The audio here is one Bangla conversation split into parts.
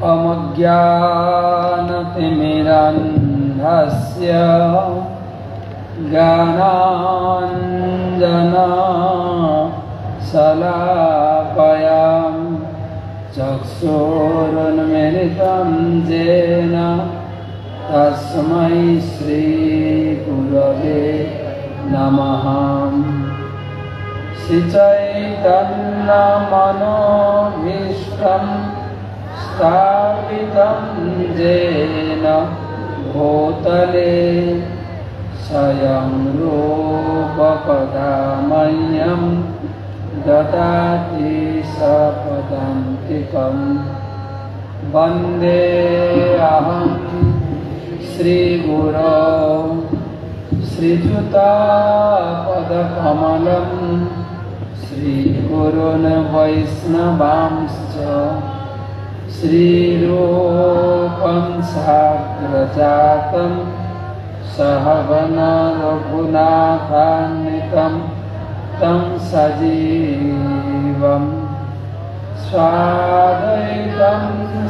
अमज्ञानतिमिरन्धस्य ज्ञानाञ्जनशलाकया चक्षुरुन्मीलितं येन तस्मै श्रीगुरवे नमः। श्रीचैतन्यमनोभीष्टं स्थापितं येन भूतले स्वयं रूपकदा मह्यं ददाति सपदान्तिकं। वन्देऽहं श्रीगुरो श्रीयुतापदकमलं श्रीगुरून् वैष्णवांश्च श्रीरूपं साग्रजातं सहगना रघुनाथान्वितं तं सजीवं स्वाद्वैतं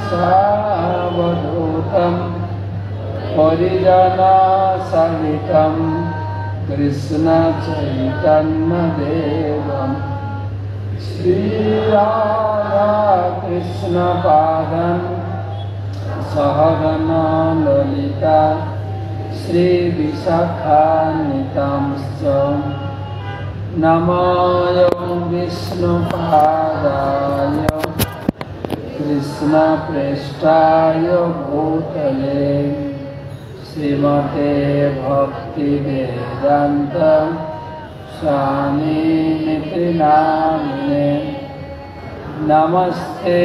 सावधूतं परिजनसहितं कृष्णचैतन्यदेवं श्रीराधाकृष्णपादं सहगना ललिता श्रीविशाखान्वितांश्च नमाय विष्णुपादाय कृष्णप्रेष्ठाय भूतले श्रीमते भक्तिवेदान्त स्वामिनिति नामिने। नमस्ते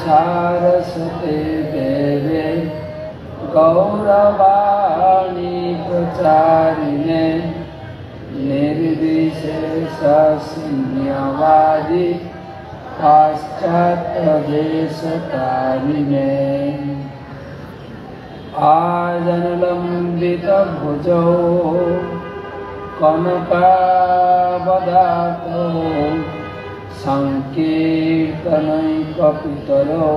सारस्वते देवे गौरवाणी प्रचारिणे निर्विशेषशून्यवादी पाश्चात्यदेशतारिणे। आजनलम्बितभुजौ कनकावदातौ सङ्कीर्तनैकपितरौ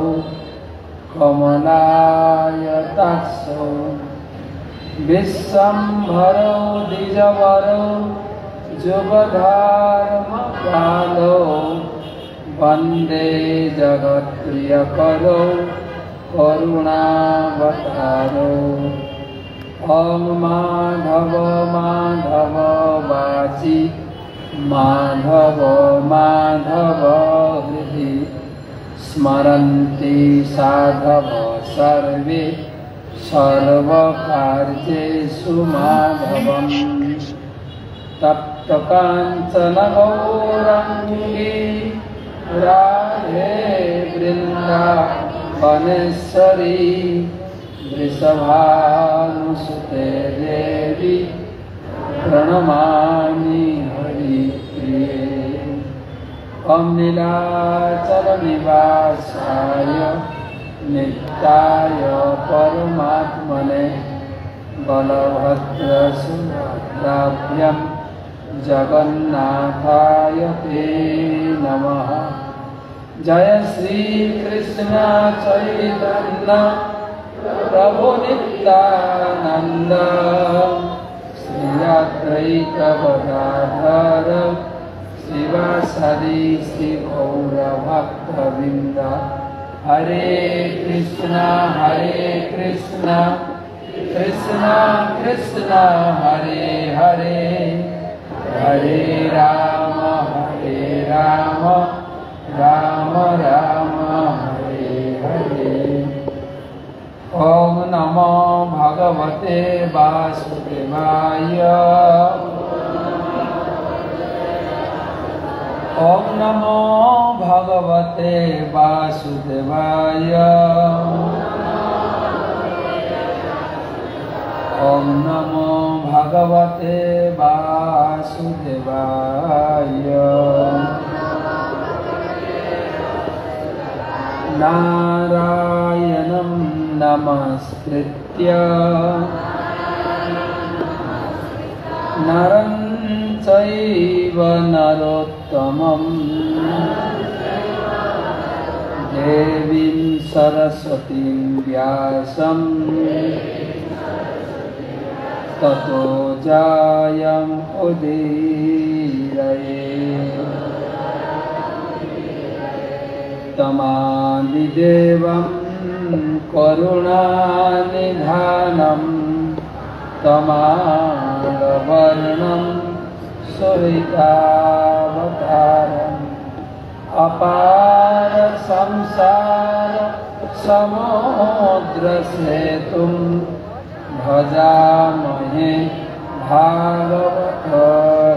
कमलायताक्षौ विश्वम्भरौ द्विजवरौ जुगधर्मपालौ वन्दे जगत्प्रियकरौ करुणावतारौ। ॐ माधव माधव वाचि माधव माधव हृदि स्मरन्ति साधव सर्वे सर्वकार्येषु माधवम्। तप्तकाञ्चन गौराङ्गी राधे वृन्दावनेश्वरी वृषभानुसुते देवी प्रणमामि हरिप्रिये। ॐ नीलाचलनिवासाय नित्याय परमात्मने बलभद्रसुभद्राभ्यां जगन्नाथाय ते नमः। जय श्री कृष्ण चैतन्य प्रभु नित्यानंद श्री अद्वैत गदाधर शिवासादि श्री गौरभक्तवृंद। हरे कृष्णा कृष्णा कृष्णा हरे हरे हरे राम राम राम हरे हरे। ओम नमो भगवते वासुदेवाय। ओम नमो भगवते वासुदेवाय। ओम नमो भगवते वासुदेवाय। नारायणं नमस्कृत्य नरं चैव नरोत्तमं देवीं सरस्वतीं व्यासं ततो जायम् उदीरये तमादिदेवं करुणानिधानं तमालवर्णं सुहृदावतारम् अपार संसार समुद्रसेतुं भजामहे भागवत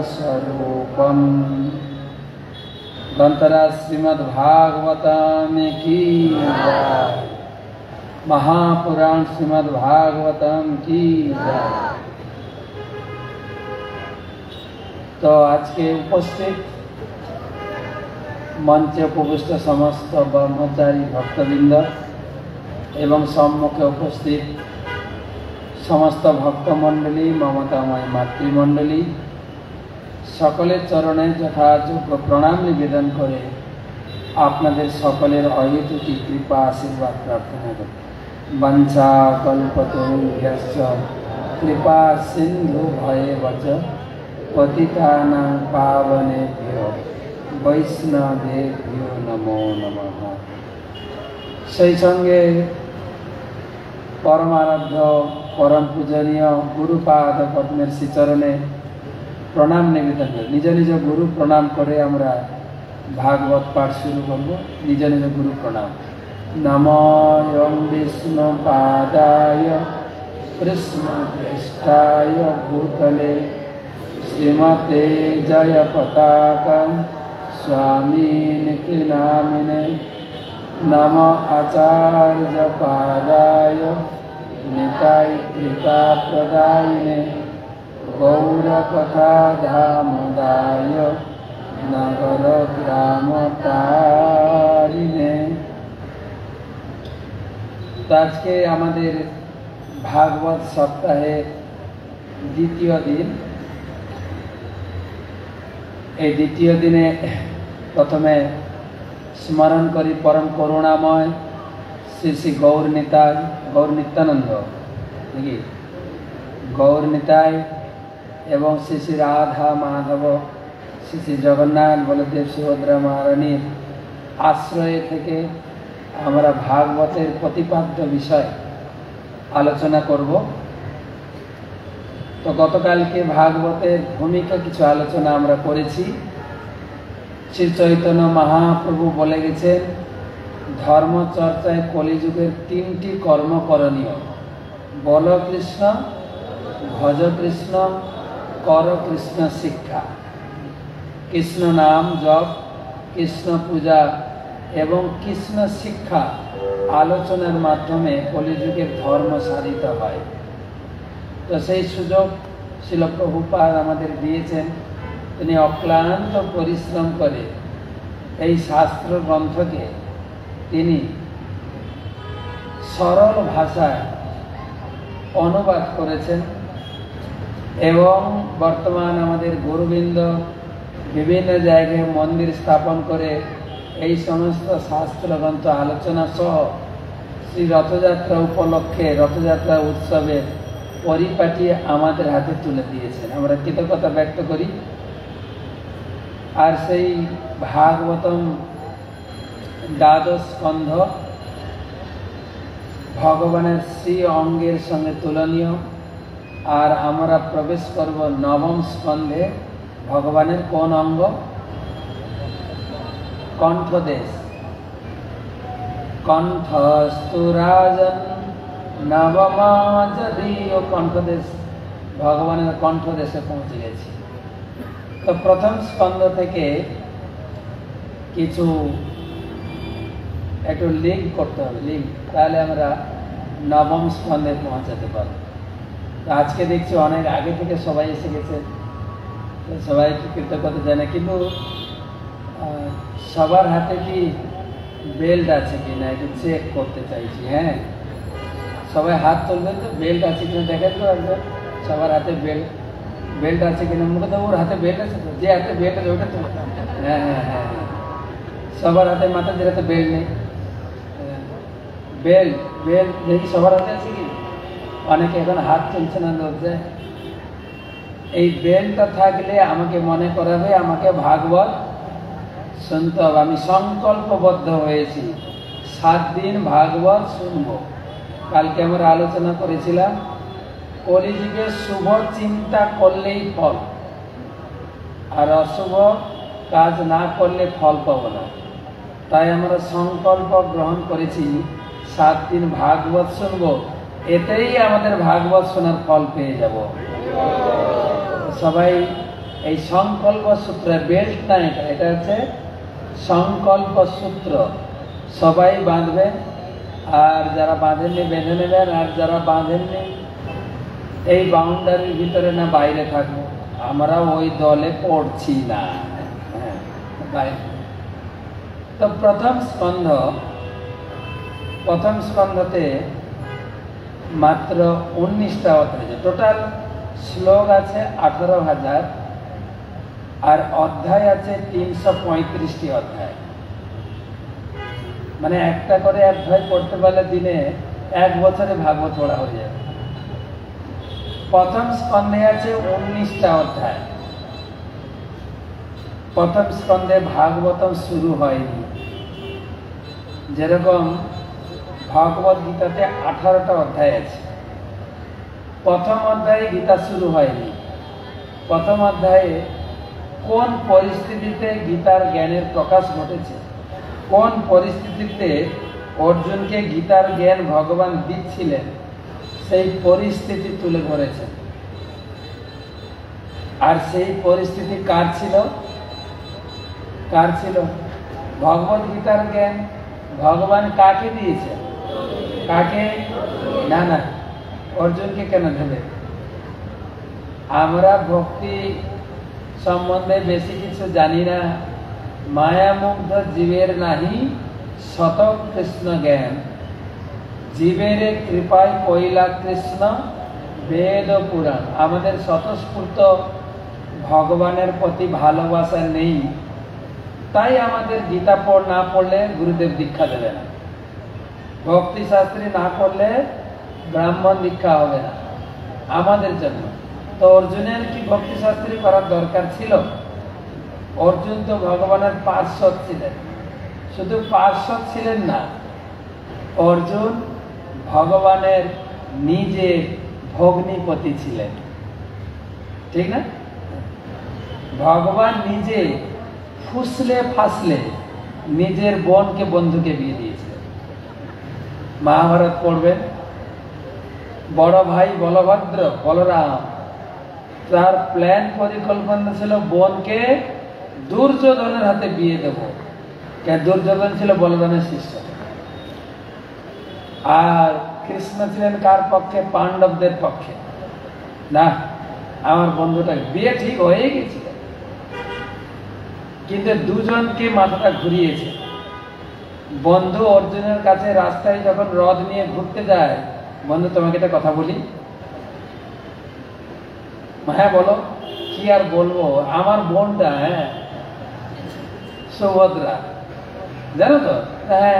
स्वरूपम्। ग्रंथराज श्रीमद्भागवतम की जय। महापुराण श्रीमद्भागवतम की जय। तो आज के उपस्थित मंचे उपविष्ट समस्त ब्रह्मचारी भक्तवृंद एवं सम्मुखे उपस्थित समस्त भक्तमंडली ममतामय मातृमंडली सकलेर चरणे यथायोग्य प्रणाम निवेदन करे आपनादेर सकलेर अहेतुकी कृपा आशीर्वाद प्रार्थना करी। वंचा कल्पतरुभ्यश्च कृपा सिंधु भयेवच पतितानां पावनेभ्यो वैष्णवेभ्यो नमो नमः। সেই সঙ্গে परमाराध्य परम पूजनीय गुरुपाद पद्मेर श्रीचरणे प्रणाम निवेदन कर निज निज गुरु प्रणाम करे आमरा भागवत पाठ शुरू करब। निज निज गुरु प्रणाम। नमो विष्णुपादाय कृष्णपृष्ठाय भूतले श्रीमते जयपताका स्वामिनिति नामिने। नमो आचार्यपादाय निताय कृपाप्रदायिने गौरकथाधामदाय नगरग्रामतारिणे। आज के आमादेर भागवत सप्ताहे द्वितीय दिन। এই দ্বিতীয় দিনে প্রথমে स्मरण करी परम करुणामय श्री श्री गौर निताय गौर नित्यानंद देखिए गौर निताय एवं श्री श्री राधा माधव श्री श्री जगन्नाथ बलदेव सुभद्रा महारानी आश्रय थेके आमरा भागवतेर प्रतिपाद्य विषय आलोचना करब। तो गतकाल के भागवतेर भूमिका किछु आलोचना आमरा करेछि। श्री चैतन्य महाप्रभु बोले गेছেন धर्म चर्चाय कलिजुगेर तीनटी कर्म करणीय बल कृष्ण भज कृष्ण कर कृष्ण शिक्षा। कृष्ण नाम जप कृष्ण पूजा एवं कृष्ण शिक्षा आलोचनार माध्यमे कलिजुगेर धर्म साधित हय। तो सेई सुयोग श्रील प्रभुपाद आमादेर दिएছেন। তিনি অক্লান্ত পরিশ্রম করে এই শাস্ত্র গ্রন্থকে তিনি সরল ভাষায় অনুবাদ করেছেন এবং বর্তমান আমাদের গুরুবৃন্দ বিভিন্ন জায়গায় মন্দির স্থাপন করে এই সমস্ত শাস্ত্র গ্রন্থ আলোচনা সহ শ্রী রথযাত্রা উপলক্ষে রথযাত্রা উৎসবে পরিপাটি আমাদের হাতে তুলে দিয়েছেন। আমরা কৃতজ্ঞতা ব্যক্ত করি। और से भागवतम द्वादश स्कंध भगवान श्री अंगेर संगे तुलनीय और आमरा प्रवेश करब नवम स्कंधे भगवान कौन अंग कंठदेश कंठस्तु राजन नवमाजदीय कंठदेश भगवान कंठदेशे पहुँचे गए। तो प्रथम स्कंद থেকে কিছু একটু লিঙ্ক করতে হবে লিঙ্ক তাহলে আমরা নবম স্কন্ধে পৌঁছাতে পারব। তো আজকে দেখছি অনেক আগে থেকে সবাই এসে গেছে। তো সবাইকে কৃতজ্ঞতা জানাই। কিন্তু সবার হাতে কি বেল্ট আছে কিনা একটু চেক করতে চাইছি। হ্যাঁ সবাই হাত তুলবেন তো বেল্ট আছে কিনা দেখেন তো একবার সবার হাতে বেল্ট बेल्ट आछे किना मुझे तो और हाथे बेल्ट आछे तो जे हाथे बेल्ट आछे ओटा तो हाँ हाँ हाँ सबार हाथे माथा जे हाथे बेल्ट नहीं বেল বেল দেখি সবার হাতে আছে কি? অনেকে এখন হাত চলছে না লজ্জায়। এই বেলটা থাকলে আমাকে মনে করাবে আমাকে ভাগবত শুনতে হবে। আমি সংকল্পবদ্ধ হয়েছি 7 দিন ভাগবত শুনব। কালকে আমরা আলোচনা করেছিলাম কলিযুগে শুভ চিন্তা করলেই ফল, আর অশুভ কাজ না করলে ফল পাব না। তাই আমরা সংকল্প গ্রহণ করেছি 7 দিন ভাগবত শুনব, এতেই আমাদের ভাগবত শোনার ফল পেয়ে যাব। সবাই এই সংকল্প সূত্র, বেল্ট না, এটা হচ্ছে সংকল্প সূত্র, সবাই বাঁধবেন। আর যারা বাঁধেননি বেঁধে নেবেন, আর যারা বাঁধেননি এই বাউন্ডারির ভিতরে না বাইরে থাকবো, আমরা ওই দলে পড়ছি না। তো প্রথম স্কন্ধতে মাত্র 19টা অধ্যায়, টোটাল শ্লোক আছে 18,000 আর অধ্যায় আছে 335টি অধ্যায়। মানে একটা করে অধ্যায় পড়তে পারলে দিনে 1 বছরে ভাগবত পড়া হয়ে যাবে। প্রথম স্কন্ধে আছে 19টা অধ্যায়। প্রথম স্কন্ধে ভাগবতম শুরু হয়নি, যেরকম ভগবত গীতাতে 18টা অধ্যায় আছে। প্রথম অধ্যায়ে গীতা শুরু হয়নি। প্রথম অধ্যায়ে কোন পরিস্থিতিতে গীতার জ্ঞানের প্রকাশ ঘটেছে, কোন পরিস্থিতিতে অর্জুনকে গীতার জ্ঞান ভগবান দিচ্ছিলেন, সেই পরিস্থিতি তুলে ধরেছেন। আর সেই পরিস্থিতি কার ছিল? ভগবত গীতার জ্ঞান ভগবান কাকে দিয়েছেন? কাকে? না, অর্জুনকে কেন দেবে? আমরা ভক্তি সম্বন্ধে বেশি কিছু জানি না। মায়ামুগ্ধ জীবের নাহি শত কৃষ্ণ জ্ঞান, জীবের কৃপায় পয়লা কৃষ্ণ বেদ পুরাণ। আমাদের স্বতঃস্ফূর্ত ভগবানের প্রতি ভালোবাসা নেই, তাই আমাদের গীতা না পড়লে গুরুদেব দীক্ষা দেবে না, ভক্তি শাস্ত্রী না করলে ব্রাহ্মণ দীক্ষা হবে না আমাদের জন্য। তো অর্জুনের কি ভক্তি শাস্ত্রী করার দরকার ছিল? অর্জুন তো ভগবানের পার্শ্বদ ছিলেন। শুধু পার্শ্বদ ছিলেন না, অর্জুন ভগবানের নিজের ভগ্নিপতি ছিলেন, ঠিক না? ভগবান নিজে ফুসলে ফাসলে নিজের বোনকে বন্ধুকে বিয়ে দিয়েছিলেন। মহাভারত পড়বেন, বড় ভাই বলভদ্র বলরাম, তার প্ল্যান পরিকল্পনা ছিল বোনকে দুর্যোধনের হাতে বিয়ে দেব। দুর্যোধন ছিল বলরামের শিষ্য। আর কৃষ্ণ ছিলেন কার পক্ষে? পাণ্ডবদের পক্ষে। না, আমার বন্ধুটা বিয়ে ঠিক হয়ে গেছিল, কিন্তু দুজনকে মাথাটা ঘুরিয়েছে। বন্ধু অর্জুনের কাছে রাস্তায় যখন রথ নিয়ে ঘুরতে যায়, বন্ধু তোমাকে একটা কথা বলি। হ্যাঁ বলো। কি আর বলবো, আমার বোনটা সুভদ্রা, জানো তো? হ্যাঁ,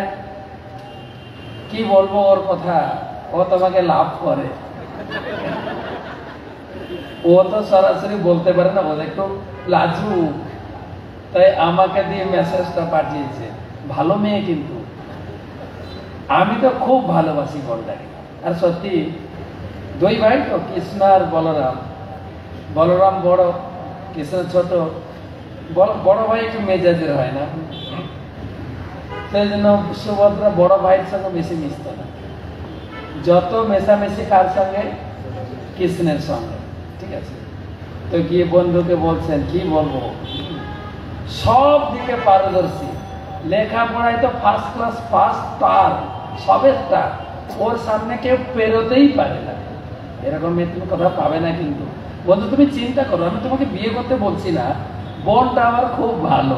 কি বলবো ওর কথা, ও তোমাকে লাভ করে। ও তো সরাসরি বলতে পারে না, ও একটু লাজু, তাই আমাকে দিয়ে মেসেজটা পাঠিয়েছে। ভালো মেয়ে, কিন্তু আমি তো খুব ভালোবাসি বোনটাকে। আর সত্যি 2 ভাই তো, কৃষ্ণ আর বলরাম। বলরাম বড়, কৃষ্ণ ছোট। বড় ভাই একটু মেজাজের হয় না, সেই জন্য সুভদ্রা বড় ভাইয়ের সঙ্গে বেশি মিশত না। যত মেশামেশি কার সঙ্গে? কৃষ্ণের সঙ্গে, ঠিক আছে? তো গিয়ে বন্ধুকে বলছেন, কি বলবো, সব দিকে পারদর্শী, লেখাপড়ায় তো ফার্স্ট ক্লাস, ফার্স্ট পার, সবের তার, ওর সামনে কেউ পেরোতেই পারে না। এরকম মেয়ে তুমি কথা পাবে না। কিন্তু বন্ধু তুমি চিন্তা করো, আমি তোমাকে বিয়ে করতে বলছি না, বোনটা আমার খুব ভালো,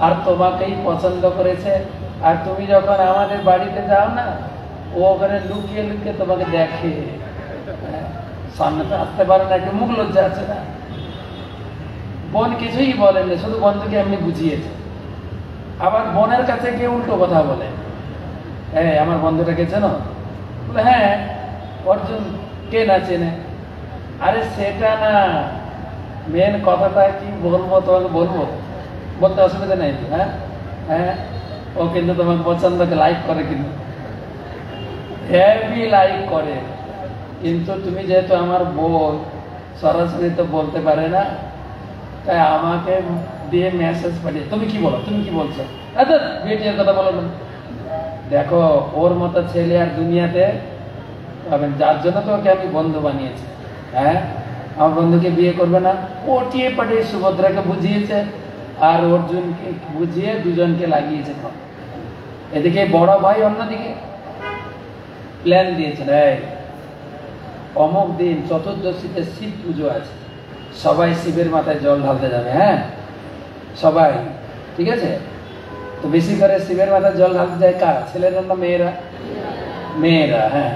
আর তোমাকেই পছন্দ করেছে। আর তুমি যখন আমাদের বাড়িতে যাও না, ও ওখানে লুকিয়ে লুকিয়ে তোমাকে দেখে, সামনে তো আসতে পারে না, একটু মুখ লজ্জা আছে না। বোন কিছুই বলেনি, শুধু বন্ধুকে এমনি বুঝিয়েছে। আবার বোনের কাছে গিয়ে উল্টো কথা বলে, হ্যাঁ আমার বন্ধুটাকে চেনো? বলে হ্যাঁ। অর্জুন কে না চেনে? আরে সেটা না, মেন কথাটা কি বলবো তোমাকে, বলবো, বলতে অসুবিধা নেই তো? হ্যাঁ হ্যাঁ, ও কিন্তু তোমাকে পছন্দকে লাইক করে, কিন্তু হেভি লাইক করে, কিন্তু তুমি যেহেতু আমার বোন সরাসরি তো বলতে পারে না, তাই আমাকে দিয়ে মেসেজ পাঠিয়ে তুমি কি বলো, তুমি কি বলছো, আচ্ছা বিয়ের কথা বলো না। দেখো ওর মতো ছেলে আর দুনিয়াতে পাবেন, যার জন্য তো ওকে আমি বন্ধু বানিয়েছি। হ্যাঁ আমার বন্ধুকে বিয়ে করবে না, পটিয়ে পাঠিয়ে সুভদ্রাকে বুঝিয়েছে আর অর্জুনকে বুঝিয়ে দুজনকে লাগিয়েছে। এদিকে বড় ভাই অন্যদিকে প্ল্যান দিয়েছেন, এই অমুক দিন চতুর্দশীতে শিব পুজো আছে, সবাই শিবের মাথায় জল ঢালতে যাবে। হ্যাঁ সবাই, ঠিক আছে? তো বেশি করে শিবের মাথায় জল ঢালতে যায় কারা? ছেলেরা না মেয়েরা? মেয়েরা। হ্যাঁ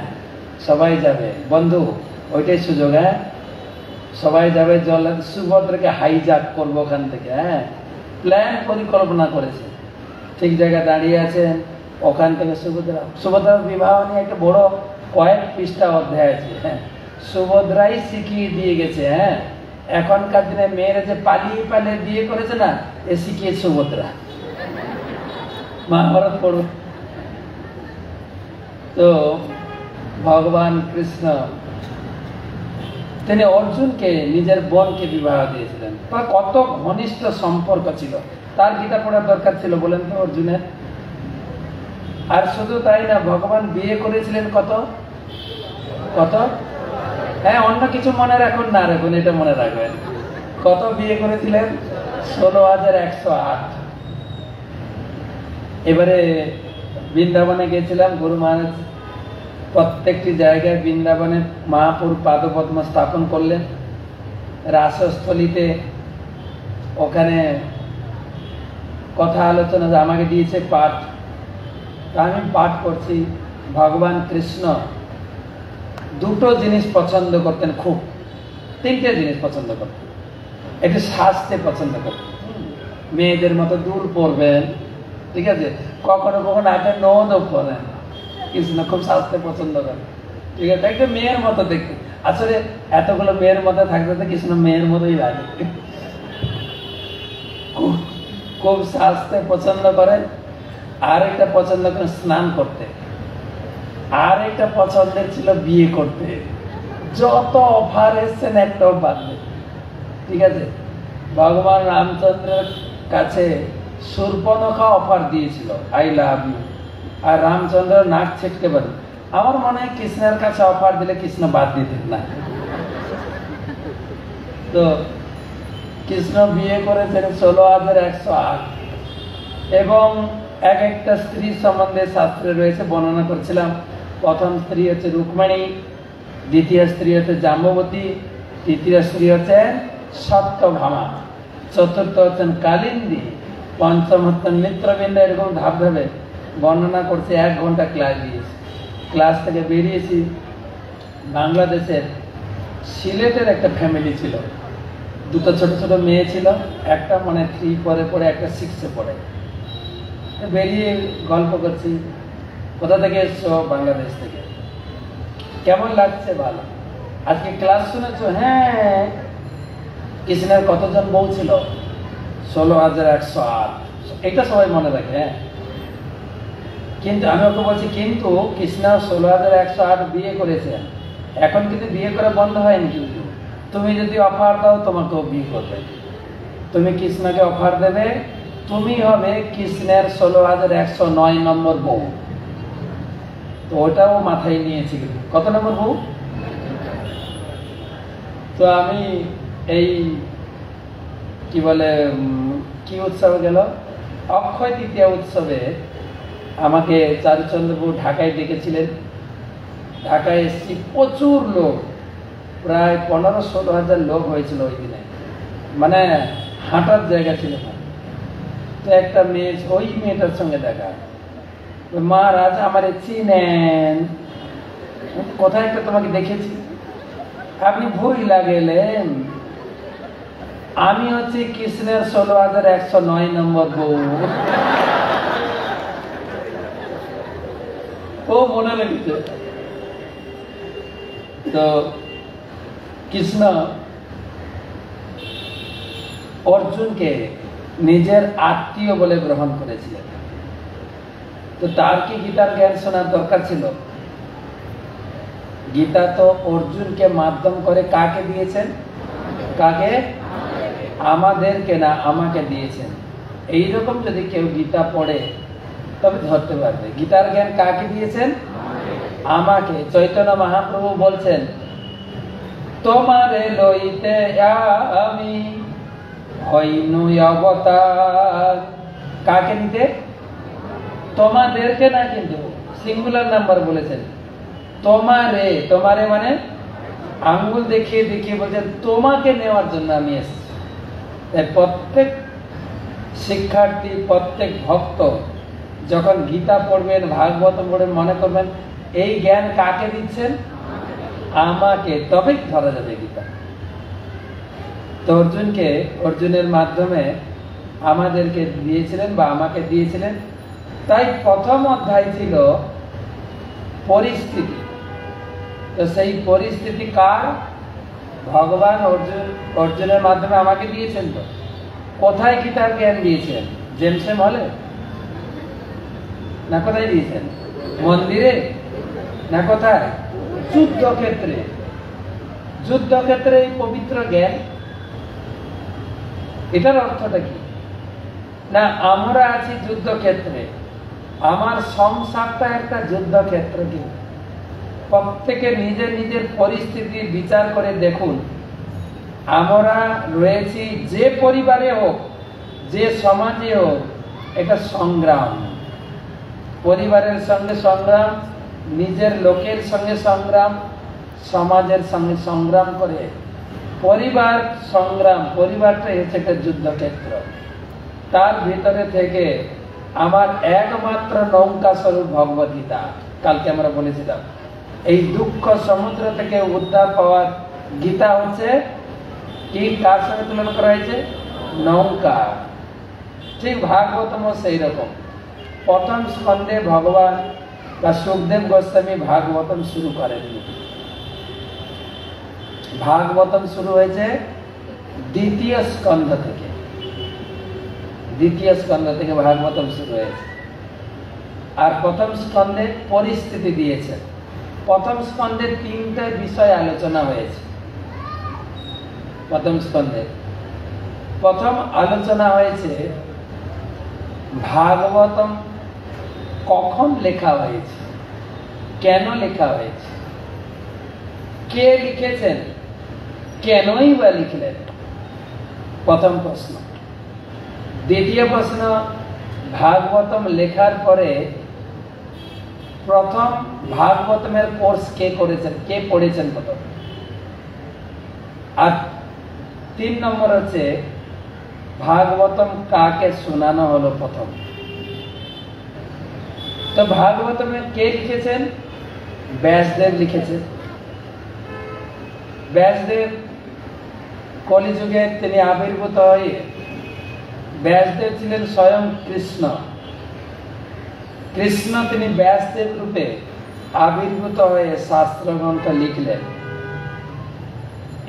সবাই যাবে বন্ধু, ওইটাই সুযোগ। হ্যাঁ সবাই যাবে জল, সুভদ্রাকে হাইজ্যাক করবো ওখান থেকে। হ্যাঁ প্ল্যান পরিকল্পনা করেছে, ঠিক জায়গায় দাঁড়িয়ে আছেন। ওখান থেকে সুভদ্রার বিবাহ নিয়ে একটা বড় কয়েক পৃষ্ঠা অধ্যায় আছে। হ্যাঁ সুভদ্রাই শিখিয়ে দিয়ে গেছে। হ্যাঁ এখনকার দিনে মেয়েরা যে পালিয়ে পালিয়ে বিয়ে করেছে না, এ শিখিয়ে সুভদ্রা। মহাভারত পড়ুন। তো ভগবান কৃষ্ণ তিনি অর্জুনকে নিজের বোনকে বিবাহ দিয়েছিলেন। তার কত ঘনিষ্ঠ সম্পর্ক ছিল, তার গীতা পড়ার দরকার ছিল বলেন তো অর্জুনের? আর শুধু তাই না, ভগবান বিয়ে করেছিলেন কত কত? হ্যাঁ অন্য কিছু মনে রাখুন না রাখুন, এটা মনে রাখবেন, কত বিয়ে করেছিলেন? 16,108। এবারে বৃন্দাবনে গেছিলাম, গুরু মহারাজ প্রত্যেকটি জায়গায় বৃন্দাবনে মহাপুর পাদপদ্ম স্থাপন করলেন। রাসস্থলিতে ওখানে কথা আলোচনা আমাকে দিয়েছে পাঠ, তা আমি পাঠ করছি। ভগবান কৃষ্ণ দুটো জিনিস পছন্দ করতেন খুব, তিনটে জিনিস পছন্দ করতেন। একটু সাজতে পছন্দ করতেন, মেয়েদের মতো দুল পরবেন, ঠিক আছে, কখনো কখনো আগে নদও পরেন। কৃষ্ণ খুব সাজতে পছন্দ করেন, ঠিক আছে, একটা মেয়ের মতো দেখতে। আসলে এতগুলো মেয়ের মতো থাকতে তো কৃষ্ণ মেয়ের মতোই লাগে। খুব সাজতে পছন্দ করেন, আর একটা পছন্দ করেন স্নান করতে, আর একটা পছন্দের ছিল বিয়ে করতে। যত অফার এসছেন একটাও বাদ নেই, ঠিক আছে। ভগবান রামচন্দ্রের কাছে শূর্পণখা অফার দিয়েছিল, আই লাভ ইউ, আর রামচন্দ্র নাক ছিটকে বলেন। আমার মনে হয় কৃষ্ণের কাছে অফার দিলে কৃষ্ণ বাদ দিতেন না। তো কৃষ্ণ বিয়ে করেছেন 16,108, এবং এক একটা স্ত্রী সম্বন্ধে শাস্ত্রে রয়েছে, বর্ণনা করছিলাম। প্রথম স্ত্রী হচ্ছে রুক্মিণী, দ্বিতীয় স্ত্রী হচ্ছে জাম্ববতী, তৃতীয় স্ত্রী হচ্ছেন সত্যভামা, চতুর্থ হচ্ছেন কালিন্দী, পঞ্চম হচ্ছেন মিত্রবৃন্দা। এরকম ধাপ ধাপে বর্ণনা করছে। 1 ঘন্টা ক্লাস দিয়েছি। ক্লাস থেকে বেরিয়েছি, বাংলাদেশের সিলেটের একটা ফ্যামিলি ছিল, দুটো ছোট ছোট মেয়ে ছিল, একটা মানে 3 পরে পড়ে, একটা 6-এ পড়ে। বেরিয়ে গল্প করছি, কোথা থেকে এসছো? বাংলাদেশ থেকে। কেমন লাগছে? ভালো। আজকে ক্লাস শুনেছো? হ্যাঁ। কৃষ্ণের কতজন বউ ছিল? 16,108। এটা সবাই মনে রাখে। হ্যাঁ কিন্তু আমি ওকে বলছি, কিন্তু কৃষ্ণ 16,108 বিয়ে করেছেন, এখন কিন্তু বিয়ে করা বন্ধ হয়নি। কিন্তু তুমি যদি অফার দাও তোমাকেও বিয়ে করবে। তুমি কৃষ্ণকে অফার দেবে, তুমি হবে কৃষ্ণের 16,109 নম্বর বউ। তো ওটাও মাথায় নিয়েছি। কত নম্বর বউ? তো আমি এই কি বলে কি উৎসবে গেল, অক্ষয় তৃতীয়া উৎসবে আমাকে চারুচন্দ্রবাবু ঢাকায় ডেকেছিলেন। ঢাকায় এসেছি, প্রচুর লোক, প্রায় 15-16 হাজার লোক হয়েছিল ওই দিনে, মানে হাঁটার জায়গা ছিল না। তো একটা মেয়ে, ওই মেয়েটার সঙ্গে দেখা, মহারাজ আমার চিনেন, কোথায় একটা তোমাকে দেখেছি, আপনি ভুইলা গেলেন, আমি হচ্ছি কৃষ্ণের 16,109 নম্বর বউ। ও মনে রেখেছে। তো কৃষ্ণ অর্জুনকে নিজের আত্মীয় বলে গ্রহণ করেছিলেন। তো তার কি গীতার জ্ঞান শোনার দরকার ছিল? গীতা তো অর্জুনকে মাধ্যম করে কাকে দিয়েছেন? কাকে? আমাদেরকে না, আমাকে দিয়েছেন। এইরকম যদি কেউ গীতা পড়ে তবে ধরতে পারবে গীতার জ্ঞান কাকে দিয়েছেন? আমাকে। চৈতন্য মহাপ্রভু বলছেন, তোমারে লইতে আমি হইনু অবতার। কাকে নিতে? তোমাদেরকে না, কিন্তু সিঙ্গুলার নাম্বার বলেছেন। তোমারে, তোমারে মানে আঙ্গুল দেখিয়ে দেখিয়ে বলছেন তোমাকে নেওয়ার জন্য আমি এসেছি। প্রত্যেক শিক্ষার্থী, প্রত্যেক ভক্ত যখন গীতা পড়বেন, ভাগবত পড়বেন, মনে করবেন এই জ্ঞান কাকে দিচ্ছেন? আমাকে। তবেই ধরা যাবে গীতা। তো অর্জুনকে, অর্জুনের মাধ্যমে আমাদেরকে দিয়েছিলেন বা আমাকে দিয়েছিলেন। তাই প্রথম অধ্যায় ছিল পরিস্থিতি। তো সেই পরিস্থিতি কার? ভগবান অর্জুনের মাধ্যমে আমাকে দিয়েছেন। তো কোথায় গীতার জ্ঞান দিয়েছেন? জেমসেম হলে না কোথায় দিয়েছেন? মন্দিরে না কোথায়? যুদ্ধক্ষেত্রে। যুদ্ধক্ষেত্রে এই পবিত্র জ্ঞান। এটার অর্থটা কি? না আমরা আছি যুদ্ধক্ষেত্রে, আমার সংসারটা একটা যুদ্ধক্ষেত্র। কিন্তু প্রত্যেকে নিজের নিজের পরিস্থিতি বিচার করে দেখুন, আমরা রয়েছি যে পরিবারে হোক, যে সমাজে হোক, এটা সংগ্রাম। পরিবারের সঙ্গে সংগ্রাম, নিজের লোকের সঙ্গে সংগ্রাম, সমাজের সঙ্গে সংগ্রাম করে পরিবার সংগ্রাম। পরিবারটা হচ্ছে একটা যুদ্ধক্ষেত্র। তার ভিতরে থেকে আমার একমাত্র নৌকা স্বরূপ ভগবদ গীতা। কালকে আমরা বলেছিলাম এই দুঃখ সমুদ্র থেকে উদ্ধার পাওয়ার গীতা হচ্ছে কি? কার সঙ্গে তুলনা করা হয়েছে? নৌকা। ঠিক ভাগবতম সেই রকম। প্রথম স্কন্ধে ভগবান বা সুখদেব গোস্বামী ভাগবতম শুরু করেননি। ভাগবতম শুরু হয়েছে দ্বিতীয় স্কন্ধ থেকে। দ্বিতীয় স্কন্ধ থেকে ভাগবতম শুরু হয়েছে। আর প্রথম স্কন্ধে পরিস্থিতি দিয়েছে। প্রথম স্কন্ধে 3টে বিষয় আলোচনা হয়েছে। প্রথম স্কন্ধে প্রথম আলোচনা হয়েছে ভাগবতম কখন লেখা হয়েছে, কেন লেখা হয়েছে, কে লিখেছেন, কেনই বা লিখলেন। প্রথম প্রশ্ন। দ্বিতীয় প্রশ্ন, ভাগবতম লেখার পরে প্রথম ভাগবতমের কোর্স কে করেছেন, কে পড়েছেন প্রথম। আর 3 নম্বর হচ্ছে ভাগবতম কাকে শোনানো হলো প্রথম। তো ভাগবতমে কে লিখেছেন? ব্যাসদেব লিখেছেন। ব্যাসদেব কলিযুগে তিনি আবির্ভূত হয়ে, ব্যাসদেব ছিলেন স্বয়ং কৃষ্ণ। কৃষ্ণ তিনি ব্যাসদেব রূপে আবির্ভূত হয়ে শাস্ত্রগ্রন্থ লিখলেন।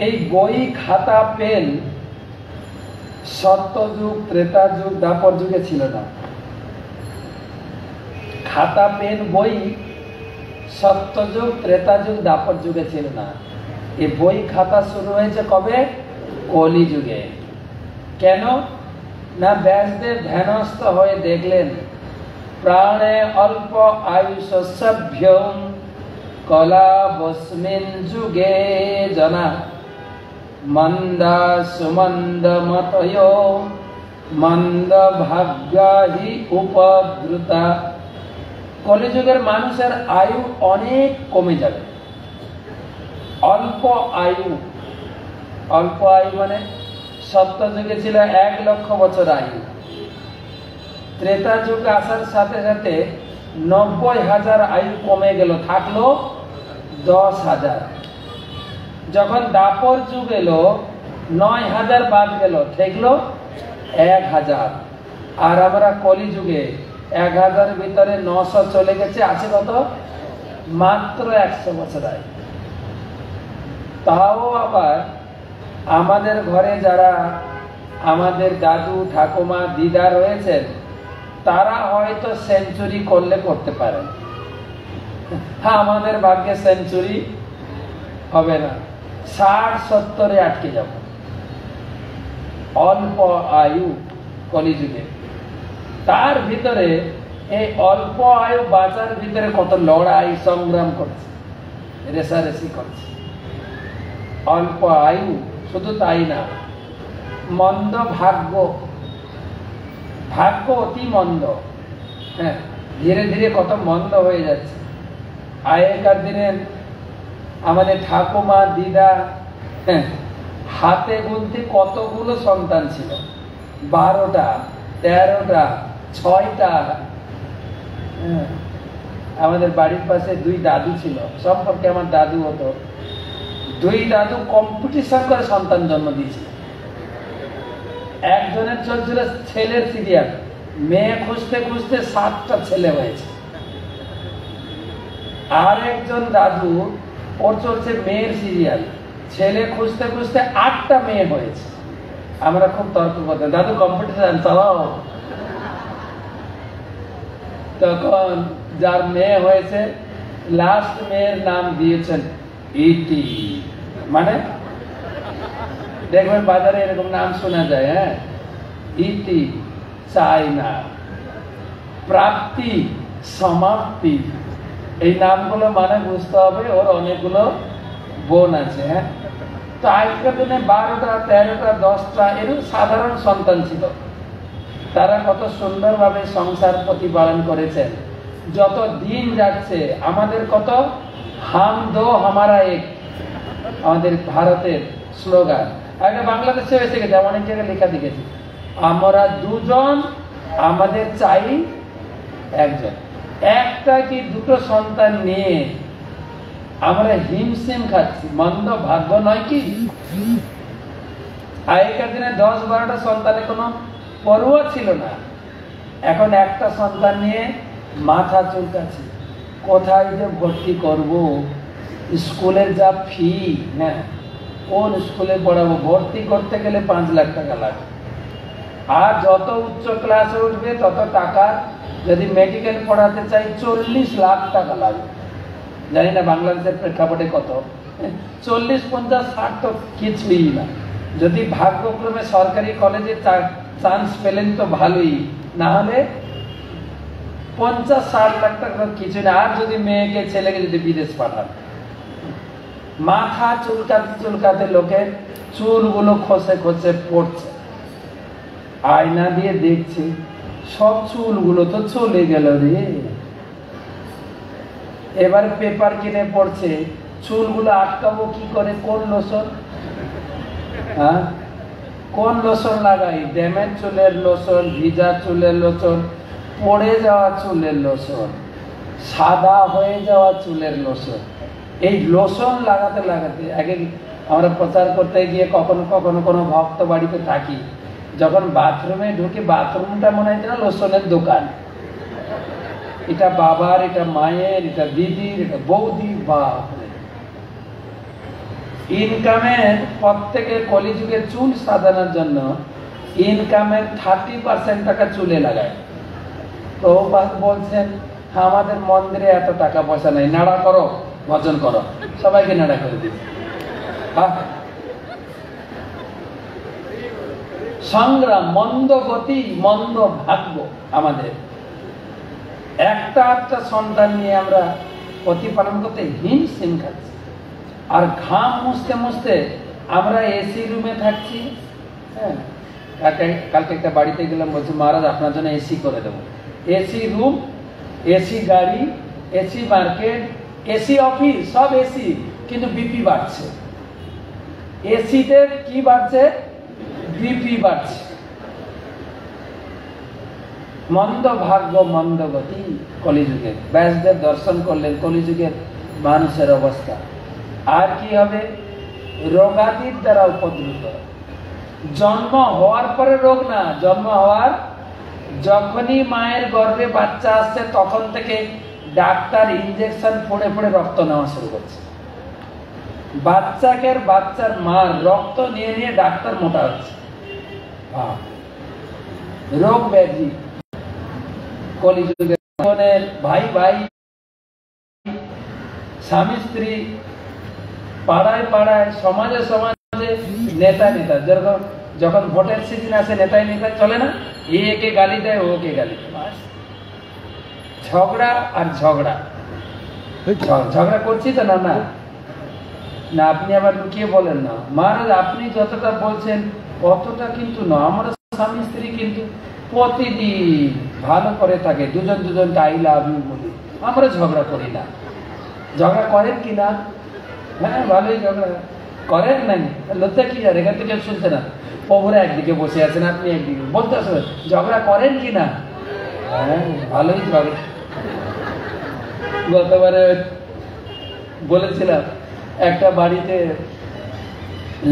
এই বই খাতা পেন সত্যযুগ, ত্রেতা যুগ, দ্বাপর যুগে ছিল না। খাতা পেন বই সত্যযুগ, ত্রেতা যুগ, দ্বাপর যুগে ছিল না। এই বই খাতা শুরু হয়েছে কবে? কলি যুগে। কেন না ব্যাসদেব ধ্যানস্থ হয়ে দেখলেন প্রাণে অল্প আয়ুষ সভ্য কলা বস্মিন যুগে জনা মন্দা সুমন্দ মতয় মন্দ ভাগ্যাহি উপদ্রুতা। কলিযুগের মানুষের আয়ু অনেক কমে যাবে। অল্প আয়ু, অল্প আয়ু মানে সত্য যুগে ছিল 1 লক্ষ বছর আয়ু। ত্রেতা যুগ আসার সাথে সাথে 90,000 আয়ু কমে গেল, থাকলো 10,000। যখন দ্বাপর যুগ এলো 9,000 বাদ গেল, থাকলো 1,000। আর আমরা কলি যুগে 1000 ভিতরে 900 চলে গেছে, আছে কত? মাত্র 100 বছর আগে। তাও আবার আমাদের ঘরে যারা আমাদের দাদু ঠাকুমা দিদা রয়েছেন, তারা হয়তো সেঞ্চুরি করলে করতে পারেন। হ্যাঁ, আমাদের ভাগ্যে সেঞ্চুরি হবে না, 60-70-এ আটকে যাব। অল্প আয়ু কলিযুগে। তার ভিতরে এই অল্প আয়ু বাঁচার ভিতরে কত লড়াই সংগ্রাম করছে, রেসারেসি করছে। অল্প আয়ু, শুধু তাই না, মন্দ ভাগ্য, ভাগ্য অতি মন্দ। হ্যাঁ, ধীরে ধীরে কত মন্দ হয়ে যাচ্ছে। আগেকার দিনে আমাদের ঠাকুমা দিদা হাতে গুনতে কতগুলো সন্তান ছিল, 12টা 13টা 6টা। আমাদের বাড়ির পাশে 2 দাদু ছিল, সম্পর্কে আমার দাদু হতো। 2 দাদু কম্পিটিশন করে সন্তান জন্ম দিয়েছিল। একজনের চলছিল ছেলের সিরিয়াল, মেয়ে খুঁজতে খুঁজতে 7টা ছেলে হয়েছে। আর একজন দাদু, ওর চলছে মেয়ের সিরিয়াল, ছেলে খুঁজতে খুঁজতে 8টা মেয়ে হয়েছে। আমরা খুব তর্ক করতাম, দাদু কম্পিটিশন চালাও। তখন যার মেয়ে হয়েছে, লাস্ট মেয়ের নাম দিয়েছেন ইটি। মানে দেখবেন বাজারে এরকম নাম শোনা যায়। হ্যাঁ, ইতি, চাইনা, প্রাপ্তি, সমাপ্তি। এই নামগুলো মানে বুঝতে হবে ওর অনেকগুলো বোন আছে। হ্যাঁ, তো আগেকার দিনে 12টা 13টা 10টা এরকম সাধারণ সন্তান ছিল। তারা কত সুন্দরভাবে সংসার প্রতিপালন করেছেন। যত দিন যাচ্ছে আমাদের কত হাম দো হামারা এক, আমাদের ভারতের স্লোগান। আগে বাংলাদেশে এসে গেছে, অনেক জায়গায় লেখা দেখেছি, আমরা 2জন, আমাদের চাই 1জন। একটা কি 2টো সন্তান নিয়ে আমরা হিমশিম খাচ্ছি, মন্দ ভাগ্য নয় কি? আগেকার দিনে 10-12টা সন্তানের কোনো পরোয়া ছিল না। এখন একটা সন্তান নিয়ে মাথা চুলকাচ্ছে, কোথায় যে ভর্তি করব, স্কুলের যা ফি, হ্যাঁ, কোন স্কুলে পড়াবো, ভর্তি করতে গেলে 5 লাখ টাকা লাগে। আর যত উচ্চ ক্লাসে উঠবে তত টাকা, যদি মেডিকেল পড়াতে চাই 40 লাখ টাকা লাগে। জানি না বাংলাদেশের প্রেক্ষাপটে কত, 40, 50, 60 তো কিছুই না। যদি ভাগ্যক্রমে সরকারি কলেজে চান্স পেলেন তো ভালোই, না হলে 50-60 লাখ টাকা কিছু না। আর যদি মেয়েকে ছেলেকে যদি বিদেশ পাঠান, মাথা চুলকাতে চুলকাতে লোকের চুলগুলো খসে খসে পড়ছে। আয়না দিয়ে দেখছে, সব চুলগুলো তো চলে গেল রে। এবার পেপার কিনে পড়ছে, চুলগুলো আটকাবো কি করে, কোন লোশন, হ্যাঁ, কোন লোশন লাগাই, ড্যামেজ চুলের লোশন, ভিজা চুলের লোশন, পড়ে যাওয়া চুলের লোশন, সাদা হয়ে যাওয়া চুলের লোশন। এই লোশন লাগাতে লাগাতে, আগে আমরা প্রচার করতে গিয়ে কখনো কখনো কোনো ভক্ত বাড়িতে থাকি, যখন বাথরুমে ঢুকি, বাথরুমটা মনে হয় না লোশনের দোকান। এটা বাবার, এটা মায়ের, এটা দিদির, এটা বৌদি, বাপ। ইনকামের প্রত্যেকের কলিযুগে চুল সাজানোর জন্য ইনকামের 30% টাকা চুলে লাগায়। প্রভুপাদ বলছেন, আমাদের মন্দিরে এত টাকা পয়সা নাই, নাড়া করো, ভজন করো, সবাইকে নাড়া করে দিচ্ছে। সংগ্রাম, মন্দ গতি, মন্দ ভাগ্য। আমাদের একটা সন্তান নিয়ে আমরা প্রতিপালন করতে হিমশিম খাচ্ছি। আর ঘাম মুছতে মুছতে আমরা এসি রুমে থাকছি। হ্যাঁ, কালকে একটা বাড়িতে গেলাম, বলছি মহারাজ আপনার জন্য এসি করে দেবো। এসি রুম, এসি গাড়ি, এসি মার্কেট, এসি অফিস, সব এসি, কিন্তু বিপি বাড়ছে। এসিতে কি বাড়ছে? বিপি বাড়ছে। মন্দ ভাগ্য, মন্দ গতি কলিযুগের। ব্যাসদেব দর্শন করলেন কলিযুগের মানুষের অবস্থা। আর কি হবে? রোগাদির দ্বারা উপদ্রুত। জন্ম হওয়ার পরে রোগ না, জন্ম হওয়ার যখনই মায়ের গর্ভে বাচ্চা আসছে তখন থেকে ডাক্তার ইনজেকশন পড়ে পড়ে রক্ত নেওয়া শুরু করছে। বাচ্চার মার রক্ত নিয়ে নিয়ে ডাক্তার মোটা হচ্ছে। রোগ ব্যাধি কলিযুগের ভাই ভাই, স্বামী স্ত্রী, পাড়ায় পাড়ায়, সমাজে সমাজে, নেতা নেতা। যেরকম যখন ভোটের সিজন আসে নেতায় নেতা চলে না, একে গালি দেয় ওকে গালি দেয়, ঝগড়া আর ঝগড়া। ঝগড়া করছি তো না না না, আপনি আবার লুকিয়ে বলেন না মহারাজ, আপনি যতটা বলছেন অতটা কিন্তু না। আমরা স্বামী স্ত্রী কিন্তু প্রতিদিন ভালো করে থাকে, দুজনকে আই লাভ ইউ বলি, আমরা ঝগড়া করি না। ঝগড়া করেন কি না? হ্যাঁ, ভালোই ঝগড়া করেন নাই, লজ্জা কি আর? এখান থেকে শুনছে না, প্রভুরা একদিকে বসে আছেন, আপনি একদিকে বলতে আসবেন ঝগড়া করেন কি না? হ্যাঁ, ভালোই ঝগড়া। গতবারে বলেছিলাম একটা বাড়িতে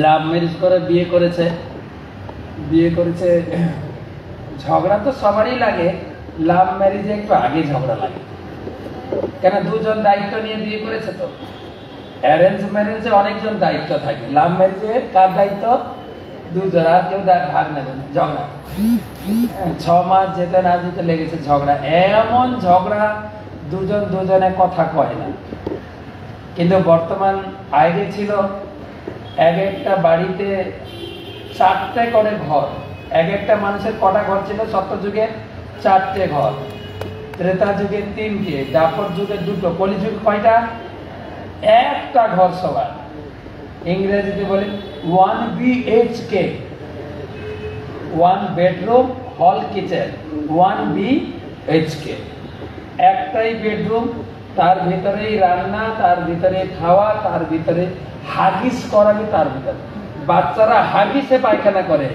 লাভ ম্যারেজ করে বিয়ে করেছে। ঝগড়া তো সবারই লাগে, লাভ ম্যারেজে একটু আগে ঝগড়া লাগে, কেন দুজন দায়িত্ব নিয়ে বিয়ে করেছে তো। অ্যারেঞ্জ ম্যারেজে অনেকজন দায়িত্ব থাকে, লাভ ম্যারেজে কার দায়িত্ব? দুজন, আর কেউ ভাগ নেবে না। ঝগড়া 6 মাস যেতে না যেতে লেগেছে ঝগড়া, এমন ঝগড়া দুজনে কথা কয় না। কিন্তু বর্তমান আগে ছিল এক একটা বাড়িতে 4টে করে ঘর, এক একটা মানুষের কটা ঘর ছিল? সত্য যুগে 4টে ঘর, ত্রেতা যুগে 3টে, দ্বাপর যুগে 2টো, কলিযুগে কয়টা? একটা ঘর সবার। ইংরেজিতে বলে 1 BHK, 1 বেডরুম হল কিচেন, 1 BHK। একটাই বেডরুম, তার ভিতরেই রান্না, তার ভিতরে খাওয়া, তার ভিতরে হাগিস করাবি, তার ভিতরে বাচ্চারা হাগিসে পায়খানা করে,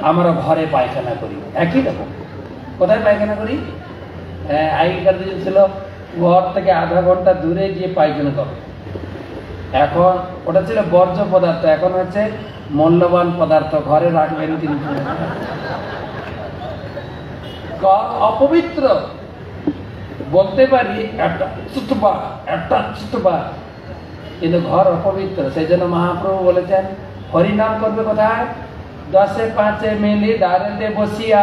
আমরা ঘরে পায়খানা করি। একই রকম। কোথায় পায়খানা করি? আগেকার দিন ছিল ঘর থেকে আধা ঘন্টা দূরে গিয়ে পায়খানা করো। এখন ওটা ছিল বর্জ্য পদার্থ, এখন হচ্ছে মূল্যবান পদার্থ, ঘরে রাখবেন কিন্তু। অপবিত্র বলতে পারি একটা চুতবা, কিন্তু ঘর অপবিত্র। সেই জন্য মহাপ্রভু বলেছেন হরিনাম করবে কোথায়? 10-5 মিলি দাঁড়াতে বসিয়া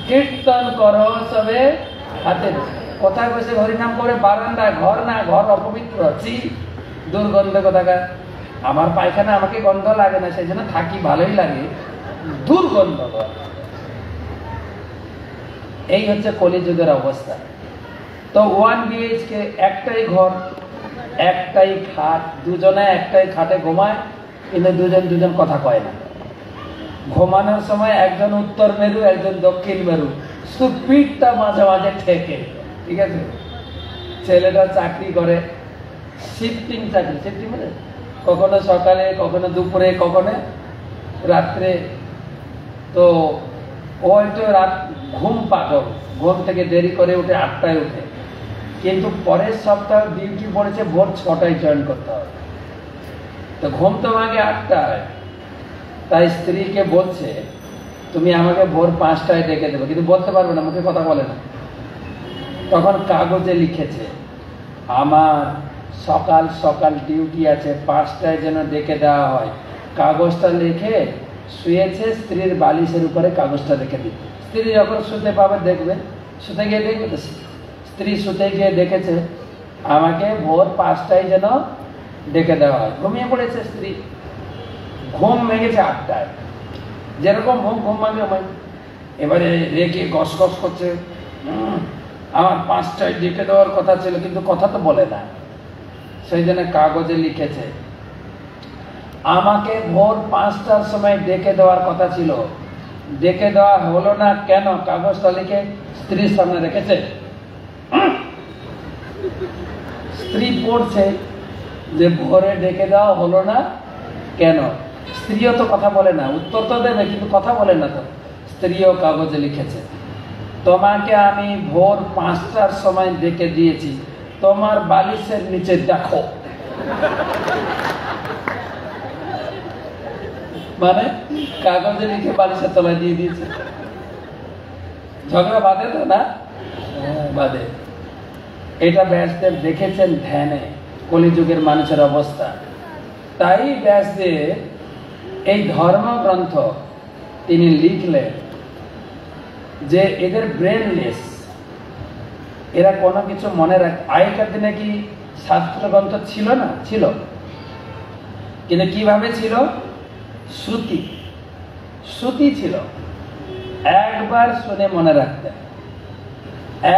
কীর্তন করো সবে হাতে। কোথায় বসে হরিনাম করে? বারান্দায়। ঘর না, ঘর অপবিত্র, দুর্গন্ধ কোথাকার। আমার পায়খানা আমাকে গন্ধ লাগে না, সেই জন্য থাকি, ভালোই লাগে, দুর্গন্ধ ঘর। এই হচ্ছে কলিযুগের অবস্থা। তো 1 BHK, একটাই ঘর, একটাই খাট, দুজনে একটাই খাটে ঘুমায়, কিন্তু দুজন কথা কয় না। ঘুমানোর সময় একজন উত্তর মেরু, একজন দক্ষিণ মেরু, শুধু পিঠটা মাঝে মাঝে ঠেকে। ঠিক আছে? ছেলেটা চাকরি করে, শিফটিং চাকরি। শিফটিং মানে কখনো সকালে, কখনো দুপুরে, কখনো রাত্রে। তো ও একটু রাত ঘুম পাগল, ঘুম থেকে দেরি করে উঠে, 8টায় উঠে, কিন্তু পরের সপ্তাহ ডিউটি পড়েছে ভোর 6টায় জয়েন করতে হবে। তো ঘুম তো ভাঙে 8টায়, তাই স্ত্রীকে বলছে তুমি আমাকে ভোর 5টায় ডেকে দেবে, কিন্তু বলতে পারবে না, মুখে কথা বলে না। তখন কাগজে লিখেছে আমার সকাল সকাল ডিউটি আছে, 5টায় যেন ডেকে দেওয়া হয়। কাগজটা লিখে শুয়েছে, স্ত্রীর বালিশের উপরে কাগজটা রেখে দিই। স্ত্রী যখন শুতে পাবে দেখবে, শুতে গিয়ে দেখবে, স্ত্রী শুতে গিয়ে দেখেছে আমাকে ভোর 5টায় যেন ডেকে দেওয়া হয়। ঘুমিয়ে পড়েছে স্ত্রী, ঘুম ভেঙেছে 8টায়। যেরকম ঘুম ভাঙে, এবারে রেগে গস করছে, আমার 5টায় ডেকে দেওয়ার কথা ছিল, কিন্তু কথা তো বলে না। সেই জন্য কাগজে লিখেছে আমাকে ভোর 5টার সময় ডেকে দেওয়ার কথা ছিল, ডেকে দেওয়া হলো না কেন? কাগজটা লিখে স্ত্রীর সামনে রেখেছে। স্ত্রী পড়ছে যে ভোরে ডেকে দেওয়া হলো না কেন। স্ত্রীও তো কথা বলে না, উত্তর তো দেবে কিন্তু কথা বলে না। তো স্ত্রীও কাগজে লিখেছে তোমাকে আমি ভোর 5টার সময় ডেকে দিয়েছি, তোমার বালিশের নিচে দেখো। মানে কাগজে লিখে বালিশের তলায় দিয়ে দিয়েছে। ঝগড়া বাঁধে তো না? বাঁধে। এটা ব্যাসদেব দেখেছেন ধ্যানে কলিযুগের মানুষের অবস্থা। তাই ব্যাসদেব এই ধর্মগ্রন্থ তিনি লিখলেন যে এদের ব্রেনলেস, এরা কোনো কিছু মনে রাখ। আগেকার দিনে কি শাস্ত্রগ্রন্থ ছিল না? ছিল, কিন্তু কিভাবে ছিল? শ্রুতি, শ্রুতি ছিল, একবার শুনে মনে রাখতেন,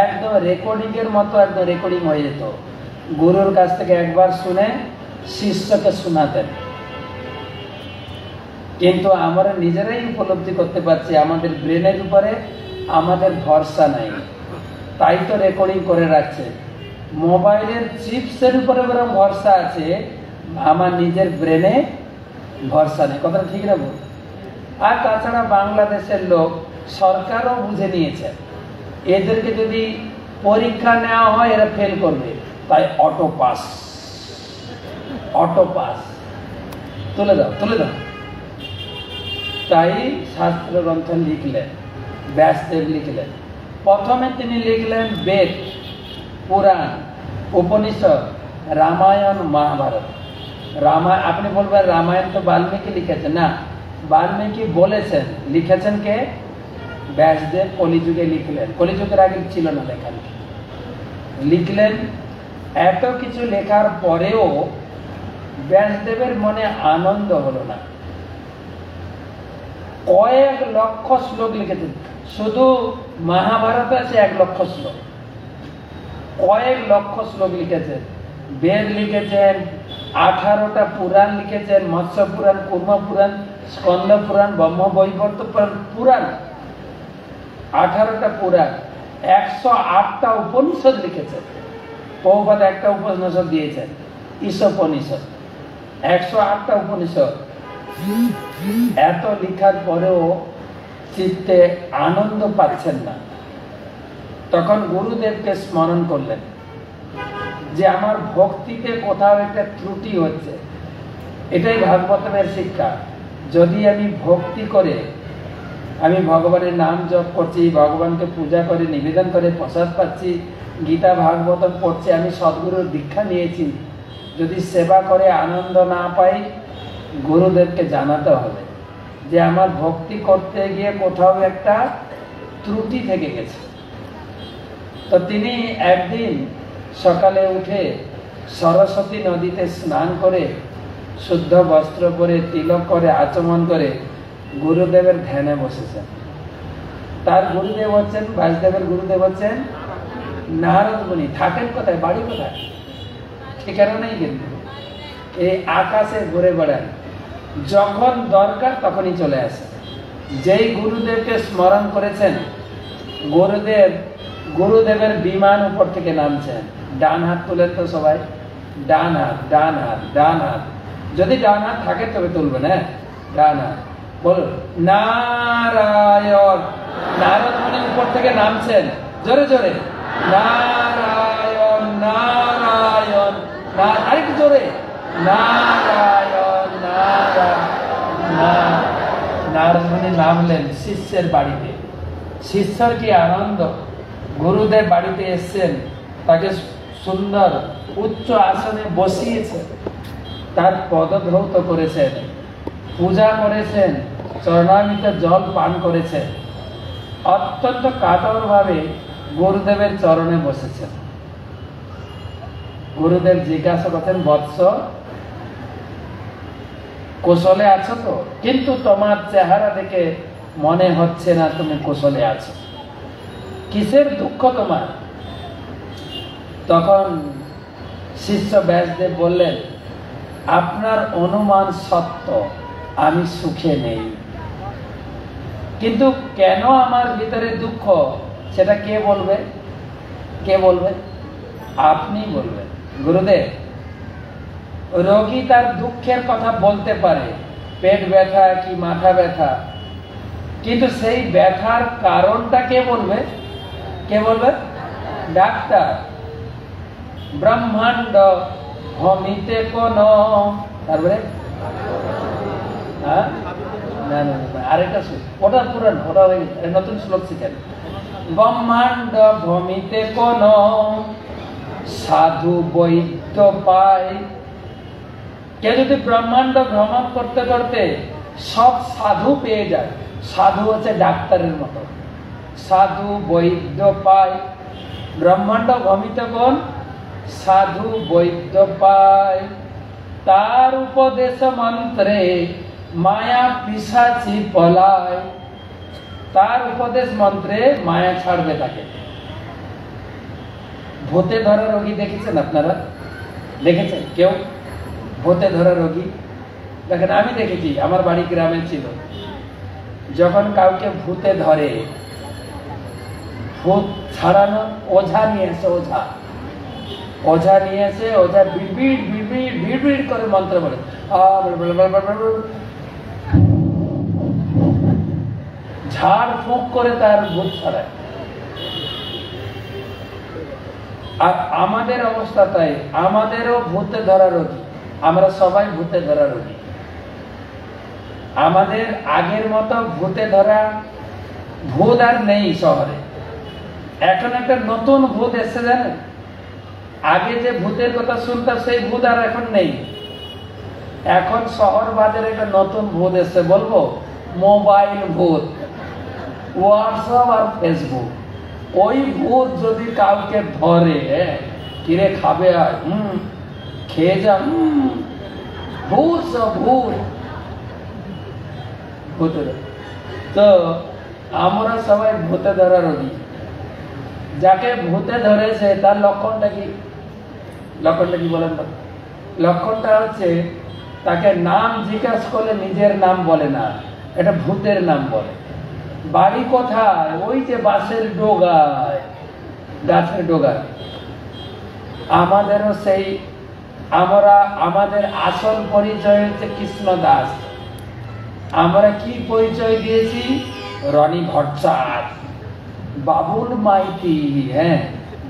একদম রেকর্ডিং এর মতো একদম রেকর্ডিং হয়ে যেত। গুরুর কাছ থেকে একবার শুনে শিষ্যকে শোনাতেন। কিন্তু আমরা নিজেরাই উপলব্ধি করতে পারছি আমাদের ব্রেনের উপরে আমাদের ভরসা নাই, তাই তো রেকর্ডিং করে রাখছে। মোবাইলের চিপসের উপরে বরং ভরসা আছে, আমার নিজের ব্রেনে ভরসা নেই। কথাটা ঠিক না বল? আর তাছাড়া বাংলাদেশের লোক সরকারও বুঝে নিয়েছে এদেরকে যদি পরীক্ষা নেওয়া হয় এরা ফেল করবে, তাই অটো পাস, অটো পাস, তুলে দাও, তুলে দাও। তাই শাস্ত্র গ্রন্থ লিখলেন, ব্যাসদেব লিখলেন। প্রথমে তিনি লিখলেন বেদ, পুরাণ, উপনিষদ, রামায়ণ, মহাভারত। রামায়ণ, আপনি বলবেন রামায়ণ তো বাল্মীকি লিখেছেন। না, বাল্মীকি বলেছেন, লিখেছেন কে? ব্যাসদেব কলিযুগে লিখলেন। কলিযুগের আগে ছিল না লেখা, লিখলেন। এত কিছু লেখার পরেও ব্যাসদেবের মনে আনন্দ হলো না। কয়েক লক্ষ শ্লোক লিখেছেন, শুধু মহাভারত আছে 1 লক্ষ শ্লোক, কয়েক লক্ষ শ্লোক লিখেছেন। বেদ লিখেছেন, 18টা পুরাণ লিখেছেন, মৎস্য পুরাণ, কুর্ম পুরাণ, স্কন্দ পুরাণ, ব্রহ্মবৈবর্ত পুরাণ, 18টা পুরাণ, 108টা উপনিষদ লিখেছেন। প্রভুপাদ একটা উপনিষদ দিয়েছেন, ঈশোপনিষদ, 108টা উপনিষদ। এত লিখার পরেও চিত্তে আনন্দ পাচ্ছেন না। তখন গুরুদেবকে স্মরণ করলেন যে আমার ভক্তিতে কোথাও একটা ত্রুটি হচ্ছে। এটাই ভাগবতের শিক্ষা। যদি আমি ভক্তি করে আমি ভগবানের নাম জপ করছি, ভগবানকে পূজা করে নিবেদন করে প্রসাদ পাচ্ছি, গীতা ভাগবতম পড়ছি, আমি সদ্গুরুর দীক্ষা নিয়েছি, যদি সেবা করে আনন্দ না পাই, গুরুদেবকে জানাতে হবে যে আমার ভক্তি করতে গিয়ে কোথাও একটা ত্রুটি থেকে গেছে। তো তিনি একদিন সকালে উঠে সরস্বতী নদীতে স্নান করে শুদ্ধ বস্ত্র পরে তিলক করে আচমন করে গুরুদেবের ধ্যানে বসেছেন। তার গুরুদেব হচ্ছেন, ব্যাসদেবের গুরুদেব হচ্ছেন নারদ মুনি। থাকেন কোথায়? বাড়ি কোথায়? ঠিকানা নেই, কিন্তু এই আকাশে ঘুরে বেড়ান, যখন দরকার তখনই চলে আসে। যেই গুরুদেবকে স্মরণ করেছেন, গুরুদেবের বিমান উপর থেকে নামছেন। ডান হাত তুলেন তো সবাই, ডান হাত, ডান হাত, ডান হাত। যদি ডান হাত থাকে তবে তুলবেন, হ্যাঁ, ডান হাত। বলুন নারায়ণ। নারদ মুনি উপর থেকে নামছেন, জোরে জোরে নারায়ণ, নারায়ণ, আরেকটু জোরে নারায়ণ, নারায়ণ। নারদ মুনি নামলেন শিষ্যের বাড়িতে। শিষ্যর কি আনন্দ! গুরুদেব বাড়িতে এসছেন, তাকে সুন্দর উচ্চ আসনে বসিয়েছে, তার পদধৌত করেছেন, পূজা করেছেন, চরণামৃত জল পান করেছেন, অত্যন্ত কাতরভাবে গুরুদেবের চরণে বসেছেন। গুরুদেব জিজ্ঞাসা করতেন, বৎস কুশলে আছো তো? কিন্তু তোমার চেহারা দেখে মনে হচ্ছে না তুমি কুশলে আছো, কিসের দুঃখ তোমার? তখন শিষ্য ব্যাসদেব বললেন, আপনার অনুমান সত্য, আমি সুখে নেই, কিন্তু কেন আমার ভিতরে দুঃখ সেটা কে বলবে? কে বলবে? আপনি বলবেন। গুরুদেব, রোগী তার দুঃখের কথা বলতে পারে, পেট ব্যথা কি মাথা ব্যথা, কিন্তু সেই ব্যথার কারণটা কে বলবে? কে বলবে? ডাক্তার। ব্রহ্মাণ্ড ভমিতে কোন, তারপরে আরেকটা ওটা পুরানো, ওটা নতুন শ্লোক শিখেন। ব্রহ্মাণ্ড ভূমিতে কোন সাধু বৈদ্য পায়। কেউ যদি ব্রহ্মাণ্ড ভ্রমণ করতে করতে সব সাধু পেয়ে যায়, সাধু হচ্ছে ডাক্তারের মতো, সাধু বৈদ্য পায়। ব্রহ্মাণ্ড ভূমিতে কোন সাধু বৈদ্য পায়। তার উপদেশ মন্ত্রে মায়া পিশাচি পলায়। তার উপদেশ মন্ত্রে মায়া ছাড়বে তাকে। ভূতে ধরা রোগী দেখেছেন আপনারা? দেখেছেন কেউ ভূতে ধরা রোগী? দেখেন, আমি দেখেছি, আমার বাড়ি গ্রামে ছিল। যখন কাউকে ভূতে ধরে, ভূত ছাড়ানো ওঝা নিয়ে এসে, ওঝা নিয়ে এসে, ওঝা বিড়বিড় বিড়বিড় বিড়বিড় করে মন্ত্র বলে, ঝাড় ফুঁক করে তার ভূত ছাড়ায়। আর আমাদের অবস্থা তাই, আমাদেরও ভূতে ধরা রোগী, আমরা সবাই ভূতে ধরা রোগী। আমাদের আগের মতো ভূতে ধরা ভূত আর নেই শহরে। এখন একটা নতুন ভূত এসে, জানেন? আগে যে ভূতের কথা শুনতাম সেই ভূত আর এখন নেই। এখন শহর বাজারে একটা নতুন ভূত এসে, বলবো মোবাইল ভূত, হোয়াটসঅ্যাপ আর ফেসবুক। ওই ভূত যদি কাউকে ধরে, কিরে খাবে, আর খেয়ে যা, ভূত সব ভূত। তো আমরা সবাই ভূতে ধরা রোগী। যাকে ভূতে ধরেছে তার লক্ষণটা কি? লক্ষণটা কি বলেন? লক্ষণটা হচ্ছে তাকে নাম জিজ্ঞাসা করলে নিজের নাম বলে না, এটা ভূতের নাম বলে। বাড়ি কোথায়? ওই যে বাঁশের ডোগায়, গাছের ডোগায়। আমাদেরও সেই, আমাদের আসল পরিচয় হচ্ছে কৃষ্ণ দাস। আমরা কি পরিচয় দিয়েছি? রনি ভট্টাচার্য, বাবুল মাইতি,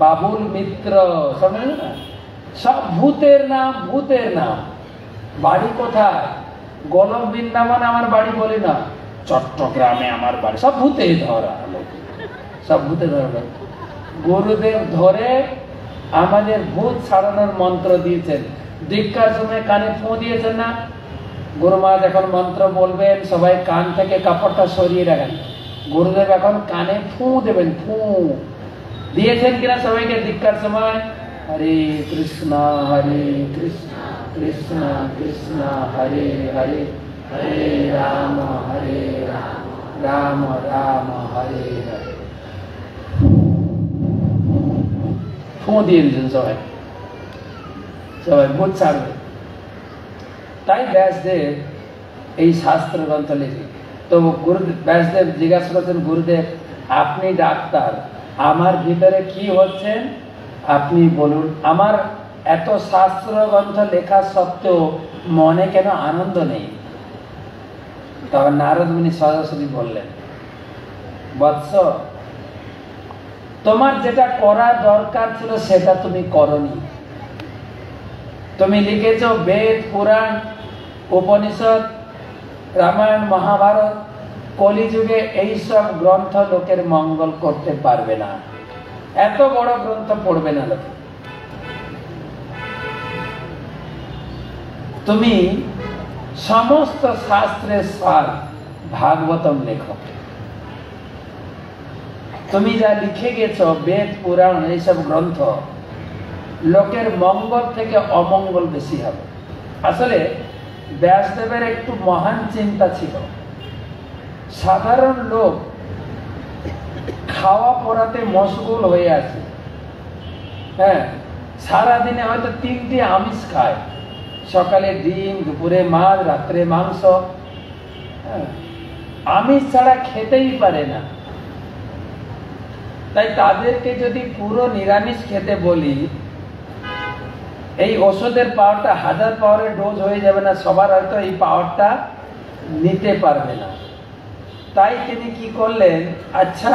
বাবুল মিত্র, সব ভূতের নাম, ভূতের নাম। বাড়ি কোথায়? গোলক বৃন্দাবন আমার বাড়ি বলি না, চট্টগ্রামে আমার বাড়ি। সব ভূতে ধরা, সব ভূতে ধরা। গুরুদেব ধরে আমাদের ভূত ছাড়ানোর মন্ত্র দিয়েছেন। দীক্ষার সময় কানে ফু দিয়েছেন না? গুরু মহারাজ এখন মন্ত্র বলবেন, সবাই কান থেকে কাপড়টা সরিয়ে রাখেন। গুরুদেব এখন কানে ফু দেবেন, ফু দিয়েছেন কিনা সবাইকে দীক্ষার সময়? হরে কৃষ্ণ কৃষ্ণ কৃষ্ণ হরে হরে, হরে রাম রাম রাম হরে হরে। ফু দিয়ে দিয়েছেন সবাই, সবাই ভূত ছাড়বে। তাই ব্যাসদেব এই শাস্ত্র গ্রন্থ লিখে। তো ব্যাসদেব জিজ্ঞাসা করছেন, গুরুদেব আপনি ডাক্তার, আমার ভিতরে কি হচ্ছে আপনি বলুন। আমার এত শাস্ত্র গ্রন্থ লেখা সত্ত্বেও মনে কেন আনন্দ নেই? তখন নারদ মুনি সরাসরি বললেন, বৎস, তোমার যেটা করা দরকার ছিল সেটা তুমি করনি। তুমি লিখেছ বেদ, পুরাণ, উপনিষদ, রামায়ণ, মহাভারত। কলিযুগে এইসব গ্রন্থ লোকের মঙ্গল করতে পারবে না। এত বড় গ্রন্থ পড়বে না লোকে। তুমি সমস্ত শাস্ত্রের সার ভাগবতম লেখো। তুমি যা লিখে গেছ বেদ, পুরাণ, এইসব গ্রন্থ, লোকের মঙ্গল থেকে অমঙ্গল বেশি হবে। আসলে ব্যাসদেবের একটু মহান চিন্তা ছিল। সাধারণ লোক খাওয়া পড়াতে মশগুল হয়ে আছে, সারাদিনে হয়তো 3টি আমিষ খায়, সকালে ডিম, দুপুরে মাছ, রাত্রে মাংস। আমিষ ছাড়া খেতেই পারে না। তাই তাদেরকে যদি পুরো নিরামিষ খেতে বলি, এই ওষুধের পাওয়ারটা 1000 পাওয়ারের ডোজ হয়ে যাবে না, সবার হয়তো এই পাওয়ারটা নিতে পারবে না। তাই তিনি কি করলেন, আচ্ছা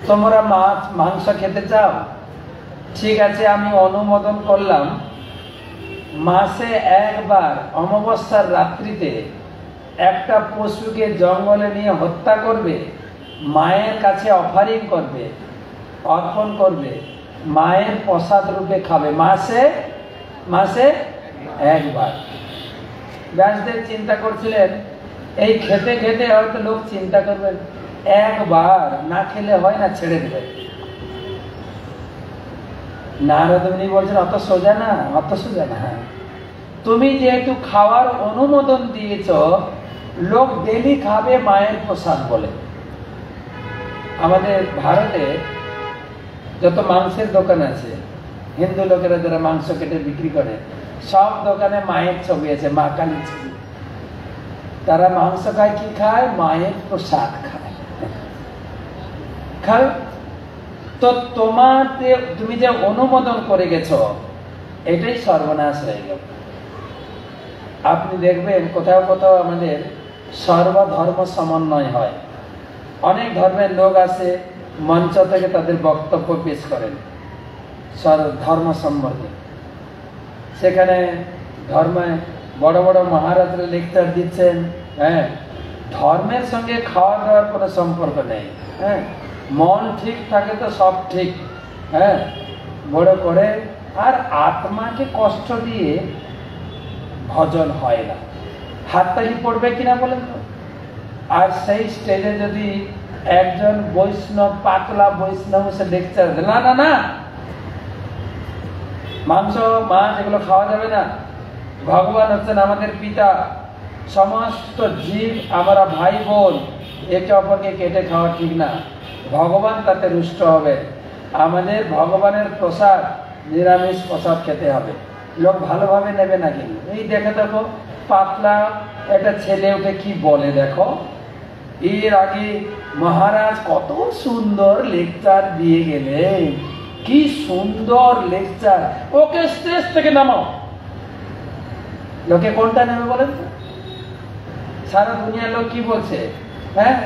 তোমরা মাছ মাংস খেতে চাও, ঠিক আছে আমি অনুমোদন করলাম, মাসে একবার অমাবস্যার রাত্রিতে একটা পশুকে জঙ্গলে নিয়ে হত্যা করবে, মায়ের কাছে অফারিং করবে, অর্পণ করবে, মায়ের প্রসাদ রূপে খাবে মাসে মাসে একবার। ব্যাসদেব চিন্তা করছিলেন এই খেতে খেতে হয়তো লোক চিন্তা করবেন একবার না খেলে হয় না, ছেড়ে দেবে। নারদ মুনি বলছেন অত সোজা না, অত সোজা না। তুমি যেহেতু খাওয়ার অনুমোদন দিয়েছ, লোক ডেলি খাবে মায়ের প্রসাদ বলে। আমাদের ভারতে যত মাংসের দোকান আছে, হিন্দু লোকেরা যারা মাংস কেটে বিক্রি করে, সব দোকানে মায়ের ছবি আছে, মা কালীর ছবি। তারা মাংস খায় কি খায়? মায়ের প্রসাদ খায়। খায় তো তুমি যে অনুমোদন করে গেছ, এটাই সর্বনাশ হয়ে গেল। আপনি দেখবেন কোথাও কোথাও আমাদের সর্বধর্ম সমন্বয় হয়। অনেক ধর্মের লোক আসে, মঞ্চ থেকে তাদের বক্তব্য পেশ করেন ধর্ম সম্পর্কে। সেখানে ধর্মে বড় বড় মহারাজরা লেকচার দিচ্ছেন। হ্যাঁ, ধর্মের সঙ্গে খাওয়া দাওয়ার কোনো সম্পর্ক নেই। হ্যাঁ, মন ঠিক থাকে তো সব ঠিক। হ্যাঁ, বড় করে আর আত্মাকে কষ্ট দিয়ে ভজন হয় না। হাততালি পড়বে কিনা বলেন তো? আর সেই স্টেজে যদি একজন বৈষ্ণব, পাতলা বৈষ্ণব সে লেকচার দেয়, না না না, মাংস মাছ এগুলো খাওয়া যাবে না, ভগবান হচ্ছেন আমাদের পিতা, সমস্ত জীব আমরা ভাই বোন, একে অপরকে কেটে খাওয়া ঠিক না, ভগবান তাতে রুষ্ট হবে, আমাদের ভগবানের প্রসাদ নিরামিষ প্রসাদ খেতে হবে। লোক ভালোভাবে নেবে না। কিন্তু এই দেখে দেখো পাতলা একটা ছেলে ওকে কি বলে দেখো। এর আগে মহারাজ কত সুন্দর লেকচার দিয়ে গেলেন, কি সুন্দর লেকচার, ওকে স্টেজ থেকে নামাও। লোকে কোনটা নেবে বলেন? সারা দুনিয়ার লোক কি বলছে? হ্যাঁ,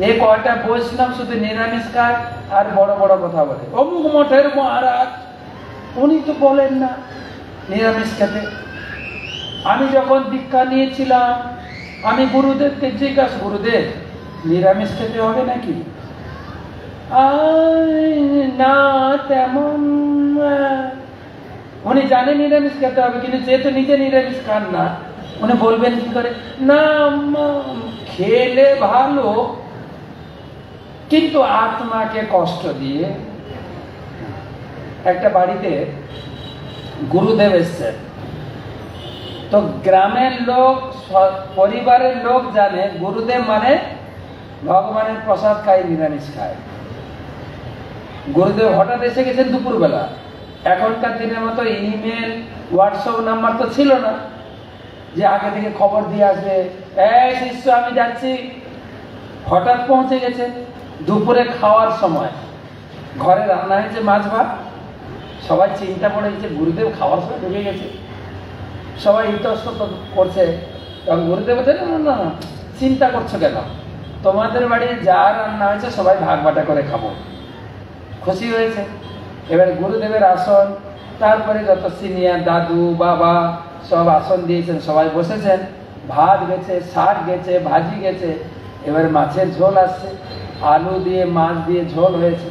এই কয়টা বৈষ্ণব শুধু নিরামিষ খায় আর বড় বড় কথা বলে। অমুক মঠের মহারাজ উনি তো বলেন না নিরামিষ খেতে। আমি যখন দীক্ষা নিয়েছিলাম, আমি গুরুদেবকে জিজ্ঞাসা, গুরুদেব নিরামিষ খেতে হবে নাকি? না তেমন। উনি জানেন নিরামিষ খেতে হবে, কিন্তু যেহেতু নিজে নিরামিষ খান না, উনি বলবেন কি করে? না খেলে ভালো, কিন্তু আত্মাকে কষ্ট দিয়ে। একটা বাড়িতে গুরুদেব এসছেন, তো গ্রামের লোক, পরিবারের লোক জানে গুরুদেব মানে ভগবানের প্রসাদ খায়, নিরামিষ খায়। গুরুদেব হঠাৎ এসে গেছেন দুপুরবেলা। এখনকার দিনের মতো ইমেল, হোয়াটসঅ্যাপ নাম্বার তো ছিল না যে আগে থেকে খবর দিয়ে আসবে, এই শিষ্য আমি যাচ্ছি। হঠাৎ পৌঁছে গেছে দুপুরে খাওয়ার সময়, ঘরে রান্না হয়েছে মাছ ভাত। সবাই চিন্তা পড়ে গেছে গুরুদেব খাওয়ার সময় ঢুকে গেছে। সবাই ইতস্তত করছে। তখন গুরুদেব বলছে, না না না, চিন্তা করছো কেন? তোমাদের বাড়ি যা রান্না হয়েছে সবাই ভাগ বাটা করে খাবো। খুশি হয়েছে। এবার গুরুদেবের আসন, তারপরে যত সিনিয়র দাদু বাবা সব আসন দিয়েছেন, সবাই বসেছেন। ভাত গেছে, শাক গেছে, ভাজি গেছে, এবার মাছের ঝোল আসছে, আলু দিয়ে মাছ দিয়ে ঝোল হয়েছে।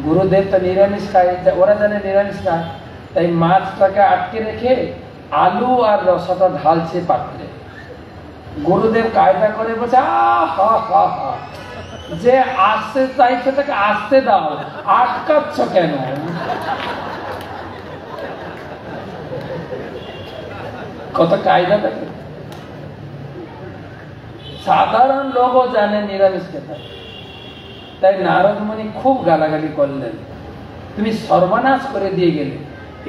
গুরুদেব তো নিরামিষ খায়, ওরা জানে নিরামিষ খায়, তাই মাছটাকে আটকে রেখে আলু আর রসাটা ঢালছে পাত্রে। গুরুদেব কায়দা করে বলছে, হা হা হা, যে আসতে চাইছে তাকে আসতে দাও, আটকাচ্ছ কেন? কত কায়দা দেখে। সাধারণ লোকও জানে নিরামিষ খেতে। তাই নারদ মুনি খুব গালাগালি করলেন, তুমি সর্বনাশ করে দিয়ে গেলে।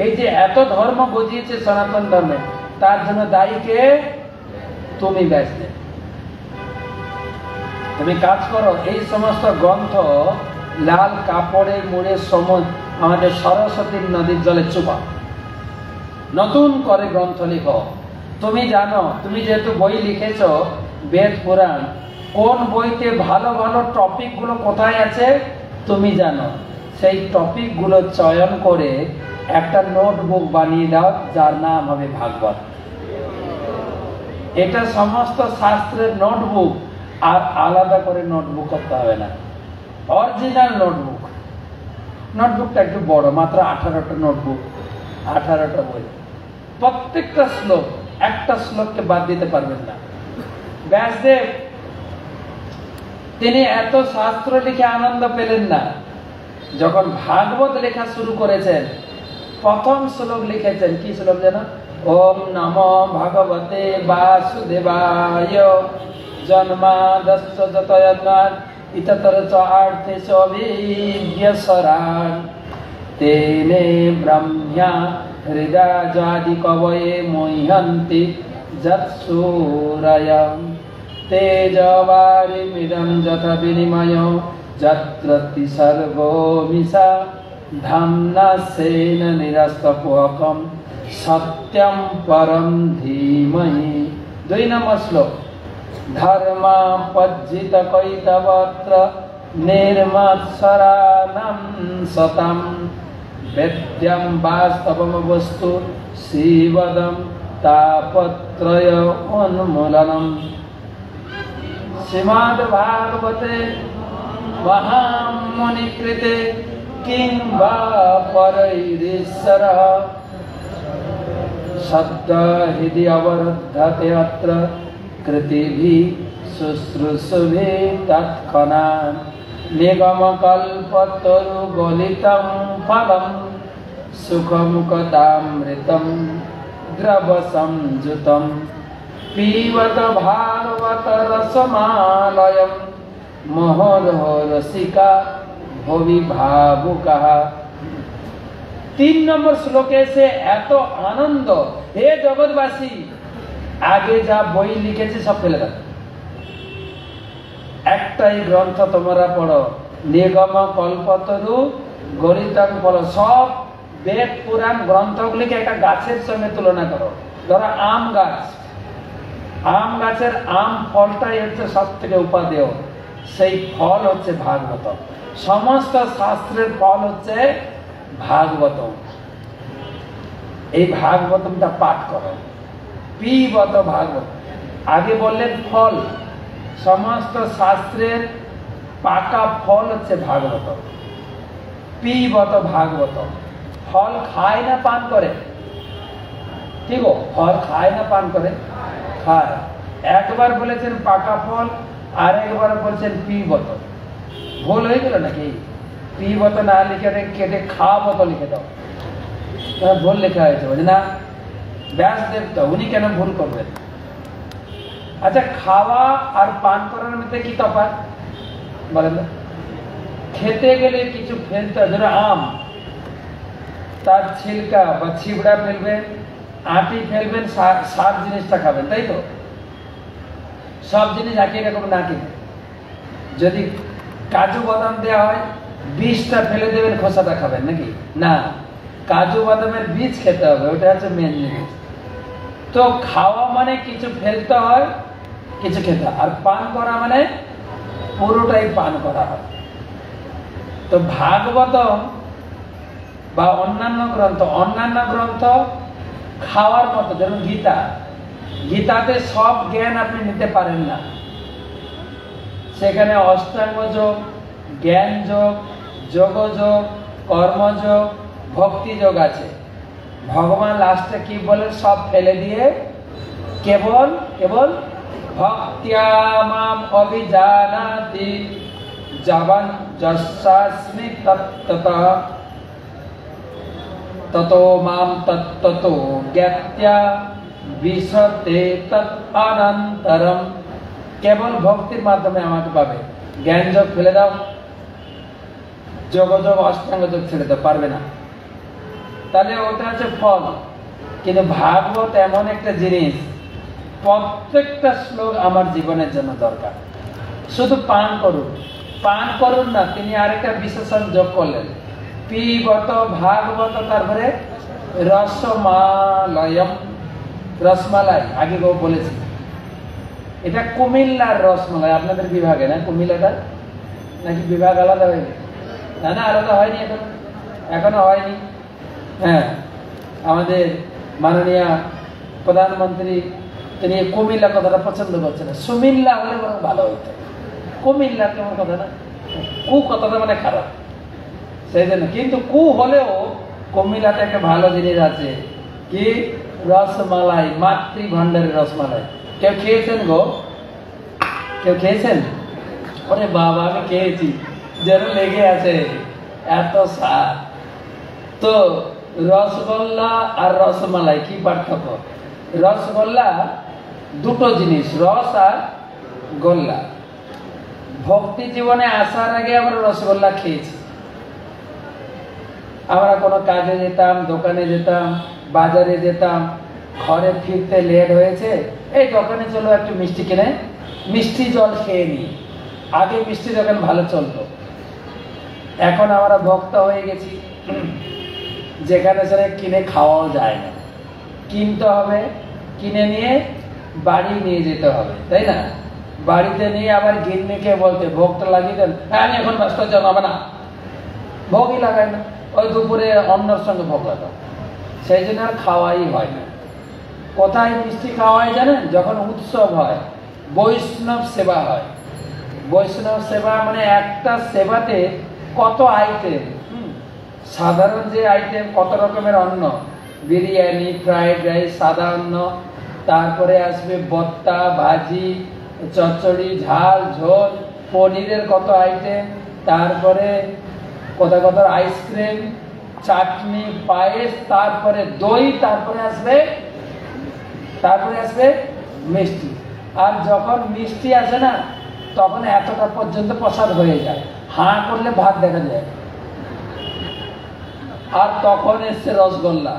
এই যে এত ধর্ম বুঝিয়েছে সনাতন ধর্মে, তার জন্য দায়ী কে? তুমি। ব্যাসদেব, তুমি কাজ করো, এই সমস্ত গ্রন্থ লাল কাপড়ে মুড়ে আমাদের সরস্বতীর নদীর জলে চুপা, নতুন করে গ্রন্থ লিখো। তুমি জানো, তুমি যেহেতু বই লিখেছ বেদ পুরাণ, কোন বইতে ভালো ভালো টপিক গুলো কোথায় আছে তুমি জানো। সেই টপিক গুলো চয়ন করে একটা নোটবুক বানিয়ে দাও, যার নাম হবে ভাগবত। এটা সমস্ত শাস্ত্রের নোটবুক, আর আলাদা করে নোটবুক করতে হবে না। অরিজিনাল নোটবুক, নোটবুকটা একটু বড়, মাত্র 18টা নোটবুক, 18টা বই, প্রত্যেকটা শ্লোক, একটা শ্লোককে বাদ দিতে পারবেন না। ব্যাসদেব তিনি এত শাস্ত্র লিখে আনন্দ পেলেন না, যখন ভাগবত লেখা শুরু করেছেন প্রথম শ্লোক লিখেছেন, কি শ্লোক যেন? ওম নমো ভগবতে বাসুদেবায় জন্মাদস্য যতয়ন্নাৎ ইততর চ আর্থে চ বিজ্ঞস্বরান তেনে ব্রহ্ম্যা হৃদয়াদি কবয়ে মুহ্যন্তি যৎসূরয়ঃ তেজবারিমিদং যথা বিনিময় যত্রতি সর্বো মিশা ধাম্না সেন নিরস্তপোহকম সত্যম পরম ধীমহি। 2 নম্বর শ্লোক। ধর্মা পজ্জিত কৈতবত্র নির্মৎসরাণম সতম বেদ্যম বাস্তবম বস্তু শ্রীবদম তাপত্রয় উন্মূলনম। শ্রীমদ্ ভাগবতে মহামুনিকৃতে কিং বা পরৈरीश्वरः শব্দ হৃদি অবরুদ্ধতে অত্র কৃতিভিঃ শুশ্রূষুভিঃ তৎক্ষণাৎ নিগমকল্পতরু গলিতং ফলম সুখমুখতামৃতম দ্রবসংযুতম পিবত ভাগবত রসমালয়ম মোহরো রসিকা ভবি ভাবুকাঃ। 3 নম্বর শ্লোকে সে এত আনন্দ, হে জগৎবাসী, আগে যা বই লিখেছে সব ফেলে দাও, একটাই গ্রন্থ তোমরা পড়ো, নিগম কল্পতরু গলিতং ফল। সব বেদ পুরাণ গ্রন্থগুলিকে একটা গাছের সঙ্গে তুলনা করো। ধরো আম গাছ, আম গাছের আম ফলটাই হচ্ছে সব থেকে উপাদেয়, সেই ফল হচ্ছে ভাগবত। সমস্ত শাস্ত্রের ফল হচ্ছে ভাগবতম। এই ভাগবতমটা পাঠ করো, পিবত ভাগবত। আগে বললেন ফল, সমস্ত শাস্ত্রের পাকা ফল হচ্ছে ভাগবত। পিবত ভাগবত। ফল খায় না পান করে? ঠিক, ফল খায় না পান করে? খায়। একবার বলেছেন পাকা ফল, আর একবার বলছেন পিবত। ভুল হয়ে গেল নাকি? পিবত না লিখে কেটে খাওয়াবত লিখে দাও, ভুল লেখা হয়েছে। বলছে না, ব্যাসদেব তো, উনি কেন ভুল করবেন? আচ্ছা, খাওয়া আর পান করার মধ্যে কি তফাৎ বলেন? খেতে গেলে কিছু ফেলতে হয়, ধরো আম, তার ছিলকা বা ছিবড়া ফেলবেন, আটি ফেলবেন, সার জিনিসটা খাবেন, তাই তো? সব জিনিস একই রকম না কিনে। যদি কাজু বাদাম দেওয়া হয়, বীজটা ফেলে দেবেন, খোসাটা খাবেন নাকি? না, কাজু বাদামের বীজ খেতে হবে, ওটা হচ্ছে মেন জিনিস। তো খাওয়া মানে কিছু ফেলতে হয়, কিছু খেতে হয়, আর পান করা মানে পুরোটাই পান করা হয়। তো ভাগবত বা অন্যান্য গ্রন্থ খাওয়ার মতো। যেমন গীতা, গীতাতে সব জ্ঞান আপনি নিতে পারেন না, সেখানে অষ্টাঙ্গ যোগ, জ্ঞান যোগ, যোগযোগ, কর্মযোগ, ভক্তি যোগ আছে। ভগবান লাস্টে কি বলেন? সব ফেলে দিয়ে কেবল কেবল ভক্ত্যা মাম অভিজানাতি যাবান যস্যাস্মি তত্ততঃ ততো মাম তত্ততো জ্ঞাত্যা বিশতে তৎ অনন্তরম। কেবল ভক্তির মাধ্যমে আমাকে পাবে। জ্ঞান যোগ ফেলে দাও, যোগযোগ অষ্টাঙ্গ যোগ ছেড়ে দাও, পারবে না। তাহলে ওটা হচ্ছে ফল। কিন্তু ভাগবত এমন একটা জিনিস, প্রত্যেকটা শ্লোক আমার জীবনের জন্য দরকার। শুধু পান করুন না, তিনি আরেকটা বিশেষণ যোগ করলেন, পিবত ভাগবত, তারপরে রসমালয়ম, রসমালাই। আগে বলেছি এটা কুমিল্লার রসমালাই, আপনাদের বিভাগে না কুমিল্লাটা, নাকি বিভাগ আলাদা হয়ে গেছে? না না, আলাদা হয়নি, এখনো হয়নি। হ্যাঁ, আমাদের মাননীয় প্রধানমন্ত্রী তিনি কুমিল্লা কথাটা পছন্দ করছেন না, সুমিল্লা হলে বরং ভালো হইতো। কুমিল্লা কেমন কথা না? কু কথাটা মানে খারাপ, সেই জন্য। কিন্তু কু হলেও কুমিল্লাতে একটা ভালো জিনিস আছে, কি রসমালাই, মাতৃ ভান্ডারের রসমালাই। কেউ খেয়েছেন গো? কেউ খেয়েছেন? ওরে বাবা, আমি খেয়েছি, যেন লেগে আছে, এত স্বাদ। তো রসগোল্লা আর রসমালাই কি পার্থক্য? রসগোল্লা দুটো জিনিস, রস আর গোল্লা। ভক্তি জীবনে আসার আগে আমরা রসগোল্লা খেয়েছি। আমরা কোনো কাজে যেতাম, দোকানে যেতাম, বাজারে যেতাম, ঘরে ফিরতে লেট হয়েছে, এই দোকানে চলো একটু মিষ্টি কিনে মিষ্টি জল খেয়ে নিই। আগে মিষ্টি দোকান ভালো চলতো। এখন আমরা ভক্ত হয়ে গেছি, যেখানে সেখানে কিনে খাওয়াও যায় না, কিনতে হবে, কিনে নিয়ে বাড়ি নিয়ে যেতে হবে, তাই না? বাড়িতে নিয়ে আবার গিন্নিকে বলতে, ভোগটা লাগিয়ে দেন। আমি এখন ব্যস্ত, জানাবো না, ভোগই লাগায় না, ওই দুপুরে অন্যর সঙ্গে ভোগ লাগাও। সেই জন্য আর খাওয়াই হয় না। কোথায় মিষ্টি খাওয়াই জানেন? যখন উৎসব হয়, বৈষ্ণব সেবা হয়। বৈষ্ণব সেবা মানে একটা সেবাতে কত আইটেম, সাধারণ যে আইটেম, কত রকমের অন্ন, বিরিয়ানি, ফ্রাইড রাইস, সাদা অন্ন, তারপরে আসবে ভর্তা, ভাজি, চচ্চড়ি, ঝাল, ঝোল, পনিরের কত আইটেম, তারপরে কত কত আইসক্রিম, চাটনি, পায়েস, তারপরে দই, তারপরে আসবে মিষ্টি। আর যখন মিষ্টি আসে না, তখন এতটা পর্যন্ত প্রসাদ হয়ে যায়, হাঁ করলে ভাত দেখা যায়। আর তখন এসছে রসগোল্লা,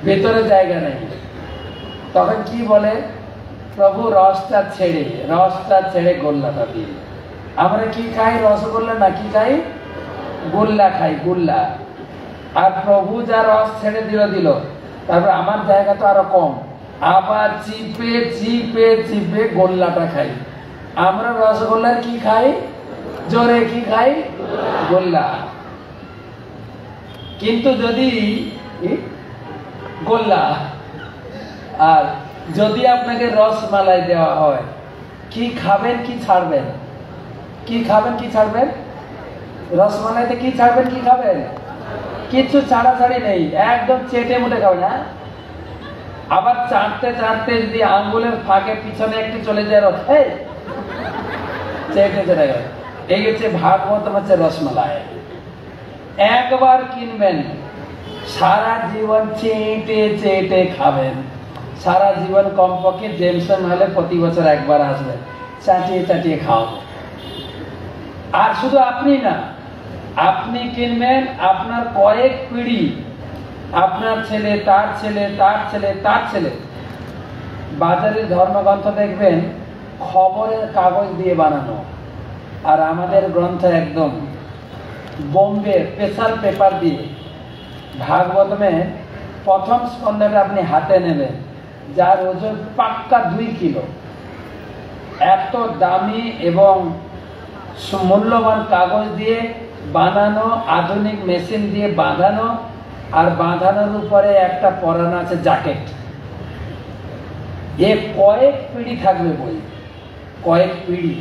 ভেতরে জায়গা নেই। তখন কি বলে, প্রভু রসটা ছেড়ে গোল্লাটা দিন। আমরা কি খাই? রসগোল্লা না, কি খাই? গোল্লা খাই, গোল্লা। আর প্রভু যা রস ছেড়ে দিল, তারপর আমার জায়গা তো আরো কম, আবার চিপে চিপে চিপে গোল্লাটা খাই। আমরা রসগোল্লার কি খাই? জোরে কি খাই? গোল্লা। কিন্তু যদি গোল্লা, আর যদি আপনাকে রসমালাই দেওয়া হয়, কি খাবেন কি ছাড়বেন? কি খাবেন কি ছাড়বেন? রসমালাইতে কি ছাড়বেন কি খাবেন? কিছু ছাড়াছাড়ি নেই, একদম চেটে মুটে খাবেন। না আবার চাটতে চাটতে যদি আঙ্গুলের ফাঁকে পিছনে একটু চলে যায়, চেটে চলে গেল। এই হচ্ছে ভাগবত, হচ্ছে রসমালাই। একবার কিনবেন, সারা জীবন চেটে চেটে খাবেন। সারা জীবন কমপক্ষে জেমসন হলে প্রতি বছর একবার আসবেন, চাটিয়ে চাটিয়ে খাওয়াবো। আর শুধু আপনি না, আপনি কিনবেন, আপনার কয়েক পিঢ়ি, আপনার ছেলে, তার ছেলে, তার ছেলে, তার ছেলে। বাজারের ধর্মগ্রন্থ দেখবেন খবরের কাগজ দিয়ে বানানো, আর আমাদের গ্রন্থ একদম বোম্বে স্পেশাল পেপার দিয়ে। ভাগবতমে প্রথম স্কন্ধটা আপনি হাতে নেবেন, যার ওজন পাক্কা 2 কিলো। এত দামি এবং মূল্যবান কাগজ দিয়ে বানানো, আধুনিক মেশিন দিয়ে বাঁধানো, আর বাঁধানোর উপরে একটা পরানো আছে জ্যাকেট। এ কয়েক পিঢ়ি থাকবে বই, কয়েক পিঢ়ি।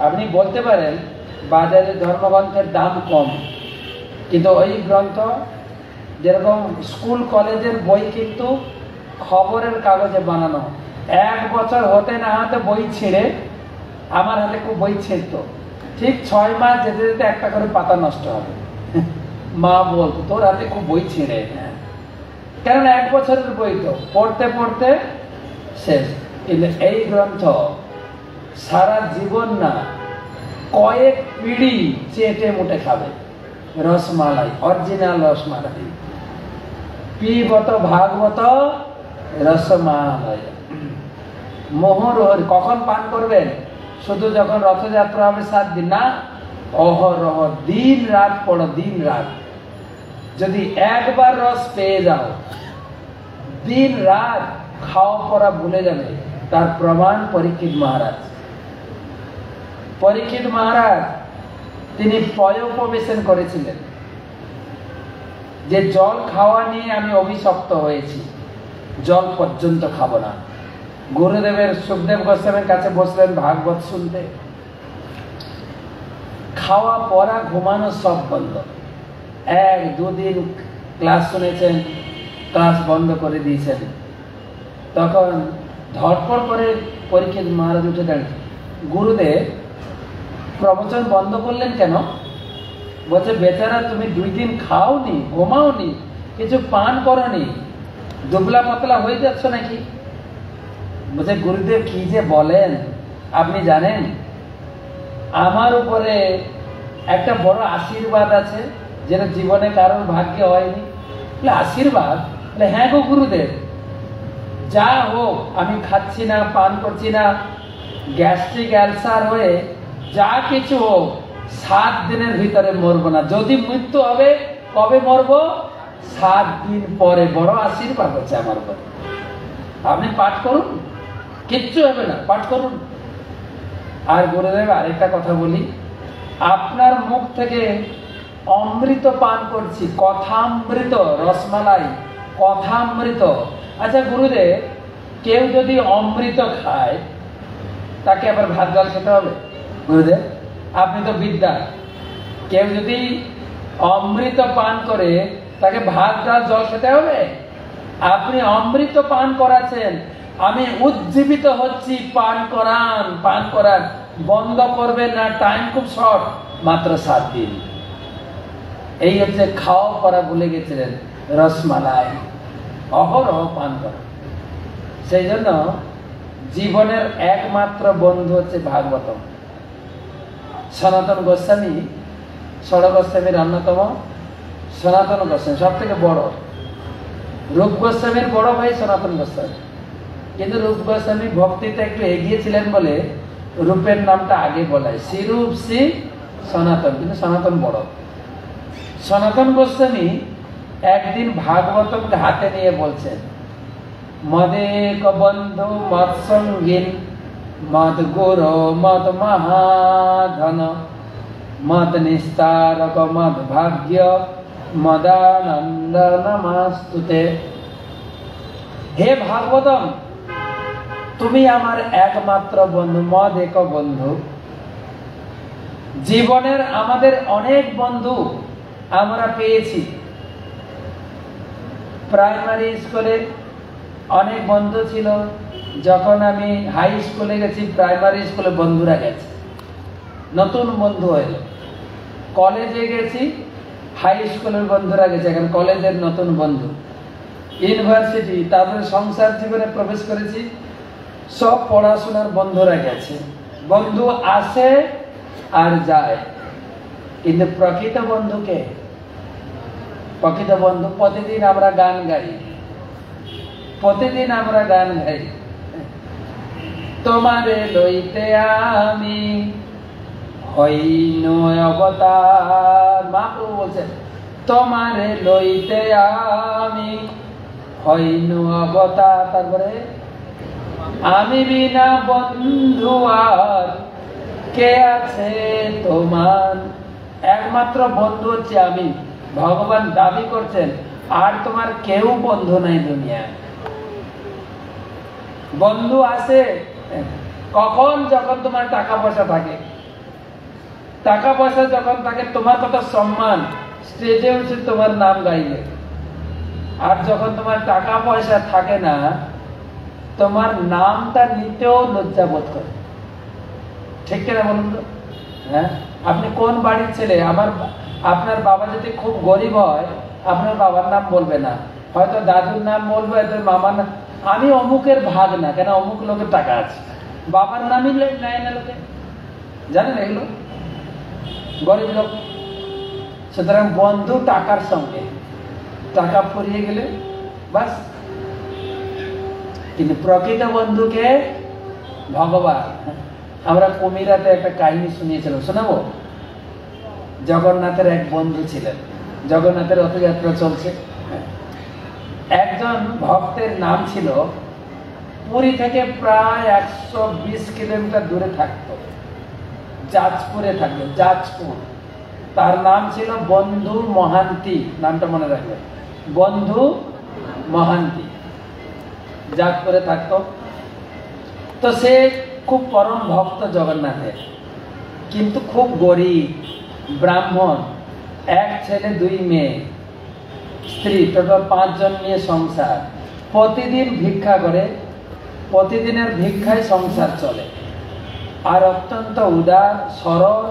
আপনি বলতে পারেন বাজারে ধর্মগ্রন্থের দাম কম, কিন্তু ওই গ্রন্থ যেরকম স্কুল কলেজের বই কিন্তু খবরের কাগজে বানানো। 1 বছর হতে না হতে বই ছিঁড়ে, আমার হাতে খুব বই ছিঁড়তো, ঠিক 6 মাস যেতে যেতে একটা করে পাতা নষ্ট হবে। মা বলতো, তোর হাতে খুব বই ছিঁড়ে। কারণ 1 বছরের বই তো পড়তে পড়তে শেষ। কিন্তু এই গ্রন্থ সারা জীবন না, কয়েক পিঢ়ি চেটে মুটে খাবে। রসমালাই, অরিজিনাল রসমালাই। পিবত ভাগবত রসমালাই। মোহর কখন পান করবেন? শুধু যখন রথযাত্রা হবে 7 দিন না, অহরহ দিন রাত পড়ো, দিন রাত। যদি একবার রস পেয়ে যাও, দিন রাত খাওয়া পড়া ভুলে যাবে। তার প্রমাণ পরীক্ষিত মহারাজ। পরীক্ষিত মহারাজ তিনি পয়োপবেশন করেছিলেন যে জল খাওয়া নিয়ে আমি অভিশপ্ত হয়েছি, জল পর্যন্ত খাবো না। গুরুদেবের সুখদেব গোস্বামীর কাছে বসলেন ভাগবত শুনতে। খাওয়া পড়া ঘুমানো সব বন্ধ। 1-2 দিন ক্লাস শুনেছেন, ক্লাস বন্ধ করে দিয়েছেন। তখন ধরপড় করে পরীক্ষিত মহারাজ উঠে দাঁড়িয়ে, গুরুদেব প্রবচন বন্ধ করলেন কেন? বলছে, বেচারা তুমি 2 দিন খাওনি, ঘুমাওনি, কিছু পান করনি, দুবলা পাতলা হয়ে যাচ্ছ নাকি? বলছে, গুরুদেব কি যে বলেন, আপনি জানেন আমার উপরে একটা বড় আশীর্বাদ আছে, যেটা জীবনে কারোর ভাগ্যে হয়নি। আশীর্বাদ? হ্যাঁ গো গুরুদেব, যা হোক আমি খাচ্ছি না, পান করছি না, গ্যাস্ট্রিক অ্যালসার হয়ে যা কিছু হোক 7 দিনের ভিতরে মরবো না। যদি মৃত্যু হবে কবে মরবো? 7 দিন পরে। বড় আশীর্বাদ হচ্ছে আমার উপরে। আপনি পাঠ করুন, কিচ্ছু হবে না, পাঠ করুন। আর গুরুদেব আরেকটা কথা বলি, আপনার মুখ থেকে অমৃত পান করছি, কথামৃত, রসমালাই কথামৃত। আচ্ছা গুরুদেব, কেউ যদি অমৃত খায় তাকে আবার ভাত জল খেতে হবে? গুরুদেব আপনি তো বিদ্যা, কেউ যদি অমৃত পান করে তাকে ভাত ডাল জল খেতে হবে? আপনি অমৃত পান করাচ্ছেন, আমি উজ্জীবিত হচ্ছি, পান করান, পান করান, বন্ধ করবেন না, টাইম খুব শর্ট, মাত্র 7 দিন। এই হচ্ছে খাওয়া পড়া ভুলে গেছিলেন, রসমালাই অহরহ পান করা। সেই জন্য জীবনের একমাত্র বন্ধু হচ্ছে ভাগবতম। সনাতন গোস্বামী, ষড় গোস্বামীর অন্যতম, সনাতন গোস্বামী সব থেকে বড়। রূপ গোস্বামীর বড় ভাই সনাতন গোস্বামী, কিন্তু রূপ গোস্বামী ভক্তিতে একটু এগিয়ে ছিলেন বলে রূপের নামটা আগে বলায়, শ্রীরূপ শ্রী সনাতন, কিন্তু সনাতন বড়। সনাতন গোস্বামী একদিন ভাগবতমকে হাতে নিয়ে বলছেন, মদেক বন্ধু মত সঙ্গীন, মত গুরু মত মহাধন, মত নিস্তারক মত ভাগ্য, মদানন্দ নমস্তুতে। হে ভাগবতম, তুমি আমার একমাত্র বন্ধু, মদ এক বন্ধু। জীবনের আমাদের অনেক বন্ধু আমরা পেয়েছি। প্রাইমারি স্কুলে অনেক বন্ধু ছিল, যখন আমি হাই স্কুলে গেছি প্রাইমারি স্কুলে বন্ধুরা গেছে, নতুন বন্ধু হইল। কলেজে গেছি, হাই স্কুলের বন্ধুরা গেছে, এখন কলেজের নতুন বন্ধু। ইউনিভার্সিটি, তারপরে সংসার জীবনে প্রবেশ করেছি, সব পড়াশোনার বন্ধুরা গেছে। বন্ধু আসে আর যায়, কিন্তু প্রকৃত বন্ধুকে, প্রকৃত বন্ধু প্রতিদিন আমরা গান গাই, প্রতিদিন আমরা গান গাই, তোমারে লইতে আমি হইনু অবতার। মহাপ্রভু বলছেন, তোমারে লইতে আমি হইনু অবতার। তারপরে আমি বিনা বন্ধু আর কে আছে তোমার? একমাত্র বন্ধু হচ্ছে আমি। ভগবান দাবি করছেন, আর তোমার কেউ বন্ধু নাই দুনিয়ায়। বন্ধু আছে কখন? যখন তোমার টাকা পয়সা থাকে। টাকা পয়সা যখন থাকে, তোমার কত সম্মান, স্টেজে উঠে তোমার নাম গাইলে। আর যখন তোমার টাকা পয়সা থাকে না, তোমার নামটা নিতেও লজ্জা বোধ করে। ঠিক কিনা বলুন তো? হ্যাঁ, আপনি কোন বাড়ির ছেলে? আপনার বাবা যদি খুব গরিব হয়, আপনার বাবার নাম বলবে না, হয়তো দাদুর নাম বলবে, হয়তো মামার নাম। আমি অমুকের ভাগ না, কেন? অমুক লোকের টাকা আছে, বাবার নামই নেয় না লোকে। জানেন এগুলো? গরিব লোক। সুতরাং বন্ধু টাকার সঙ্গে, টাকা ফুরিয়ে গেলে বাস। কিন্তু প্রকৃত বন্ধুকে ভগবান। আমরা কুমিরাতে একটা কাহিনী শুনিয়েছিলাম, শোনাবো? জগন্নাথের এক বন্ধু ছিলেন, জগন্নাথের রথযাত্রা চলছে। একজন ভক্তের নাম ছিল, পুরী থেকে প্রায় 120 কিলোমিটার দূরে থাকতো, যাজপুরে থাকতো, যাজপুর। তার নাম ছিল বন্ধু মহান্তি, নামটা মনে রাখবেন, বন্ধু মহান্তি, যাজপুরে থাকতো। তো সে খুব পরম ভক্ত জগন্নাথের। কিন্তু খুব গরিব ব্রাহ্মণ, এক ছেলে দুই মেয়ে, স্ত্রী, টোটাল 5 জন নিয়ে সংসার। প্রতিদিন ভিক্ষা করে, প্রতিদিনের ভিক্ষায় সংসার চলে। আর অত্যন্ত উদার, সরল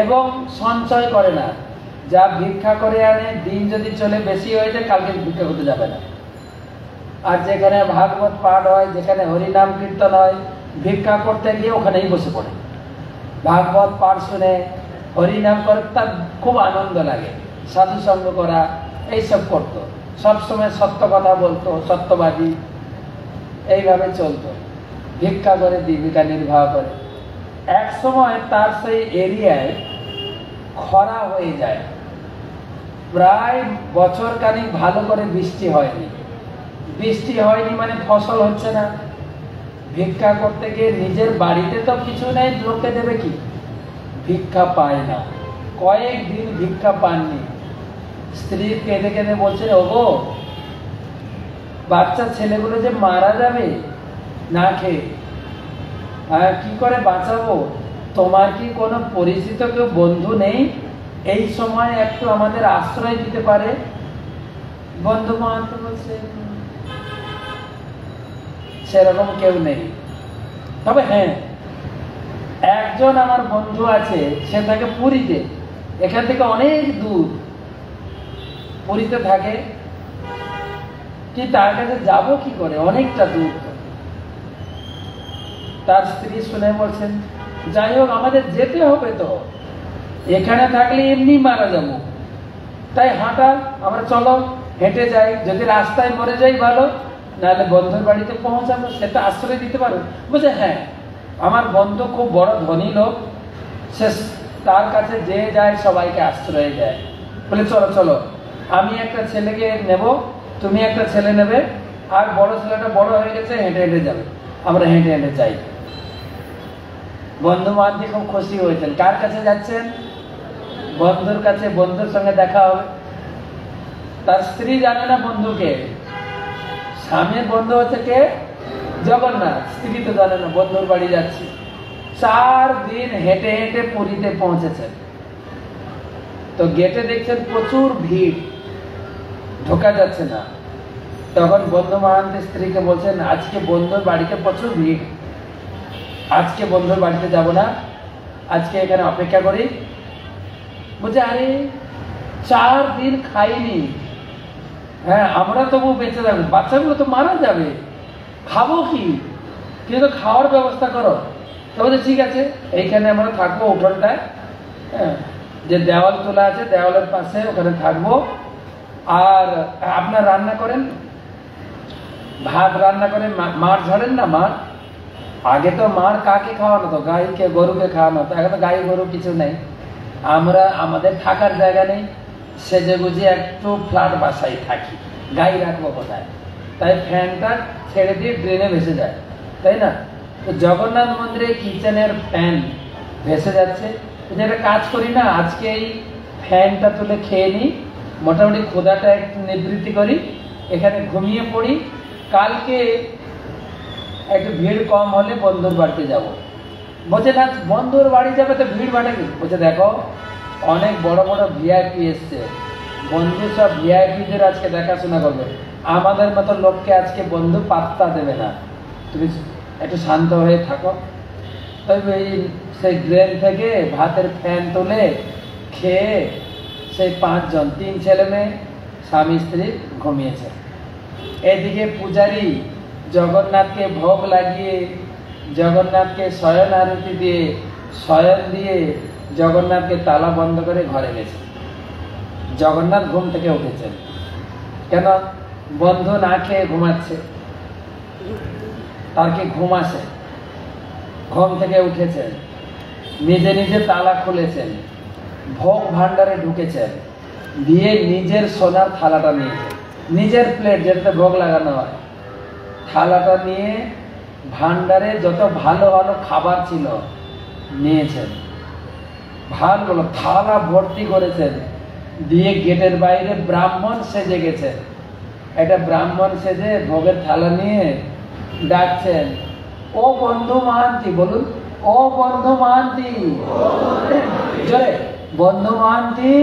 এবং সঞ্চয় করে না। যা ভিক্ষা করে আনে, দিন যদি চলে বেশি হয়ে যায়, কালকে ভিক্ষা করতে যাবে না। আর যেখানে ভাগবত পাঠ হয়, যেখানে হরিনাম কীর্তন হয়, ভিক্ষা করতে গিয়ে ওখানেই বসে পড়ে। ভাগবত পাঠ শুনে হরিনাম করে তার খুব আনন্দ লাগে। সাধু সঙ্গ করা এইসব করতো, সবসময় সত্য কথা বলতো, সত্যবাদী, এইভাবে চলতো। ভিক্ষা করে জীবিকা নির্বাহ করে। এক সময় তার সেই এরিয়ায় খরা হয়ে যায়, প্রায় বছর খানিক ভালো করে বৃষ্টি হয়নি। বৃষ্টি হয়নি মানে ফসল হচ্ছে না। ভিক্ষা করতে গিয়ে নিজের বাড়িতে তো কিছু নেই, লোককে দেবে কি? ভিক্ষা পায় না, কয়েকদিন ভিক্ষা পাননি। স্ত্রী কেঁদে কেঁদে বলছে, ওগো বাচ্চা ছেলেগুলো যে মারা যাবে না খেয়ে, কি করে বাঁচাবো? তোমার কি কোনো পরিচিত কেউ বন্ধু নেই এই সময় একটু আমাদের আশ্রয় দিতে পারে? বন্ধু মহান্ত বলছে, সেরকম কেউ নেই। তবে হ্যাঁ, একজন আমার বন্ধু আছে, সে থাকে পুরীতে, এখান থেকে অনেক দূর, পুরীতে থাকে। কি তার কাছে যাব কি করে? অনেকটা দূর। তার স্ত্রী শুনে বলছেন, যাই হোক আমাদের যেতে হবে তো, এখানে থাকলে এমনি মারা যাবো, তাই হাঁটা, আমরা চলো হেঁটে যাই, যদি রাস্তায় মরে যাই ভালো, নাহলে বন্ধুর বাড়িতে পৌঁছাবো, সেটা আশ্রয় দিতে পারো। বুঝে হ্যাঁ, আমার বন্ধু খুব বড় ধনী লোক, সে তার কাছে যে যায় সবাইকে আশ্রয় দেয়। বলে চলো চলো, আমি একটা ছেলেকে নেব, তুমি একটা ছেলে নেবে, আর বড় ছেলেটা বড় হয়ে গেছে, হেঁটে হেঁটে যাবে, আমরা হেঁটে হেঁটে যাই। বন্ধু মহান্তি খুব খুশি হয়েছেন। কার কাছে যাচ্ছেন? বন্ধুর কাছে, বন্ধুর সঙ্গে দেখা হবে। তার স্ত্রী জানে না বন্ধুকে, স্বামীর বন্ধু হচ্ছে কে? জগন্নাথ। স্ত্রী তো জানে না বন্ধুর বাড়ি যাচ্ছি। 4 দিন হেঁটে হেঁটে পুরীতে পৌঁছেছেন। তো গেটে দেখছেন প্রচুর ভিড়, ঢোকা যাচ্ছে না। তখন বন্ধু মহান্তের স্ত্রীকে বলছেন, আজকে বন্ধুর বাড়িতে প্রচুর ভিড়, আজকে বন্ধুর বাড়িতে যাব না, আজকে এখানে অপেক্ষা করি। বলছে, আরে 4 দিন খাইনি, হ্যাঁ আমরা তবু বেঁচে যাবে, বাচ্চাগুলো তো মারা যাবে, খাবো কি? কিন্তু খাওয়ার ব্যবস্থা করো। তো বলছে ঠিক আছে, এইখানে আমরা থাকবো উঠোনটায়, হ্যাঁ, যে দেওয়াল তোলা আছে দেওয়ালের পাশে, ওখানে থাকবো। আর আপনার রান্না করেন, ভাত রান্না করে, মাঠ ঝাড়েন না, মাঠ। আগে তো মার কাকে খাওয়ানো, তো গাইকে গরুকে খাওয়ানো, তো এখন তো গাই গরু কিছু নেই। আমরা আমাদের থাকার জায়গা নেই, সেজে গুজে একটু ফ্ল্যাট বাসায় থাকি, গাই রাখবো কোথায়? তাই ফ্যানটা ছেড়ে দিয়ে ড্রেনে ভেসে যায়, তাই না? তো জগন্নাথ মন্দিরে কিচেনের ফ্যান ভেসে যাচ্ছে। যেটা কাজ করি না, আজকে এই ফ্যানটা তুলে খেয়ে নিই, মোটামুটি ক্ষুধাটা একটু নিবৃত্তি করি, এখানে ঘুমিয়ে পড়ি, কালকে একটু ভিড় কম হলে বন্ধুর বাড়িতে যাব। বলছে না, বন্ধুর বাড়ি যাবে তো ভিড় বাড়ে কি? বলছে দেখো, অনেক বড় বড় ভিআইপি এসছে, বন্ধু সব ভিআইপিদের আজকে দেখাশোনা করবে, আমাদের মতো লোককে আজকে বন্ধু পাত্তা দেবে না, তুমি একটু শান্ত হয়ে থাকো। তবে সেই ড্রেন থেকে ভাতের ফ্যান তুলে খেয়ে সেই 5 জন, 3 ছেলে মেয়ে, স্বামী স্ত্রী ঘুমিয়েছে। এদিকে পূজারী জগন্নাথকে ভোগ লাগিয়ে, জগন্নাথকে শয়ন আরতি দিয়ে, শয়ন দিয়ে জগন্নাথকে তালা বন্ধ করে ঘরে গেছে। জগন্নাথ ঘুম থেকে উঠেছেন, কেন? বন্ধু না খেয়ে ঘুমাচ্ছে, তার কি ঘুম আসে? ঘুম থেকে উঠেছেন, নিজে নিজে তালা খুলেছেন, ভোগ ভান্ডারে ঢুকেছেন, দিয়ে নিজের সোনার থালাটা নিয়েছেন, নিজের প্লেট যেটাতে ভোগ লাগানো হয়, থালাটা নিয়ে ভান্ডারে যত ভালো ভালো খাবার ছিল নিয়েছেন, ভালো থালা ভর্তি করেছেন, দিয়ে গেটের বাইরে ব্রাহ্মণ সেজে গেছেন। একটা ব্রাহ্মণ সেজে ভোগের থালা নিয়ে ডাকছেন, ও বন্ধু মহান্তি বলুন। ও বন্ধু মহান্তি, জোরে, বন্ধু মহান্তি,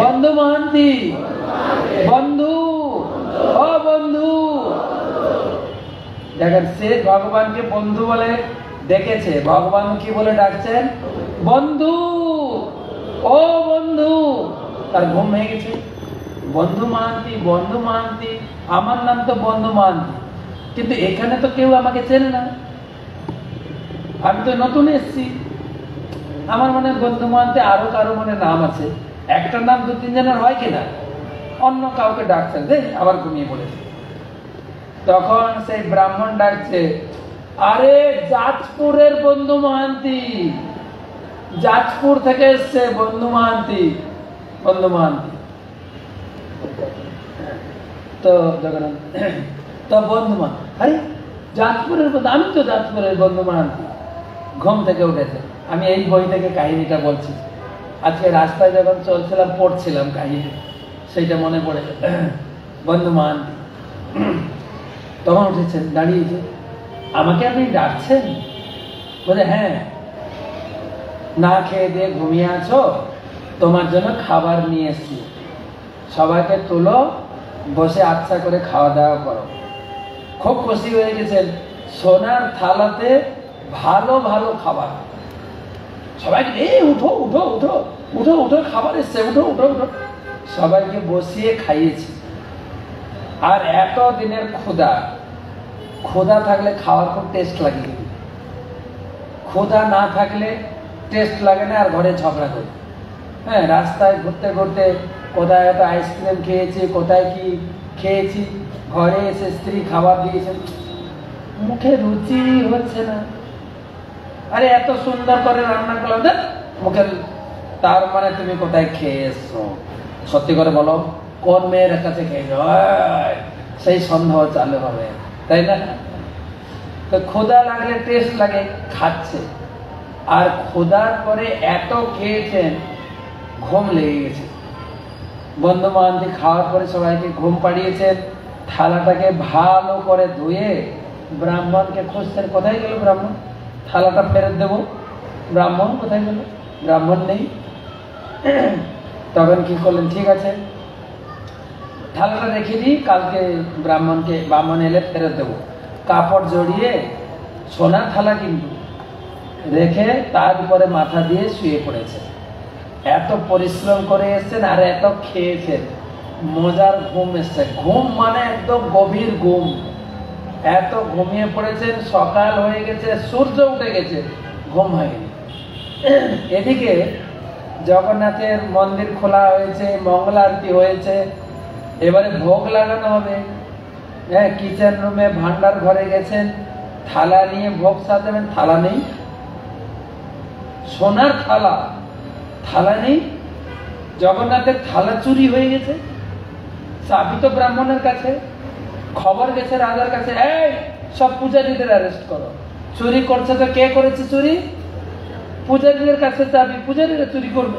বন্ধু মহান্তি, বন্ধু, ও বন্ধু। দেখেন, সে ভগবানকে বন্ধু বলে ডেকেছে, ভগবান কি বলে ডাকছেন? বন্ধু, ও বন্ধু। তার ঘুম ভেঙে গেছে। বন্ধু মহান্তি, বন্ধু মহান্তি, আমার নাম তো বন্ধু মহান্তি, কিন্তু এখানে তো কেউ আমাকে চেনে না, আমি তো নতুন এসেছি। আমার মনে বন্ধু মহান্তি আরো কারো মনে নাম আছে, একটা নাম দু তিন জনের হয় কিনা, অন্য কাউকে ডাকছেন, আবার ঘুমিয়ে পড়েছে। তখন সেই ব্রাহ্মণ ডাকছে, আরে যাজপুরের বন্ধু মহান্তি, যাজপুর থেকে এসছে বন্ধু মহান্তি, বন্ধু মহান্তি। তো তো বন্ধু মা, আরে যাজপুরের বন্ধু, আমি তো যাজপুরের বন্ধু মহান্তি। ঘুম থেকে উঠেছে। আমি এই বই থেকে কাহিনীটা বলছি, আজকে রাস্তায় যখন চলছিলাম পড়ছিলাম কাহিনী, সেইটা মনে পড়ে। বন্ধু মহান্তি তখন উঠেছেন, দাঁড়িয়েছে, আমাকে আপনি ডাকছেন? বলে, হ্যাঁ, না খেয়ে দিয়ে ঘুমিয়ে আছো, তোমার জন্য খাবার নিয়ে এসছি, সবাইকে তুলো, বসে আচ্ছা করে খাওয়া দাওয়া করো। খুব খুশি হয়ে গেছেন, সোনার থালাতে ভালো ভালো খাবার, সবাইকে উঠো উঠো উঠো উঠো উঠো, খাবার এসছে, উঠো উঠো উঠো, সবাইকে বসিয়ে খাইয়েছি। আর এত দিনের ক্ষুধা, ক্ষুধা থাকলে খাওয়ার খুব টেস্ট লাগে, ক্ষুধা না থাকলে টেস্ট লাগে না, আর ঘরে ঝগড়া করি। হ্যাঁ, রাস্তায় ঘুরতে ঘুরতে কোথায় হয়তো আইসক্রিম খেয়েছি, কোথায় কি খেয়েছি, ঘরে এসে স্ত্রী খাবার দিয়েছে, মুখে রুচি হচ্ছে না, আরে এত সুন্দর করে রান্না করলাম, মুখে, তার মানে তুমি কোথায় খেয়ে এসছো? সত্যি করে বলো, কোন মেয়ের কাছে খেয়েছো? সেই সন্দেহ চালু হবে, তাই না? তো ক্ষুধা লাগলে টেস্ট লাগে, খাচ্ছে, আর ক্ষুধার পরে এত খেয়েছেন, ঘুম লেগে গেছে। বন্ধু মহান্তি খাওয়ার পরে সবাইকে ঘুম পাড়িয়েছেন, থালাটাকে ভালো করে ধুয়ে ব্রাহ্মণকে খুঁজছেন, কোথায় গেল ব্রাহ্মণ, থালাটা ফেরত দেব, ব্রাহ্মণ কোথায় গেল? ব্রাহ্মণ নেই। তখন কি করলেন, ঠিক আছে, থালাটা রেখে দিই, কালকে ব্রাহ্মণ এলে ফেরত দেবো। কাপড় জড়িয়ে, সোনার থালা কিন্তু, রেখে তার উপরে মাথা দিয়ে শুয়ে পড়েছে। এত পরিশ্রম করে এসছেন আর এত খেয়েছেন, মজার ঘুম এসছে, ঘুম মানে একদম গভীর ঘুম, এত ঘুমিয়ে পড়েছেন, সকাল হয়ে গেছে, সূর্য উঠে গেছে, ঘুম হয়নি। এদিকে জগন্নাথের মন্দির খোলা হয়েছে, মঙ্গল আরতি হয়েছে, এবারে ভোগ লাগানো হবে। হ্যাঁ, কিচেন রুমে ভান্ডার ঘরে গেছেন, থালা নিয়ে ভোগ সাজাবেন, থালা নেই, সোনার থালা, থালা নেই। জগন্নাথের থালা চুরি হয়ে গেছে, চাবি তো ব্রাহ্মণের কাছে, খবর গেছে রাজার কাছে, এই সব পূজারীদের অ্যারেস্ট করো, চুরি করছে তো কে করেছে চুরি? পূজারীদের কাছে চাবি, পূজারীরা চুরি করবে,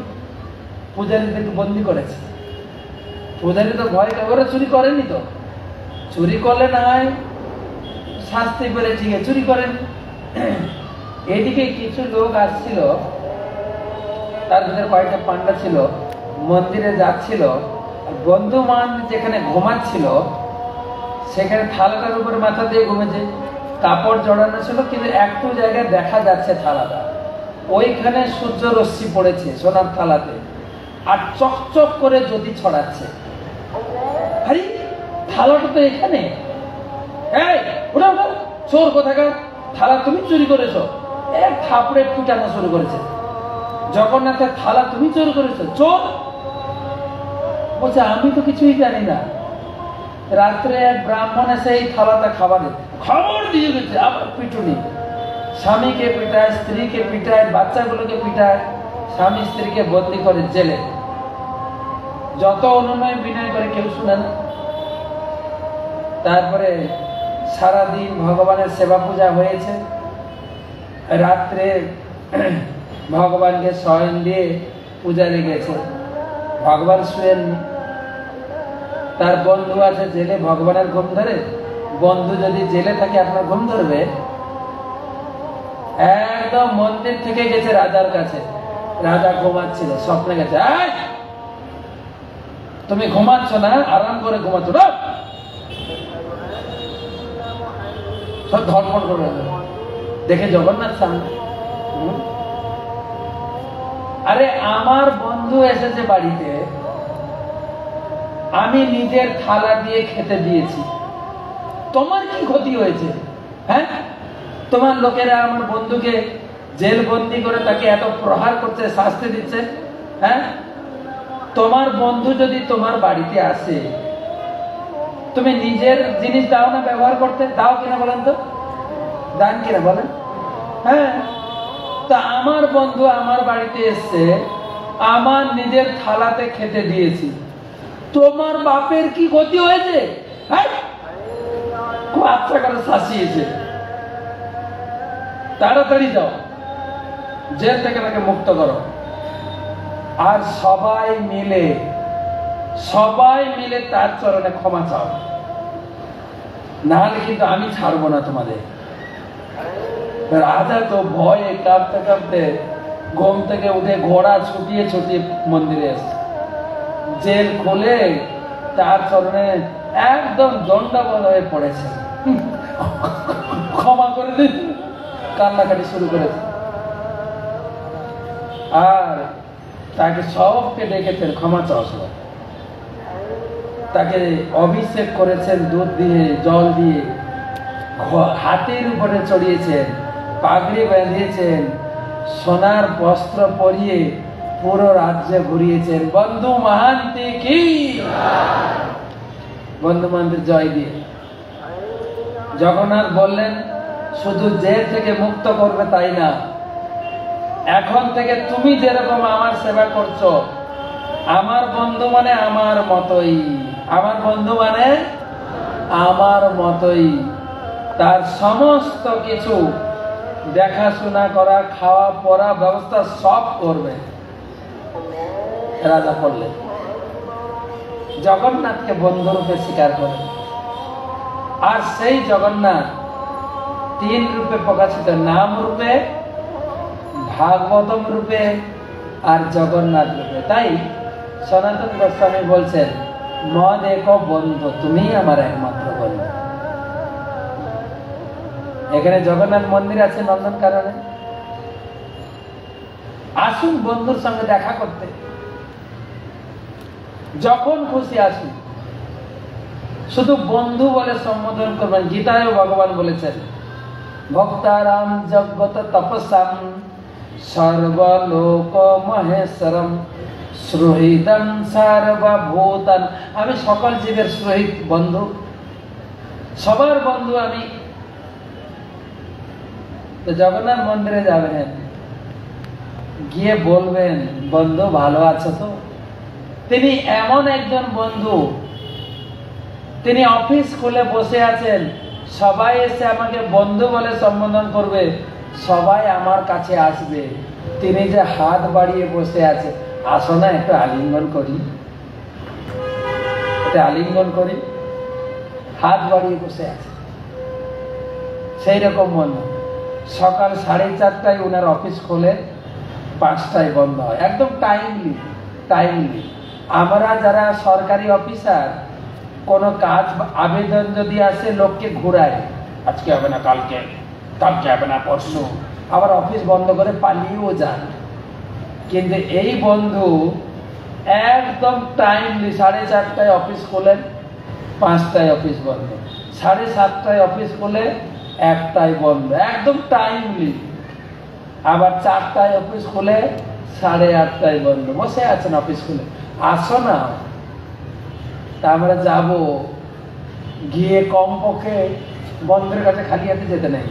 পূজারীদেরকে বন্দি করেছে। পূজারী তো ভয়, ওরা চুরি করেনি তো, চুরি করলে না হয় শাস্তি পেলে, ঠিক আছে, চুরি করেন। এদিকে কিছু লোক আসছিল, তার ভিতরে কয়েকটা পান্ডা ছিল, মন্দিরে যাচ্ছিল, বন্ধু মহান্তি যেখানে ঘুমাচ্ছিল সেখানে থালাটার উপরে মাথা দিয়ে ঘুমেছে, কাপড় জড়ানো ছিল, কিন্তু একটু জায়গায় দেখা যাচ্ছে থালাটা, ওইখানে সূর্য রশ্মি পড়েছে সোনার থালাতে, আর চকচক করে জ্যোতি ছড়াচ্ছে। আরে থালাটা তো এখানে, এই ওটা ওটা, চোর কোথাকার, থালা তুমি চুরি করেছো, এক থাপড়ে পিটানো শুরু করেছে। জগন্নাথের থালা তুমি চুরি করেছো, চোর। বলছে, আমি তো কিছুই জানি না। রাত্রে এক ব্রাহ্মণ এসে এই থালাটা খবর দিয়ে গেছে, আবার পিটুনি, স্বামীকে পিটায়, স্ত্রীকে পিটায়, বাচ্চাগুলোকে পিটায়, স্বামী স্ত্রীকে বন্দি করে জেলে, যত অনুনয় বিনয় করে কেউ শুনে না। তারপরে সারাদিন ভগবানের সেবা পূজা হয়েছে, রাত্রে ভগবানকে শয়ন দিয়ে পূজা লেগেছে, ভগবান শুয়েননি। তার বন্ধু আছে জেলে, ভগবানের ঘুম ধরে? বন্ধু যদি জেলে থাকে আপনার ঘুম ধরবে? একদম মন্দির থেকে গেছে রাজার কাছে। রাজা ঘুমাচ্ছিল, স্বপ্নে গেছে, তুমি ঘুমাচ্ছ না, আরাম করে ঘুমাচ্ছ না, সব ধর্মণ করে দেখে জগন্নাথ সামনে। আরে আমার বন্ধু এসেছে বাড়িতে, আমি নিজের থালা দিয়ে খেতে দিয়েছি, তোমার কি ক্ষতি হয়েছে? হ্যাঁ, তোমার লোকেরা আমার বন্ধুকে জেল বন্দি করে তাকে এত প্রহার করছে, শাস্তি দিচ্ছে। হ্যাঁ, তোমার বন্ধু যদি তোমার বাড়িতে আসে, তুমি নিজের জিনিস দাও না ব্যবহার করতে? দাও কিনা বলেন তো, দান কিনা বলেন? হ্যাঁ, তা আমার বন্ধু আমার বাড়িতে এসছে, আমার নিজের থালাতে খেতে দিয়েছি, তোমার বাপের কি ক্ষতি হয়েছে? হ্যাঁ, খুব আচ্ছা করে শাসিয়েছে, তাড়াতাড়ি যাও, জেল থেকে তাকে মুক্ত করো। আর সবাই মিলে তার চরণে ক্ষমা চাও, না হলে কিন্তু আমি ছাড়বো না তোমাদের। রাজা তো ভয়ে কাঁপতে কাঁপতে ঘুম থেকে উঠে ঘোড়া ছুটিয়ে ছুটিয়ে মন্দিরে এসে জেল খুলে তার চরণে একদম দণ্ডাবধ হয়ে পড়েছে, ক্ষমা করে দিন, কান্নাকাটি শুরু করেছে। আর তাকে সবকে ডেকেছেন ক্ষমা চাওয়া সবাই, তাকে অভিষেক করেছেন দুধ দিয়ে জল দিয়ে, হাতির উপরে চড়িয়েছেন, পাগড়ি বেঁধিয়েছেন, সোনার বস্ত্র পরিয়ে পুরো রাজ্যে ঘুরিয়েছেন। বন্ধু মহান্তি কি, বন্ধু মহান্তির জয় দিয়ে জগন্নাথ বললেন, শুধু জেল থেকে মুক্ত করবে তাই না, এখন থেকে তুমি যেরকম আমার সেবা করছো, আমার বন্ধু মানে আমার মতোই, আমার বন্ধু মানে আমার মতোই, তার সমস্ত কিছু দেখাশোনা করা, খাওয়া পড়া ব্যবস্থা সব করবে। রাজা বললেন, জগন্নাথকে বন্ধুরূপে স্বীকার করে। আর সেই জগন্নাথ 3 রূপে প্রকাশিত, নাম রূপে, ভাগবতম রূপে আর জগন্নাথ রূপে। তাই সনাতন গোস্বামী বলছেন, মদ এক বন্ধু, তুমি আমার একমাত্র বন্ধু। এখানে জগন্নাথ মন্দির আছে নন্দনকাননে, আসুন বন্ধুর সঙ্গে দেখা করতে, যখন খুশি আসুন, শুধু বন্ধু বলে সম্বোধন করবেন। গীতায়ও ভগবান বলেছেন, ভক্তারাম জগত তপসাম সর্বলোক মহেশ্বরম সুহৃদম সর্বভূতান। আমি সকল জীবের সুহৃদ বন্ধু, সবার বন্ধু আমি। তো জগন্নাথ মন্দিরে যাবেন, গিয়ে বলবেন, বন্ধু ভালো আছো তো? তিনি এমন একজন বন্ধু, তিনি অফিস খুলে বসে আছেন, সবাই এসে আমাকে বন্ধু বলে সম্বোধন করবে, সবাই আমার কাছে আসবে, তিনি যে হাত বাড়িয়ে বসে আছে, আসো না একটু আলিঙ্গন করি, একটা আলিঙ্গন করি, হাত বাড়িয়ে বসে আছে। সেই রকম বন্ধু। সকাল 4:30টায় ওনার অফিস খোলে, 5টায় বন্ধ হয়, একদম টাইমলি। আমরা যারা সরকারি অফিসার, কোন কাজ আবেদন যদি আসে, লোককে ঘুরায়, আজকে হবে না, কালকে হবে না, পরশু, আবার অফিস বন্ধ করে পালিয়েও যান। কিন্তু এই বন্ধু একদম টাইমলি, 4:30টায় অফিস খোলেন, 5টায় অফিস বন্ধ, 7:30টায় অফিস খোলে, 1টায় বন্ধ, একদম টাইমলি। আবার 4টায় অফিস খুলে, 8:30টায় বন্ধ, বসে আছেন অফিস খুলে, আসো না। তা আমরা যাবো, গিয়ে কমপক্ষে বন্ধের কাছে খালি হাতে যেতে নেই।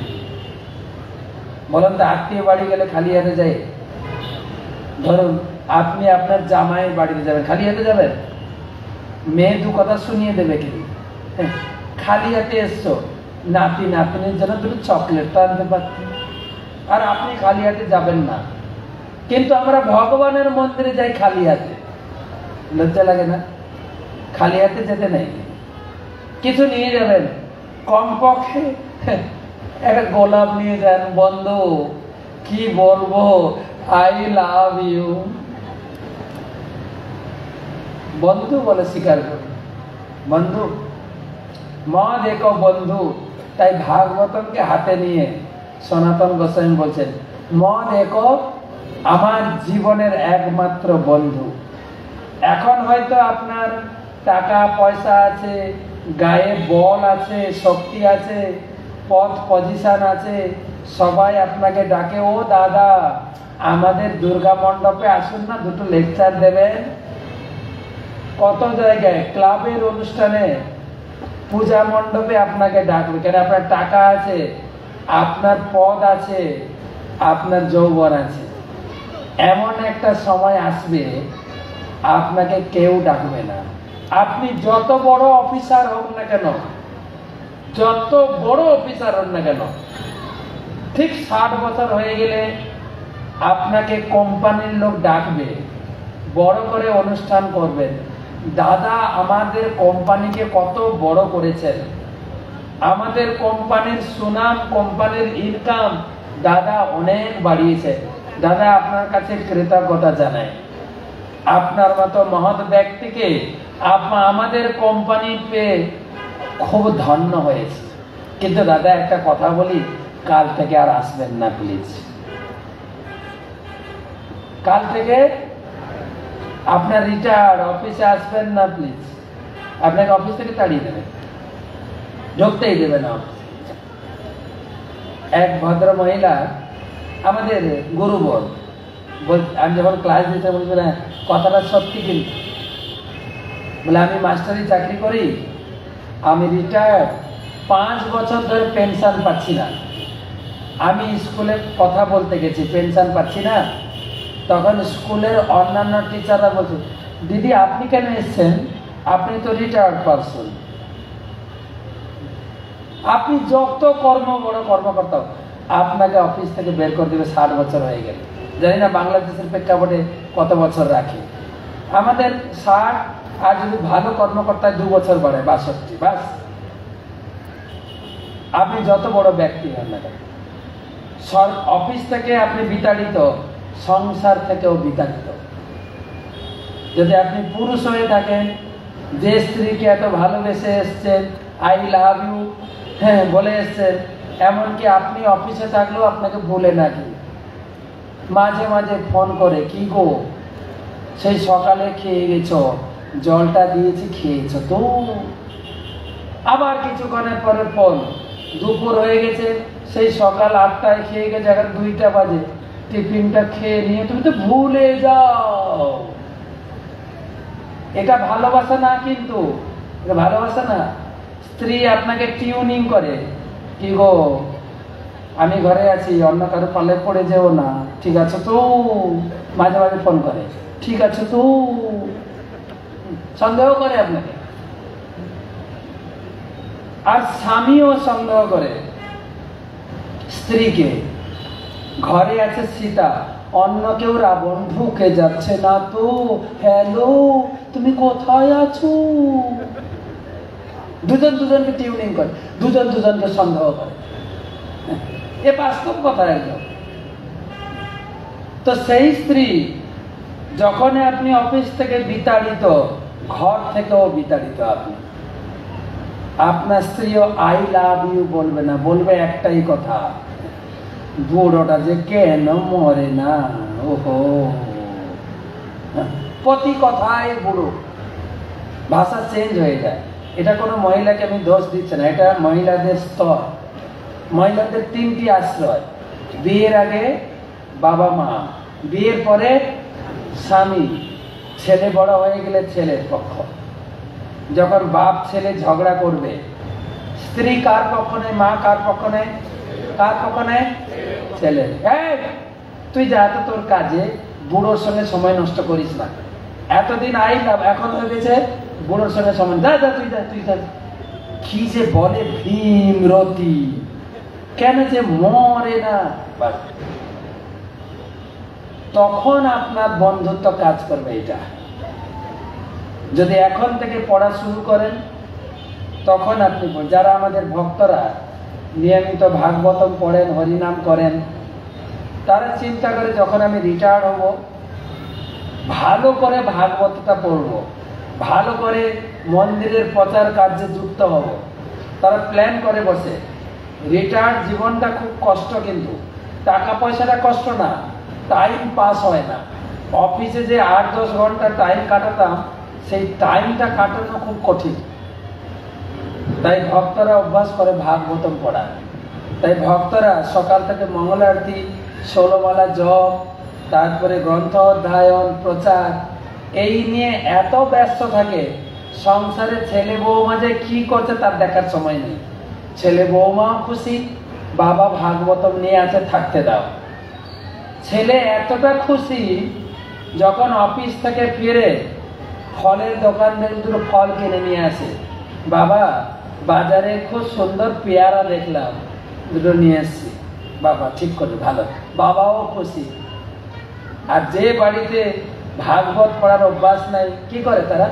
বলেন তো, আত্মীয় বাড়ি গেলে খালি হাতে যায়? ধরুন আপনি আপনার জামাইয়ের বাড়িতে যাবেন, খালি হাতে যাবেন? মেয়ে 2 কথা শুনিয়ে দেবে কি? খালি হাতে এসছো, নাতি নাতনির জন্য 2 চকলেট তো আনতে পারতেন, আর আপনি খালি হাতে যাবেন না। কিন্তু আমরা ভগবানের মন্দিরে যাই খালি হাতে, লজ্জা লাগে না? খালি হাতে যেতে নেই, কিছু নিয়ে যাবেন, কমপক্ষে একটা গোলাপ নিয়ে যান, বন্ধু কি বলবো, আই লাভ ইউ, বন্ধু বলে স্বীকার করুন, বন্ধু মা দেখো বন্ধু। তাই ভাগবতমকে হাতে নিয়ে সনাতন গোস্বামী বলছেন, মা দেখো আমার জীবনের একমাত্র বন্ধু। এখন হয়তো আপনার টাকা পয়সা আছে, গায়ে বল আছে, শক্তি আছে, পদ পজিশন আছে, সবাই আপনাকে ডাকে, ও দাদা আমাদের দুর্গা মণ্ডপে আসুন না, দুটো লেকচার দেবেন। কত জায়গায় ক্লাবের অনুষ্ঠানে, পূজা মণ্ডপে আপনাকে ডাকবে, কেন আপনার টাকা আছে, আপনার পদ আছে, আপনার যৌবন আছে। এমন একটা সময় আসবে আপনাকে কেউ ডাকবে না। আপনি যত বড় অফিসার হোক না কেন, যত বড় অফিসার হোক না কেন, ঠিক 60 বছর হয়ে গেলে আপনাকে কোম্পানির লোক ডাকবে, বড় করে অনুষ্ঠান করবেন, দাদা আমাদের কোম্পানিকে কত বড় করেছেন, আমাদের কোম্পানির সুনাম, কোম্পানির ইনকাম দাদা অনেক বাড়িয়েছে, দাদা আপনার কাছে কৃতজ্ঞতা জানাই। আপনার মতো মহৎ ব্যক্তিকে আমাদের কোম্পানি পেয়ে খুব ধন্য হয়েছে। কিন্তু দাদা একটা কথা বলি, কাল থেকে আর আসবেন না প্লিজ, কাল থেকে আপনার রিটায়ার্ড, অফিসে আসবেন না প্লিজ, আপনাকে অফিস থেকে তাড়িয়ে দেবে, ঢুকতেই দেবে না। এক ভদ্র মহিলা আমাদের গুরু বোন, আমি যখন ক্লাস দিতে বলছিলাম কথাটা সত্যি, কিন্তু বলে আমি মাস্টারি চাকরি করি, আমি রিটায়ার্ড, 5 বছর ধরে পেনশন পাচ্ছি না, আমি স্কুলে কথা বলতে গেছি, পেনশন পাচ্ছি না। তখন স্কুলের অন্যান্য টিচাররা বলছে, দিদি আপনি কেন এসছেন, আপনি তো রিটায়ার্ড পারসন, আপনি যত বড় কর্মকর্তা, আপনাকে অফিস থেকে বের করে দেবে 60 বছর হয়ে গেলে। জানি না বাংলাদেশের প্রেক্ষাপটে কত বছর রাখে, আমাদের 60, আর যদি ভালো কর্মকর্তায় 2 বছর বাড়ে 62, বাস। আপনি যত বড় ব্যক্তি হন না কেন, অফিস থেকে আপনি বিতাড়িত, সংসার থেকেও বিতাড়িত। যদি আপনি পুরুষ হয়ে থাকেন, যে স্ত্রীকে এত ভালোবেসে এসছেন, আই লাভ ইউ হ্যাঁ বলে এসছেন, এমনকি আপনি অফিসে থাকলেও আপনাকে ভুলে নাকি মাঝে মাঝে ফোন করে, কি গো সেই সকালে খেয়ে গেছো, জলটা দিয়েছি খেয়েছো তো, আবার কিছুক্ষণের পরে ফোন, দুপুর হয়ে গেছে, সেই সকাল 8টায় খেয়ে গেছে, এখন 2টা বাজে, টিফিনটা খেয়ে নিয়ে তুমি তো ভুলে যাও। এটা ভালোবাসা না, কিন্তু এটা ভালোবাসা না। স্ত্রী আপনাকে টিউনিং করে, কি গো আমি ঘরে আছি, অন্য কারো পালে পড়ে যেও না, ঠিক আছে তো, মাঝে মাঝে ফোন করে, ঠিক আছে তো, সন্দেহ করে আপনাকে। আর স্বামীও সন্দেহ করে স্ত্রীকে, ঘরে আছে সীতা, অন্য কেউ রাবণ, ঢুকে যাচ্ছে না তো, হ্যালো তুমি কোথায় আছো, দুজন দুজনকে টিউনিং করে, দুজন দুজনকে সন্দেহ করে, এ বাস্তব কথা একদম। তো সেই স্ত্রী যখন আপনি অফিস থেকে বিতাড়িত, ঘর থেকেও বিতাড়িত, আপনি আপনার স্ত্রীও আই লাভ ইউ বলবে না, বলবে একটাই কথা, বুড়োটা যে কেন মরে না, ওহো, প্রতি কথায় বুড়ো, ভাষা চেঞ্জ হয়ে যায়। এটা কোনো মহিলাকে আমি দোষ দিচ্ছি না, এটা মহিলাদের স্তর। মহিলাদের 3টি আশ্রয়, বিয়ের আগে বাবা মা, বিয়ের পরে স্বামী, ছেলে বড় হয়ে গেলে ছেলের পক্ষ, যখন বাপ ছেলে ঝগড়া করবে, স্ত্রী কার পক্ষ নেই, মা কার পক্ষ নেই, কার পক্ষ নেই, ছেলে। তুই যা তো তোর কাজে, বুড়োর সঙ্গে সময় নষ্ট করিস না, এতদিন আইলাম, এখন হয়ে গেছে বুড়োর সঙ্গে সময়, যা যা তুই যা, তুই যা। কি যে বলে ভীমরতি, কেন যে মরে না, তখন আপনার বন্ধুত্ব কাজ করবে। এটা যদি এখন থেকে পড়া শুরু করেন, তখন আপনি, যারা আমাদের ভক্তরা নিয়মিত ভাগবতম পড়েন, হরিনাম করেন, তারা চিন্তা করে যখন আমি রিটায়ার্ড হব ভালো করে ভাগবতটা পড়ব, ভালো করে মন্দিরের প্রচার কার্যে যুক্ত হব। তারা প্ল্যান করে বসে। রিটায়ার্ড জীবনটা খুব কষ্ট, কিন্তু টাকা পয়সাটা কষ্ট না, টাইম পাস হয় না। অফিসে যে 8-10 ঘন্টা টাইম কাটাতাম, সেই টাইমটা কাটানো খুব কঠিন। তাই ভক্তরা অভ্যাস করে ভাগবতম পড়া। তাই ভক্তরা সকাল থেকে মঙ্গল আরতি, 16 মালা জপ, তারপরে গ্রন্থ অধ্যয়ন, প্রচার, এই নিয়ে এত ব্যস্ত থাকে, সংসারে ছেলে বৌমা যে কি করছে তার দেখার সময় নেই। ছেলে বৌমাও খুশি, বাবা ভাগবতম নিয়ে আছে, থাকতে দাও। ছেলে এতটা খুশি, যখন অফিস থেকে ফিরে ফলের দোকান থেকে দুটো ফল কিনে নিয়ে আসে, বাবা বাজারে খুব সুন্দর পেয়ারা দেখলাম, দুটো নিয়ে এসছি। বাবা ঠিক করে, ভালো। বাবাও খুশি। আর যে বাড়িতে ভাগবত পড়ার অভ্যাস নাই, কি করে তারা?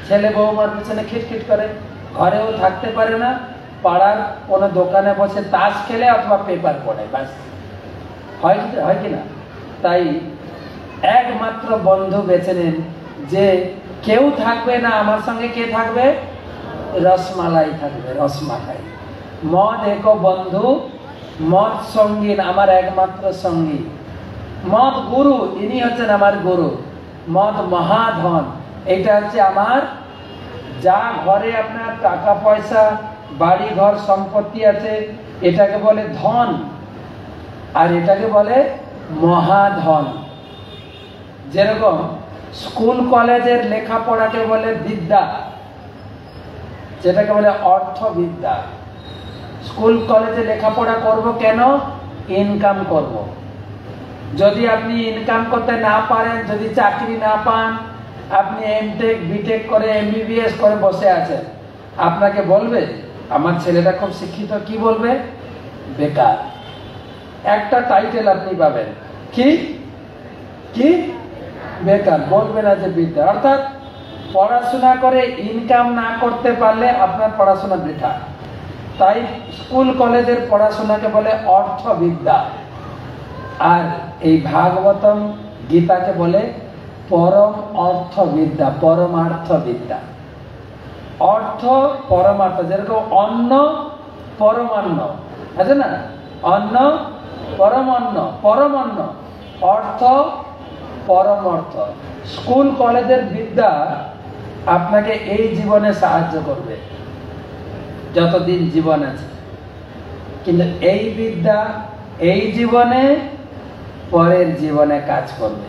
ছেলে বৌমার পিছনে খিটখিট করে, ঘরেও থাকতে পারে না, পাড়ার কোনো দোকানে বসে তাস খেলে অথবা পেপার পড়ে, ব্যাস। হয় কি না? তাই একমাত্র বন্ধু বেছে নেন, যে কেউ থাকবে না আমার সঙ্গে, কে থাকবে? রসমালাই থাকবে, রসমালাই। মদ এক বন্ধু, মদ সঙ্গীন আমার একমাত্র সঙ্গী। মদ গুরু, ইনি হচ্ছেন আমার গুরু। মদ মহাধন, এটা হচ্ছে আমার। যা ঘরে আপনার টাকা পয়সা, বাড়ি ঘর সম্পত্তি আছে, এটাকে বলে ধন, আর এটাকে বলে মহাধন। যেরকম স্কুল কলেজের লেখাপড়াকে বলে বিদ্যা, যেটাকে বলে অর্থবিদ্যা। স্কুল কলেজে লেখাপড়া করব কেন? ইনকাম করব। যদি আপনি ইনকাম করতে না পারেন, যদি চাকরি না পান, আপনি এমটেক বিটেক করে এমবিবিএস করে বসে আছেন, আপনাকে বলবে আমার ছেলেটা খুব শিক্ষিত, কি বলবে? বেকার। একটা টাইটেল আপনি পাবেন, কি কি বেকার, বলবে না যে বিদ্যা। অর্থাৎ পড়াশোনা করে ইনকাম না করতে পারলে আপনার পড়াশোনা বৃথা। তাই স্কুল কলেজের পড়াশোনাকে বলে অর্থবিদ্যা, আর এই ভাগবতম গীতাকে বলে পরম অর্থবিদ্যা, পরমার্থবিদ্যা। অর্থ পরমার্থ, যেরকম অন্ন পরমান্ন আছে না, অন্ন পরমান্ন, পরমান্ন, অর্থ পরম অর্থ। স্কুল কলেজের বিদ্যা আপনাকে এই জীবনে সাহায্য করবে যতদিন জীবন আছে, কিন্তু এই বিদ্যা এই জীবনে, পরের জীবনে কাজ করবে।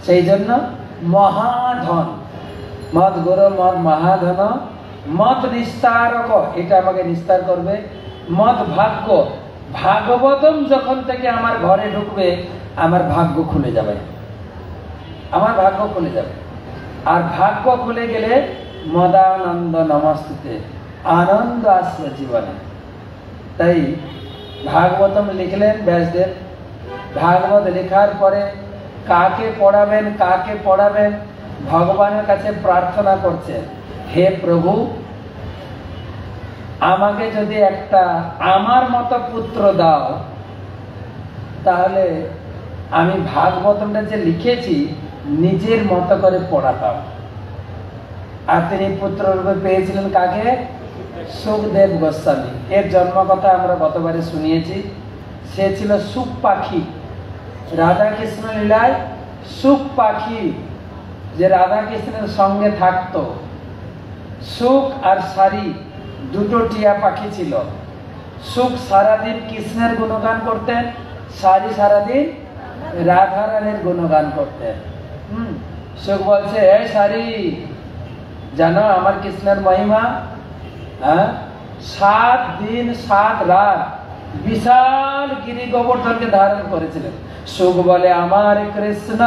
সেই জন্য মহাধন, মদ গুরু মদ মহাধন, মত নিস্তারক, এটা আমাকে নিস্তার করবে। মদ ভাগ্য, ভাগবতম যখন থেকে আমার ঘরে ঢুকবে, আমার ভাগ্য খুলে যাবে, আমার ভাগ্য খুলে যাবে। আর ভাগ্য খুলে গেলে মদানন্দ নমস্তুতে, আনন্দ আসবে জীবনে। তাই ভাগবতম লিখলেন ব্যাসদেব। ভাগবত লেখার পরে কাকে পড়াবেন, কাকে পড়াবেন, ভগবানের কাছে প্রার্থনা করছেন, হে প্রভু, আমাকে যদি একটা আমার মতো পুত্র দাও, তাহলে আমি ভাগবতমটা যে লিখেছি নিজের মতো করে পড়াতাম। আর তিনি পুত্র রূপে পেয়েছিলেন কাকে? সুখদেব গোস্বামী। এর জন্ম কথা আমরা গতবারে শুনিয়েছি। সে ছিল সুখ পাখি, রাধা কৃষ্ণ লীলায় সুখ পাখি, যে রাধা কৃষ্ণের সঙ্গে থাকতো। সুখ আর সারি দুটো টিয়া পাখি ছিল। সুখ সারাদিন কৃষ্ণের গুণগান করতেন, সারি সারাদিন রাধা রানীর গুণগান করতেন। সুখ বলছে, এই সারি, জানো আমার কৃষ্ণের মহিমা? 7 দিন 7 রাত বিশাল গিরি গোবর্ধনকে ধারণ করেছিলেন। সুখ বলে, আমার কৃষ্ণ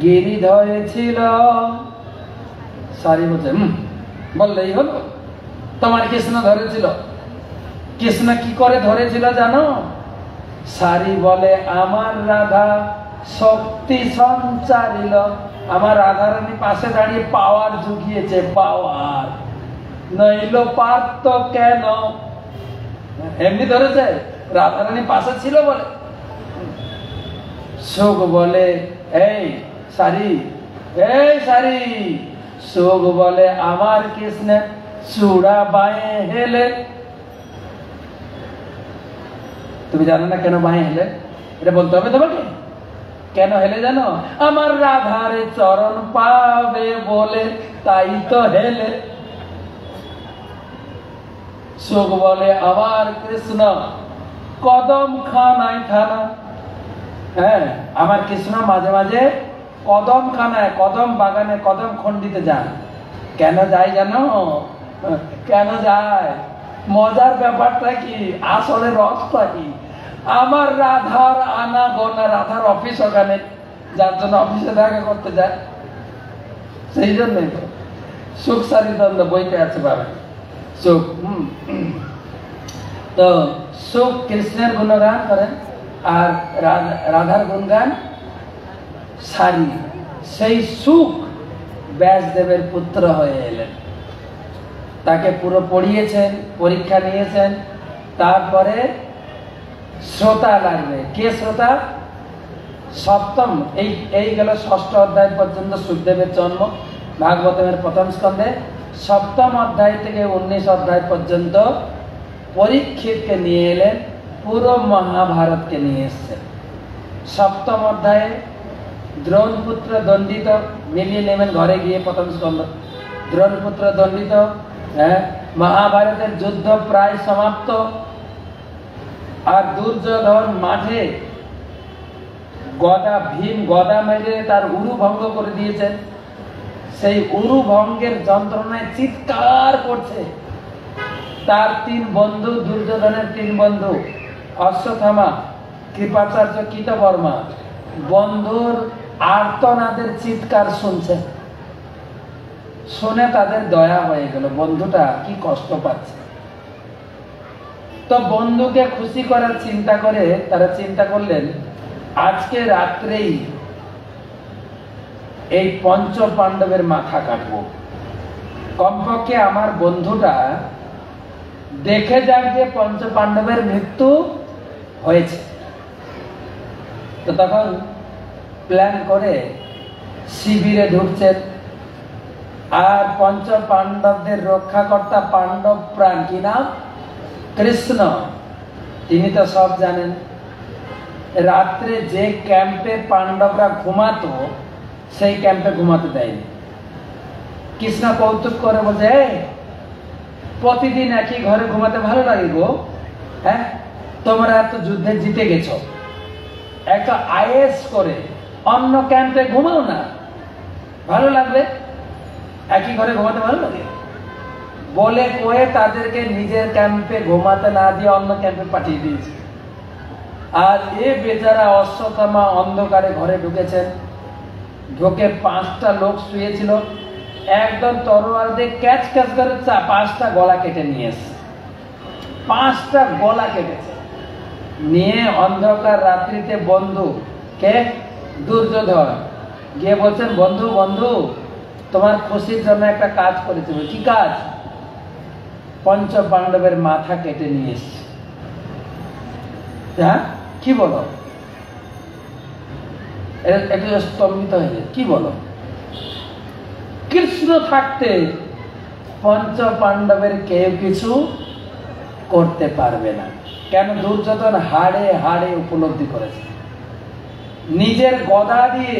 গিরি ধরেছিল। সারি বলছে, বললেই হলো, তোমার কৃষ্ণ ধরেছিল। কৃষ্ণ কি করে ধরেছিল জানো? সারি বলে, আমার রাধা শক্তি সঞ্চারিল। আমার রাধারানী পাশে দাঁড়িয়ে পাওয়ার জুগিয়েছে, পাওয়ার, নইল পারত কেন। এমনি ধরেছে, রাধারানী পাশে ছিল বলে। সুখ বলে এই সারি, এই সারি। সুখ বলে আমার কৃষ্ণ চূড়া বাঁয়ে হেলে। তুমি জানো না কেন বাঁয়ে হেলে? এটা বলতে হবে তোমাকে। কেন হেলে জানো? আমার রাধারে চরণ পাবে বলে, তাই তো হেলে। সুখ বলে আমার কৃষ্ণ কদম খানায় থানা। হ্যাঁ, আমার কৃষ্ণ মাঝে মাঝে কদম খানায়, কদম বাগানে, কদম খন্ডিতে যান। কেন যায় জানো? কেন যায়? মজার ব্যাপারটা কি, আসলে রসটা কি? আমার রাধার আনা গোনা, রাধার অফিস ওখানে, যার জন্য অফিসে দেখা করতে যায়, সেই জন্যই তো। সুখ সারি দ্বন্দ্ব বইতে আছে বাবা। সুখ তো সুখ কৃষ্ণের গুণগান করেন, আর রাধার গুণগান সারি। সেই সুখ ব্যাসদেবের পুত্র হয়ে এলেন, তাকে পুরো পড়িয়েছেন, পরীক্ষা নিয়েছেন। তারপরে শ্রোতা লাগবে। কে শ্রোতা? সপ্তম, এই গেল ষষ্ঠ অধ্যায় পর্যন্ত সুখদেবের জন্ম ভাগবতের প্রথম স্কন্ধে। সপ্তম অধ্যায় থেকে 19 অধ্যায় পর্যন্ত পরীক্ষিতকে নিয়ে এলেন, পুরো মহাভারতকে নিয়ে এসছেন। সপ্তম অধ্যায়ে দ্রোণপুত্র দণ্ডিত, মিলিয়ে নেবেন ঘরে গিয়ে প্রথম স্কন্ধ। দ্রোণপুত্র দণ্ডিত, হ্যাঁ, মহাভারতের যুদ্ধ প্রায় সমাপ্ত। আর দুর্যোধন মাঠে গদা, ভীম গদা মেরে তার উরু ভঙ্গ করে দিয়েছেন। সেই উরু ভঙ্গের যন্ত্রণায় চিৎকার করছে। তার 3 বন্ধু, দুর্যোধনের 3 বন্ধু, অশ্বত্থামা, কৃপাচার্য, কৃতবর্মা, বন্ধুর আর্তনাদের চিৎকার শুনছে। শুনে তাদের দয়া হয়ে গেল, বন্ধুটা কি কষ্ট পাচ্ছে। তো বন্ধুকে খুশি করার চিন্তা করে তারা চিন্তা করলেন, আজকে রাত্রেই এই পঞ্চ পাণ্ডবের মাথা কাটবো। কমপক্ষে আমার বন্ধুটা দেখে যাক যে পঞ্চ পাণ্ডবের মৃত্যু হয়েছে। তো তখন প্ল্যান করে শিবিরে ঢুকছেন। আর পঞ্চ পাণ্ডবদের রক্ষাকর্তা, পাণ্ডব প্রাণ, কি নাম? কৃষ্ণ। তিনি তো সব জানেন। রাত্রে যে ক্যাম্পে পাণ্ডবরা ঘুমাতো, সেই ক্যাম্পে ঘুমাতে দেয়নি। কৃষ্ণ কৌতুক করে বলছে, প্রতিদিন একই ঘরে ঘুমাতে ভালো লাগে গো? হ্যাঁ, তোমরা এত যুদ্ধে জিতে গেছো, একটা আইএস করে অন্য ক্যাম্পে ঘুমাও না, ভালো লাগবে। একই ঘরে ঘুমাতে ভালো লাগে বলে কয়ে তাদেরকে নিজের ক্যাম্পে ঘুমাতে না দিয়ে অন্য ক্যাম্পে পাঠিয়ে দিয়েছে। আর এ বেচারা অশ্বত্থামা অন্ধকারে ঘরে ঢুকেছেন। ঢুকে 5টা লোক শুয়েছিল, একদম তরোয়াল দিয়ে ক্যাচ ক্যাচ করে 5টা গলা কেটে নিয়ে এসছে। 5টা গলা কেটেছে, নিয়ে অন্ধকার রাত্রিতে বন্ধু কে? দুর্যোধন গিয়ে বলছেন, বন্ধু বন্ধু তোমার খুশির জন্য একটা কাজ করেছিল। কি কাজ? পঞ্চ পাণ্ডবের মাথা কেটে নিয়ে এসছে। হ্যাঁ, কি বলো? একটু স্তম্ভিত হয়ে যায়। কি বলো? কৃষ্ণ থাকতে পঞ্চ পাণ্ডবের কেউ কিছু করতে পারবে না। কেন? দুর্যোধন হাড়ে হাড়ে উপলব্ধি করেছে, নিজের গদা দিয়ে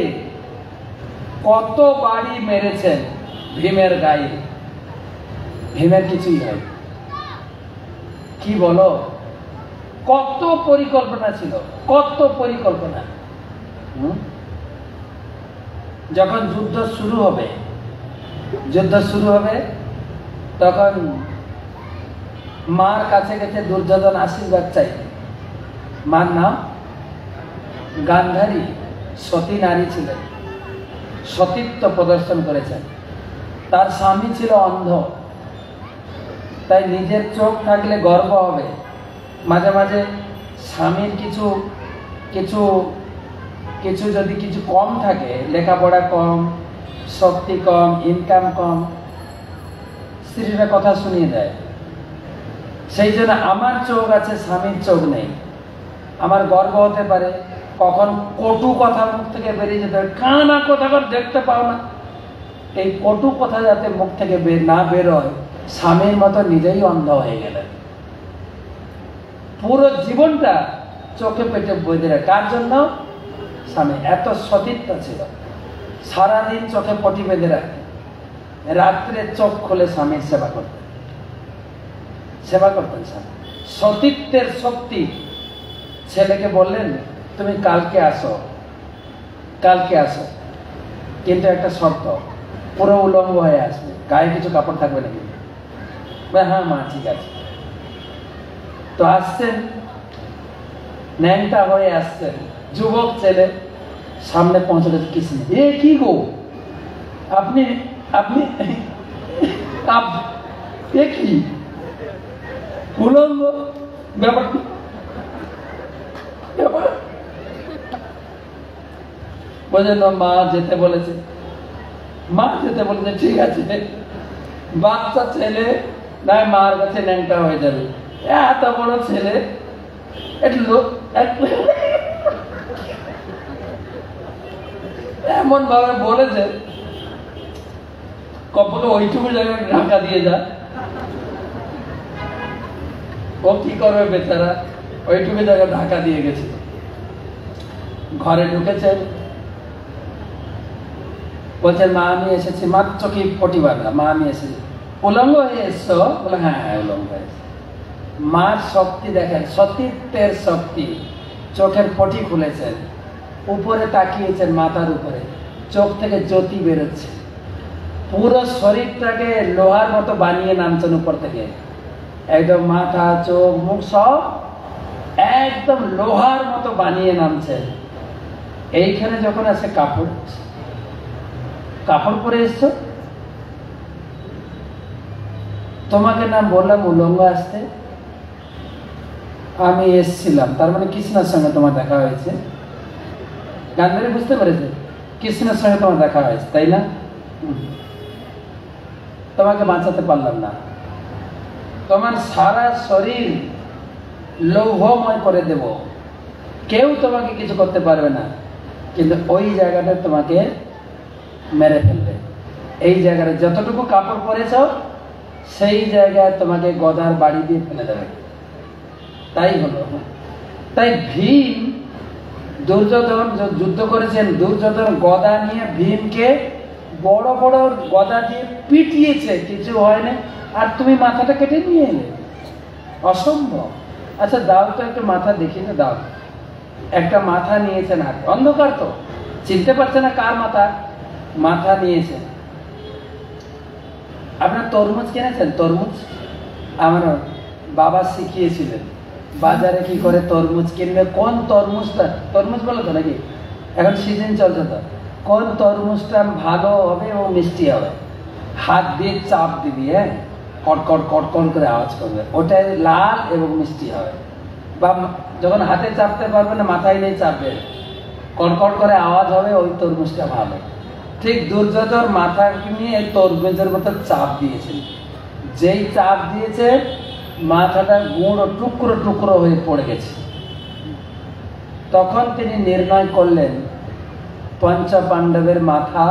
কত বাড়ি মেরেছেন ভীমের গায়ে, ভীমের কিছুই হয়। কি বলো? কত পরিকল্পনা ছিল, কত পরিকল্পনা। যখন যুদ্ধ শুরু হবে তখন মার কাছে গেছে দুর্যোধন আশীর্বাদ চাই। মার নাম গান্ধারী, সতী নারী ছিলেন, সতীত্ব প্রদর্শন করেছেন। তার স্বামী ছিল অন্ধ, তাই নিজের চোখ থাকলে গর্ব হবে। মাঝে মাঝে স্বামীর কিছু কিছু কিছু যদি কিছু কম থাকে, লেখাপড়া কম, শক্তি কম, ইনকাম কম, স্ত্রীরা কথা শুনিয়ে দেয়। সেই জন্য আমার চোখ আছে, স্বামীর চোখ নেই। আমার গর্ব হতে পারে, কখন কটু কথা মুখ থেকে বেরিয়ে যেতে পারে, কানা কথা দেখতে পাও না। এই কটু কথা যাতে মুখ থেকে না বেরোয়, স্বামীর মতো নিজেই অন্ধ হয়ে গেলেন। পুরো জীবনটা চোখে পেটে বেঁধে রাখে। কার জন্য? স্বামী। এত সতীত্ব ছিল, সারাদিন চোখে পটি বেঁধে রাখে, রাত্রে চোখ খুলে স্বামীর সেবা করতেন, সেবা করতেন স্বামী। সতীত্বের শক্তি। ছেলেকে বললেন, তুমি কালকে আসো, কালকে আসো, কিন্তু একটা শর্ত, পুরো উলঙ্গ হয়ে আসবে, গায়ে কিছু কাপড় থাকবে নাকি? হ্যাঁ মা, ঠিক আছে। তো আসছেন, ন্যাংটা হয়ে আসছেন, যুবক ছেলে। সামনে পৌঁছলে কিছু নেই। এ কি গো, আপনি আপনি এ কি উলঙ্গ? ব্যাপার বোঝেন? মা যেতে বলেছে, মা যেতে বলেছে, ঠিক আছে। বাচ্চা ছেলে নাই মার কাছে ন্যাংটা হয়ে যাবে, এত বড় ছেলে এমন ভাবে বলেছে, কপালে ওইটুকু জায়গায় ঢাকা দিয়ে যা। ও কি করবে বেচারা, ওইটুকু জায়গায় ঢাকা দিয়ে গেছে। ঘরে ঢুকেছেন, বলছেন মা আমি এসেছি, মাত্র কি পটি বাঁধা, মা আমি এসেছি। উলঙ্গ হয়ে এসছো? বলে হ্যাঁ হ্যাঁ উলঙ্গ হয়েছে। মার শক্তি দেখেন, সতীত্বের শক্তি। চোখের পটি খুলেছেন, উপরে তাকিয়েছেন, মাথার উপরে চোখ থেকে জ্যোতি বেরোচ্ছে, পুরো শরীরটাকে লোহার মতো বানিয়ে নামছেন উপর থেকে, একদম মাথা চোখ মুখ সব একদম লোহার মতো বানিয়ে নামছেন। এইখানে যখন আসে কাপড়, কাপড় পরে এসছো, তোমাকে না বললাম উলঙ্গ আসতে? আমি এসছিলাম, তার মানে কৃষ্ণের সঙ্গে তোমার দেখা হয়েছে। গান ধরে বুঝতে পেরেছে, কৃষ্ণের সঙ্গে তোমার দেখা হয়েছে, তাই না? তোমাকে বাঁচাতে পারলাম না, তোমার সারা শরীর লৌহময় করে দেব, কেউ তোমাকে কিছু করতে পারবে না, কিন্তু ওই জায়গাটা তোমাকে মেরে ফেলবে। এই জায়গাটা যতটুকু কাপড় পরেছ সেই জায়গায় তোমাকে গদার বাড়ি দিয়ে ফেলে দেবে। তাই হলো। তাই ভীম দুর্যোধন যুদ্ধ করেছেন, দুর্যোধন গদা নিয়ে ভীমকে বড় বড় গদা দিয়ে পিটিয়েছে, কিছু হয় না, আর তুমি মাথাটা কেটে নিয়ে এলে, অসম্ভব। আচ্ছা দাও তো একটু মাথা দেখি না, দাও। একটা মাথা নিয়েছেন হাতে, অন্ধকার তো চিনতে পারছে না কার মাথা, মাথা নিয়েছেন। আপনার তরমুজ কিনেছেন? তরমুজ আমার বাবা শিখিয়েছিলেন বাজারে কি করে তরমুজ কিনবে, কোন তরমুজটা, তরমুজ বলো তো নাকি, এখন সিজন চলছে তো, কোন তরমুজটা ভালো হবে ও মিষ্টি হবে, হাত দিয়ে চাপ দিবি, হ্যাঁ কটকট কটকট করে আওয়াজ করবে, ওটাই লাল এবং মিষ্টি হবে। বা যখন হাতে চাপতে পারবে না, মাথায় নিয়ে চাপবে, কটকট করে আওয়াজ হবে, ওই তরমুজটা ভালো। ঠিক দুর্যোধন মাথা নিয়ে তরমুজের মতো চাপ দিয়েছেন, যেই চাপ দিয়েছে মাথাটা গুঁড়ো টুকরো টুকরো হয়ে পড়ে গেছে। তখন তিনি নির্ণয় করলেন, পঞ্চ পাণ্ডবের মাথা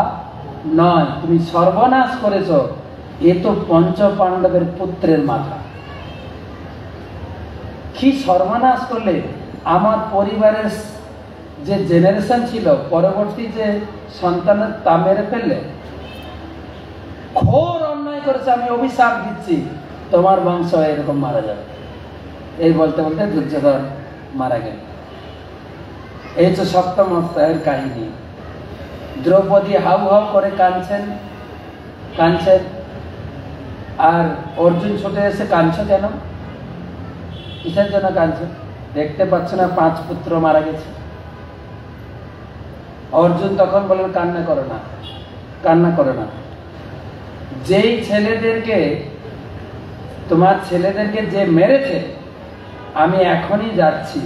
নয়, তুমি সর্বনাশ করেছ, এ তো পঞ্চ পাণ্ডবের পুত্রের মাথা। কি সর্বনাশ করলে, আমার পরিবারের যে জেনারেশন ছিল, পরবর্তী যে সন্তানের তা মেরে ফেললে, ঘোর অন্যায় করেছে, আমি অভিশাপ দিচ্ছি, তোমার বংশ এরকম মারা যাবে। এই বলতে বলতে দুর্যোধন মারা গেল। এই তো সপ্তম অধ্যায়ের কাহিনী। দ্রৌপদী হাউ হাউ করে কাঁদছেন, কাঁদছেন, আর অর্জুন ছুটে এসে কাঁদছে কেন, কিসের জন্য কাঁদছে? দেখতে পাচ্ছ না 5 পুত্র মারা গেছে। অর্জুন তখন বলেন, কান্না করো না, কান্না করো না, যেই ছেলেদেরকে, তোমার ছেলেদেরকে যে মেরেছে, আমি এখনই যাচ্ছি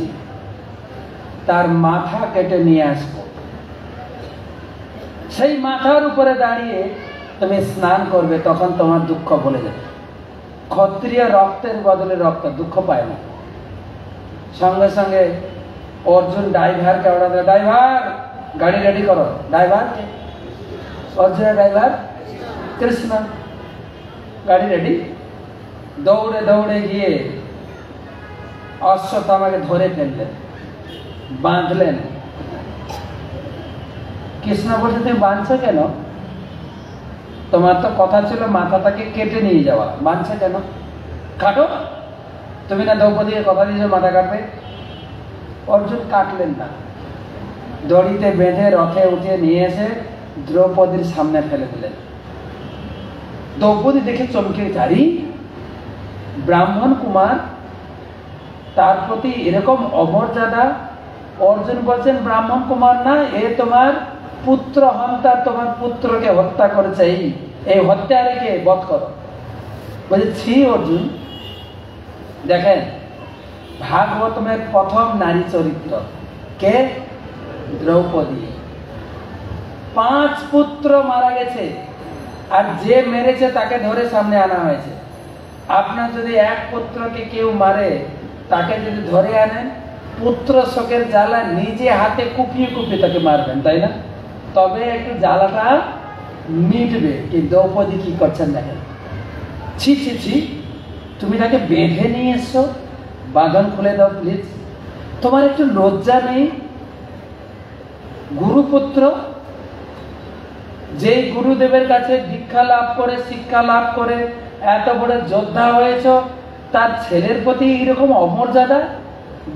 তার মাথা কেটে নিয়ে আসবো, সেই মাথার উপরে দাঁড়িয়ে তুমি স্নান করবে, তখন তোমার দুঃখ ভুলে যাবে। ক্ষত্রিয় রক্তের বদলে রক্ত, দুঃখ পায় না। সঙ্গে সঙ্গে অর্জুন ড্রাইভারকে অর্ডার দেয়, ড্রাইভার গাড়ি রেডি করো। ড্রাইভার অর্জুনের ড্রাইভার কৃষ্ণ। গাড়ি রেডি। দৌড়ে দৌড়ে গিয়ে অশ্বত্থামাকে ধরে ফেললেন, বাঁধলেন। কৃষ্ণ বলছে, তুমি বাঁধছো কেন? তোমার তো কথা ছিল মাথাটাকে কেটে নিয়ে যাওয়া, বাঁধছো কেন? কাটো। তুমি না দ্রৌপদীকে কথা দিয়েছো মাথা কাটবে। অর্জুন কাটলেন না, দড়িতে বেঁধে রথে উঠে নিয়ে এসে দ্রৌপদীর সামনে ফেলে দিলেন। দ্রৌপদী দেখে চমকে জারি, ব্রাহ্মণ কুমার, তার প্রতি এরকম অমর্যাদা। অর্জুন বলছেন ব্রাহ্মণ কুমার না, এ তোমার পুত্র হত্যা, তোমার পুত্রকে হত্যা করেছে, এই হত্যারীকে বধ করো। বলছে ছি অর্জুন। দেখেন ভাগবতমের প্রথম নারী চরিত্র কে? দ্রৌপদী। 5 পুত্র মারা গেছে, আর যে মেরেছে তাকে ধরে সামনে আনা হয়েছে। আপনার যদি এক পুত্রকে কেউ মারে, তাকে যদি ধরে আনেন, পুত্র শোকের জ্বালা নিজে হাতে কুপিয়ে কুপিয়ে তাকে মারবেন, তাই না? তবে একটু জ্বালাটা মিটবে। কিন্তু দ্রৌপদী কি করছেন দেখেন। ছি ছি ছি, তুমি তাকে বেঁধে নিয়ে এসছো, বাঁধন খুলে দাও প্লিজ। তোমার একটু লজ্জা নেই? গুরুপুত্র, যে গুরুদেবের কাছে দীক্ষা লাভ করে, শিক্ষা লাভ করে এত বড় যোদ্ধা হয়েছ, তার ছেলের প্রতি এরকম অমর্যাদা?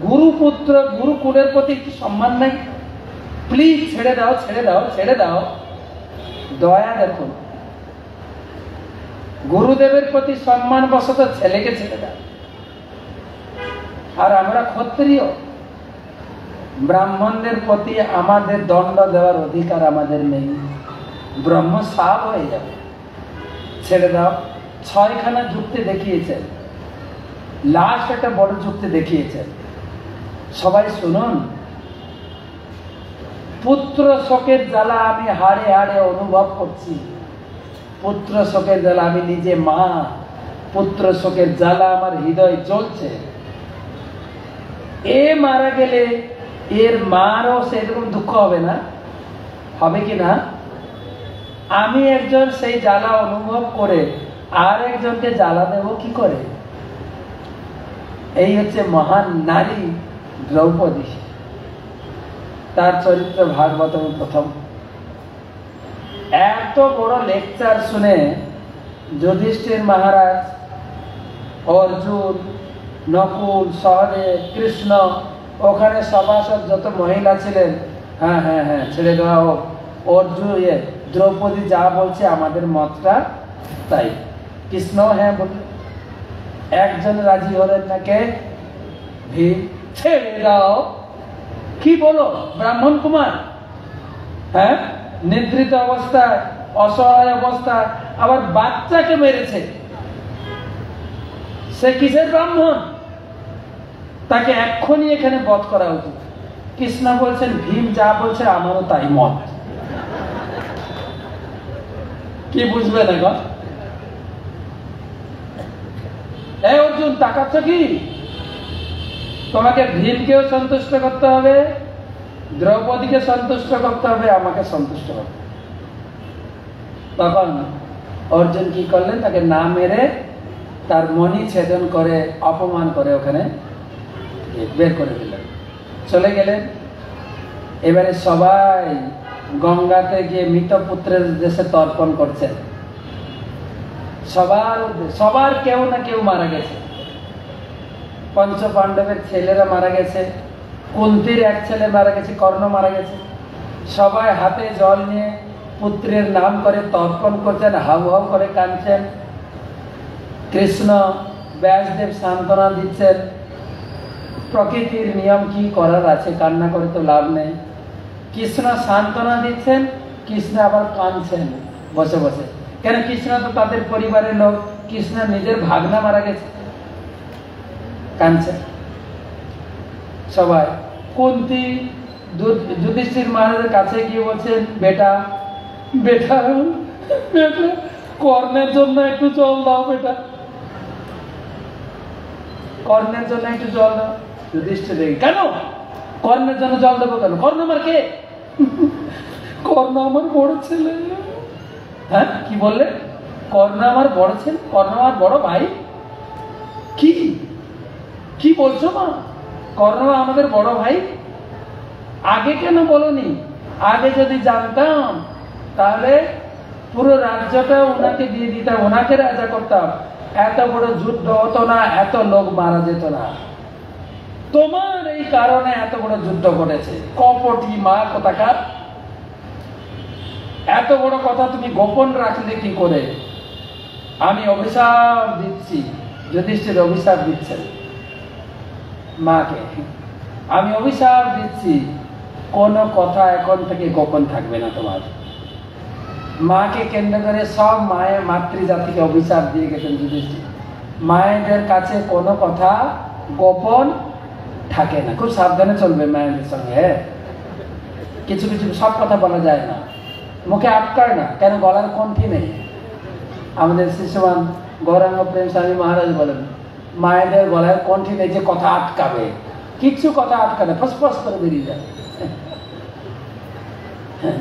গুরুপুত্র, গুরুকুলের প্রতি একটু সম্মান নেই? প্লিজ ছেড়ে দাও, ছেড়ে দাও, ছেড়ে দাও। দয়া দেখুন, গুরুদেবের প্রতি সম্মান বশত ছেলেকে ছেড়ে দাও। আর আমরা ক্ষত্রিয়, ব্রাহ্মণদের প্রতি আমাদের দণ্ড দেওয়ার অধিকার আমাদের নেই, ব্রহ্ম সাপ হয়ে যাবে। ছেড়ে দাও। 6খানা যুক্তি দেখিয়েছেন, লাস্ট একটা বড় যুক্তি দেখিয়েছেন, সবাই শুনুন। পুত্র শোকের জ্বালা আমি হাড়ে হাড়ে অনুভব করছি। পুত্র শোকের জ্বালা, আমি নিজে মা, পুত্র শোকের জ্বালা আমার হৃদয় জ্বলছে। এ মারা গেলে এর মারও সেরকম দুঃখ হবে না? হবে কি না? আমি একজন সেই জ্বালা অনুভব করে আর একজনকে জ্বালা দেব কি করে? এই হচ্ছে মহান নারী দ্রৌপদী। তার চরিত্র ভাগবতমের প্রথম। এত বড় লেকচার শুনে যুধিষ্ঠির মহারাজ, অর্জুন, নকুল, সহদেব, কৃষ্ণ, ওখানে সভাসদ যত মহিলা ছিলেন, হ্যাঁ হ্যাঁ হ্যাঁ ছেড়ে দেওয়া হোক, অর্জুন দ্রৌপদী যা বলছে আমাদের মতটা তাই। কৃষ্ণ হ্যাঁ বলল। একজন রাজি হলেন না, কে? ভীম। ছেড়ে দাও। কি বলো ব্রাহ্মণ কুমার? হ্যাঁ, নিদ্রিত অবস্থায়, অসহায় অবস্থায়, আবার বাচ্চাকে মেরেছে, সে কিসের ব্রাহ্মণ? তাকে এক্ষুনি এখানে বধ করা উচিত। কৃষ্ণ বলছেন ভীম যা বলছে আমারও তাই মত। কি বুঝবেন এখন? এই অর্জুন, তাকাচ্ছ কি? তোমাকে ভীমকেও সন্তুষ্ট করতে হবে, দ্রৌপদীকে সন্তুষ্ট করতে হবে, আমাকে সন্তুষ্ট করতে হবে। তখন অর্জুন কি করলেন? তাকে না মেরে তার মণি ছেদন করে, অপমান করে ওখানে বের করে দিলেন, চলে গেলেন। এবারে সবাই গঙ্গাতে গিয়ে মৃত পুত্রের দেশে তর্পণ করছেন। সবার কেউ না কেউ মারা গেছে। পঞ্চ পাণ্ডবের ছেলেরা মারা গেছে, কুন্তির এক ছেলে মারা গেছে, কর্ণ মারা গেছে। সবাই হাতে জল নিয়ে পুত্রের নাম করে তর্পণ করছেন, হাউ হাউ করে কাঁদছেন। কৃষ্ণ, ব্যাসদেব সান্ত্বনা দিচ্ছেন। প্রকৃতির নিয়ম কি করার আছে, কান্না করে তো লাভ নেই। কৃষ্ণ সান্ত্বনা দিচ্ছেন, কৃষ্ণ আবার কাঁদছেন বসে বসে। কেন? কৃষ্ণ তো তাদের পরিবারের লোক, কৃষ্ণ নিজের ভাগনা মারা গেছে, কাঁদছেন সবাই। কুন্তি যুধিষ্ঠির মহারাজের কাছে গিয়ে বলছেন, বেটা বেটা বেটা, কর্ণের জন্য একটু জল দাও বেটা। কর্ণের জন্য একটু জল দাও। যুধিষ্ঠির রেগে, কেন কর্ণের জন্য জল দেবো কেন? কর্ণ আমার কে? কর্ণ আমার বড় ছেলে। হ্যাঁ, কি বললে? কর্ণ আমার বড় ছেলে, কর্ণ আমার বড় ভাই? কি কি বলছো মা? কর্ণ আমাদের বড় ভাই? আগে কেন বলনি? আগে যদি জানতাম তাহলে পুরো রাজ্যটা ওনাকে দিয়ে দিতাম, ওনাকে রাজা করতাম, এত বড় যুদ্ধ হতো না, এত লোক মারা যেত না। তোমার এই কারণে এত বড় যুদ্ধ ঘটেছে। কপটি মা কোথাকার! এত বড় কথা তুমি গোপন রাখলে কি করে? আমি অভিশাপ দিচ্ছি। যুধিষ্ঠির অভিশাপ দিচ্ছেন মাকে, আমি অভিশাপ দিচ্ছি, কোনো কথা এখন থেকে গোপন থাকবে না তোমার। মাকে কেন্দ্র করে সব মায়ের মাতৃজাতিকে অভিশাপ দিয়ে গেছেন যুধিষ্ঠির। মায়েদের কাছে কোনো কথা গোপন থাকে না, খুব সাবধানে চলবে মায়েদের সঙ্গে। কিছু কিছু সব কথা বলা যায় না, মুখে আটকায় না, কেন? গলার কণ্ঠি নেই। আমাদের শিষ্যমান গৌরাঙ্গ প্রেম স্বামী মহারাজ বলেন, মায়েদের গলার কণ্ঠি নেই যে কথা আটকাবে, কিচ্ছু কথা আটকাবে, ফসফস করে বেরিয়ে যাবে।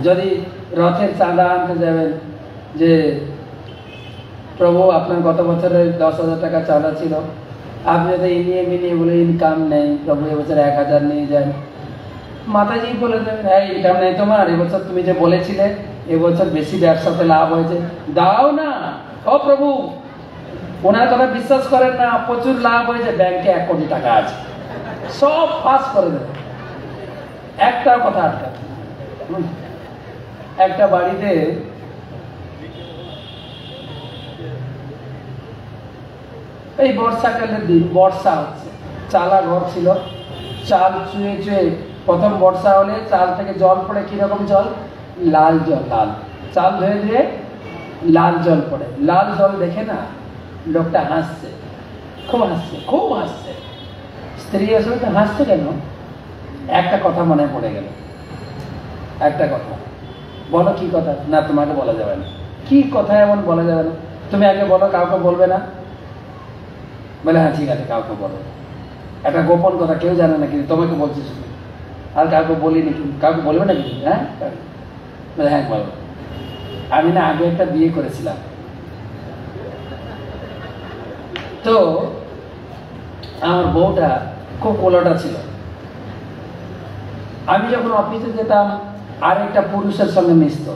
যদি রথের চাঁদা আনতে যাবেন, যে প্রভু আপনার গত বছরের 10,000 টাকা চাঁদা ছিল, আপনি যদি ইনিয়ে মিনিয়ে বলে ইনকাম নেই প্রভু, এবছর 1,000 নিয়ে যান। মাতাজি বলে দেবেন, হ্যাঁ ইনকাম নেই তোমার, এবছর তুমি যে বলেছিলে এবছর বেশি ব্যবসাতে লাভ হয়েছে, দাও না। ও প্রভু, ওনার কথা বিশ্বাস করেন না, প্রচুর লাভ হয়েছে, ব্যাংকে 1 কোটি টাকা আছে, সব পাস করে দেবে, একটা কথা আটকা। একটা বাড়িতে এই বর্ষাকালের দিন, বর্ষা হচ্ছে, চালা ঘর ছিল, চাল চুয়ে চুয়ে, প্রথম বর্ষা হলে চাল থেকে জল পড়ে, কিরকম জল? লাল জল, লাল চাল ধুয়ে ধুয়ে লাল জল পড়ে। লাল জল দেখে না লোকটা হাসছে, খুব হাসছে, খুব হাসছে। স্ত্রী আসলে হাসছে কেন? একটা কথা মনে পড়ে গেল, একটা কথা। বলো কি কথা? না তোমাকে বলা যাবে না। কি কথা এমন বলা যাবে না? তুমি আগে বলো, কাউকে বলবে না? বলে হ্যাঁ ঠিক আছে, কাউকে বলো, একটা গোপন কথা, কেউ জানে না, কিন্তু তোমাকে বলছি শুধু, আর কাউকে বলিনি। কাউকে বলবে না কিন্তু? হ্যাঁ বলে হ্যাঁ বলো। আমি না আগে একটা বিয়ে করেছিলাম, তো আমার বউটা খুব কোলাটা ছিল। আমি যখন অফিসে যেতাম আর একটা পুরুষের সঙ্গে মিশত।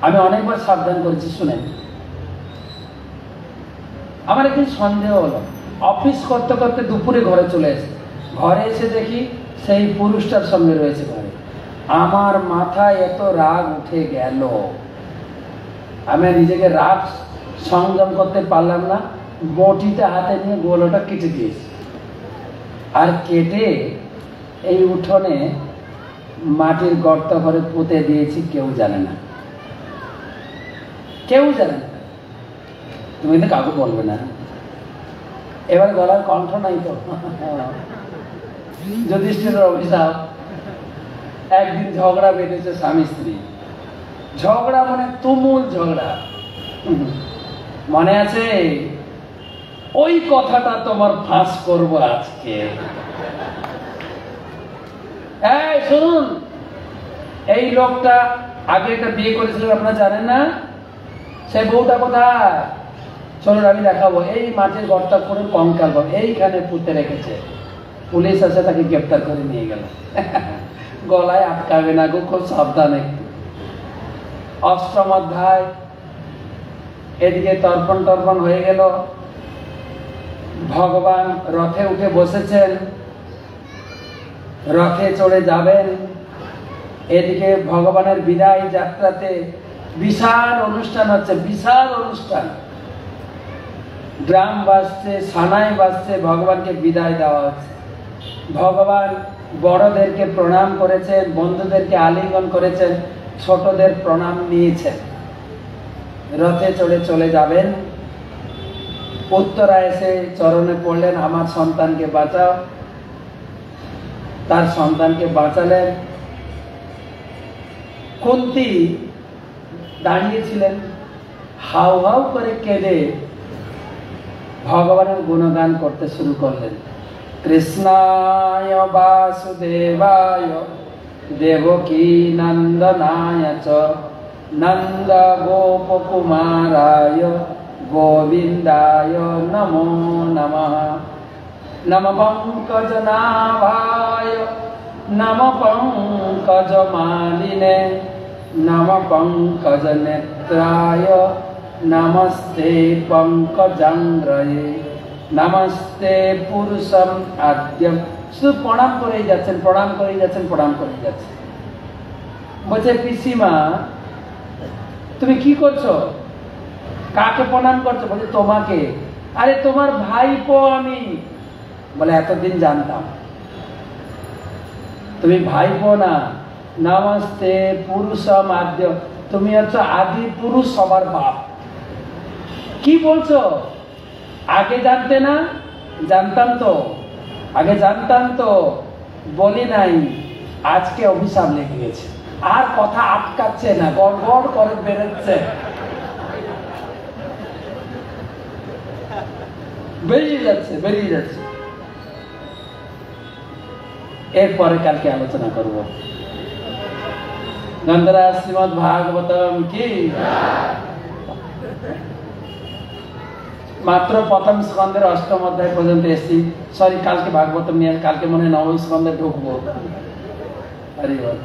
আমি অনেকবার সাবধান করেছি, শুনেন। আমার একদিন সন্দেহ হলো, অফিস করতে করতে দুপুরে ঘরে চলে এসে, ঘরে এসে দেখি সেই পুরুষটার সঙ্গে রয়েছে ঘরে। আমার মাথায় এত রাগ উঠে গেল, আমি নিজেকে রাগ সংযম করতে পারলাম না, বটিটা হাতে নিয়ে গোলটা কেটে দিয়েছি। আর কেটে এই উঠোনে মাটির গর্ত করে পুঁতে দিয়েছি, কেউ জানে না, কেউ জানে না। তুমি তো কাউকে বলবে না। এবার গলার কণ্ঠ নাই তো। যুধিষ্ঠিরের অভিশাপ। একদিন ঝগড়া বেঁধেছে স্বামী স্ত্রী, ঝগড়া মানে তুমুল ঝগড়া। মনে আছে? ওই কথাটা তোমার ফাঁস করবো আজকে। এই শুনুন, এই লোকটা আগে একটা বিয়ে করেছিলেন, আপনারা জানেন না? সেই বউটা কোথায়? চলুন আমি দেখাবো। এই মাটির গর্ত করে কঙ্কাল এইখানে পুঁতে রেখেছে। পুলিশ এসে তাকে গ্রেপ্তার করে নিয়ে গেল। গলায় আটকাবে না গো, খুব সাবধান একটু। 8ম অধ্যায়। এদিকে তর্পণ টর্পণ হয়ে গেল, ভগবান রথে উঠে বসেছেন, রথে চড়ে যাবেন। এদিকে ভগবানের বিদায় যাত্রাতে বিশাল অনুষ্ঠান হচ্ছে, বিশাল অনুষ্ঠান। ড্রাম বাজছে, সানাই বাজছে, ভগবানকে বিদায় দেওয়া হচ্ছে। ভগবান বড়দেরকে প্রণাম করেছেন, বন্ধুদেরকে আলিঙ্গন করেছেন, ছোটদের প্রণাম নিয়েছেন। রথে চড়ে চলে যাবেন। উত্তরা এসে চরণে পড়লেন, আমার সন্তানকে বাঁচাও। তার সন্তানকে বাঁচালেন। কুন্তী দাঁড়িয়েছিলেন, হাউ হাউ করে কেঁদে ভগবানের গুণগান করতে শুরু করলেন। কৃষ্ণায় বাসুদেবায় দেবকী নন্দনায় চ নন্দ গোপকুমারায় গোবিন্দায় নমো নমঃ। নম পঙ্কজনাভায় নম পঙ্কজমালিনে নম পঙ্কজনেত্রায় নমস্তে পঙ্কজাঙ্গ্রয়ে নমস্তে পুরুষম আদ্যম। শুধু প্রণাম করেই যাচ্ছেন, প্রণাম করেই যাচ্ছেন, প্রণাম করেই যাচ্ছেন। বলছে পিসিমা তুমি কি করছো, কাকে প্রণাম করছো? বলছে তোমাকে। আরে তোমার ভাইপো আমি। বলে এতদিন জানতাম, তুমি ভাইপো না, নমস্তে পুরুষম আদ্য, তুমি হচ্ছে আদি পুরুষ, সবার বাপ। কি বলছো? আগে জানতে না? জানতাম তো, আগে জানতাম তো, বলি নাই, আজকে অভিশাপ লেগে গেছে। আর কথা আটকাচ্ছে না, গড়গড় করে বেরোচ্ছে, বেরিয়ে যাচ্ছে, বেরিয়ে যাচ্ছে। এরপরে কালকে আলোচনা করব। গন্ধরাজ শ্রীমদ ভাগবতম কি। মাত্র প্রথম স্কন্ধের অষ্টম অধ্যায় পর্যন্ত এসেছি। সরি, কালকে ভাগবতম নিয়ে, কালকে মনে হয় নবম স্কন্ধে ঢুকবো। হরি বল।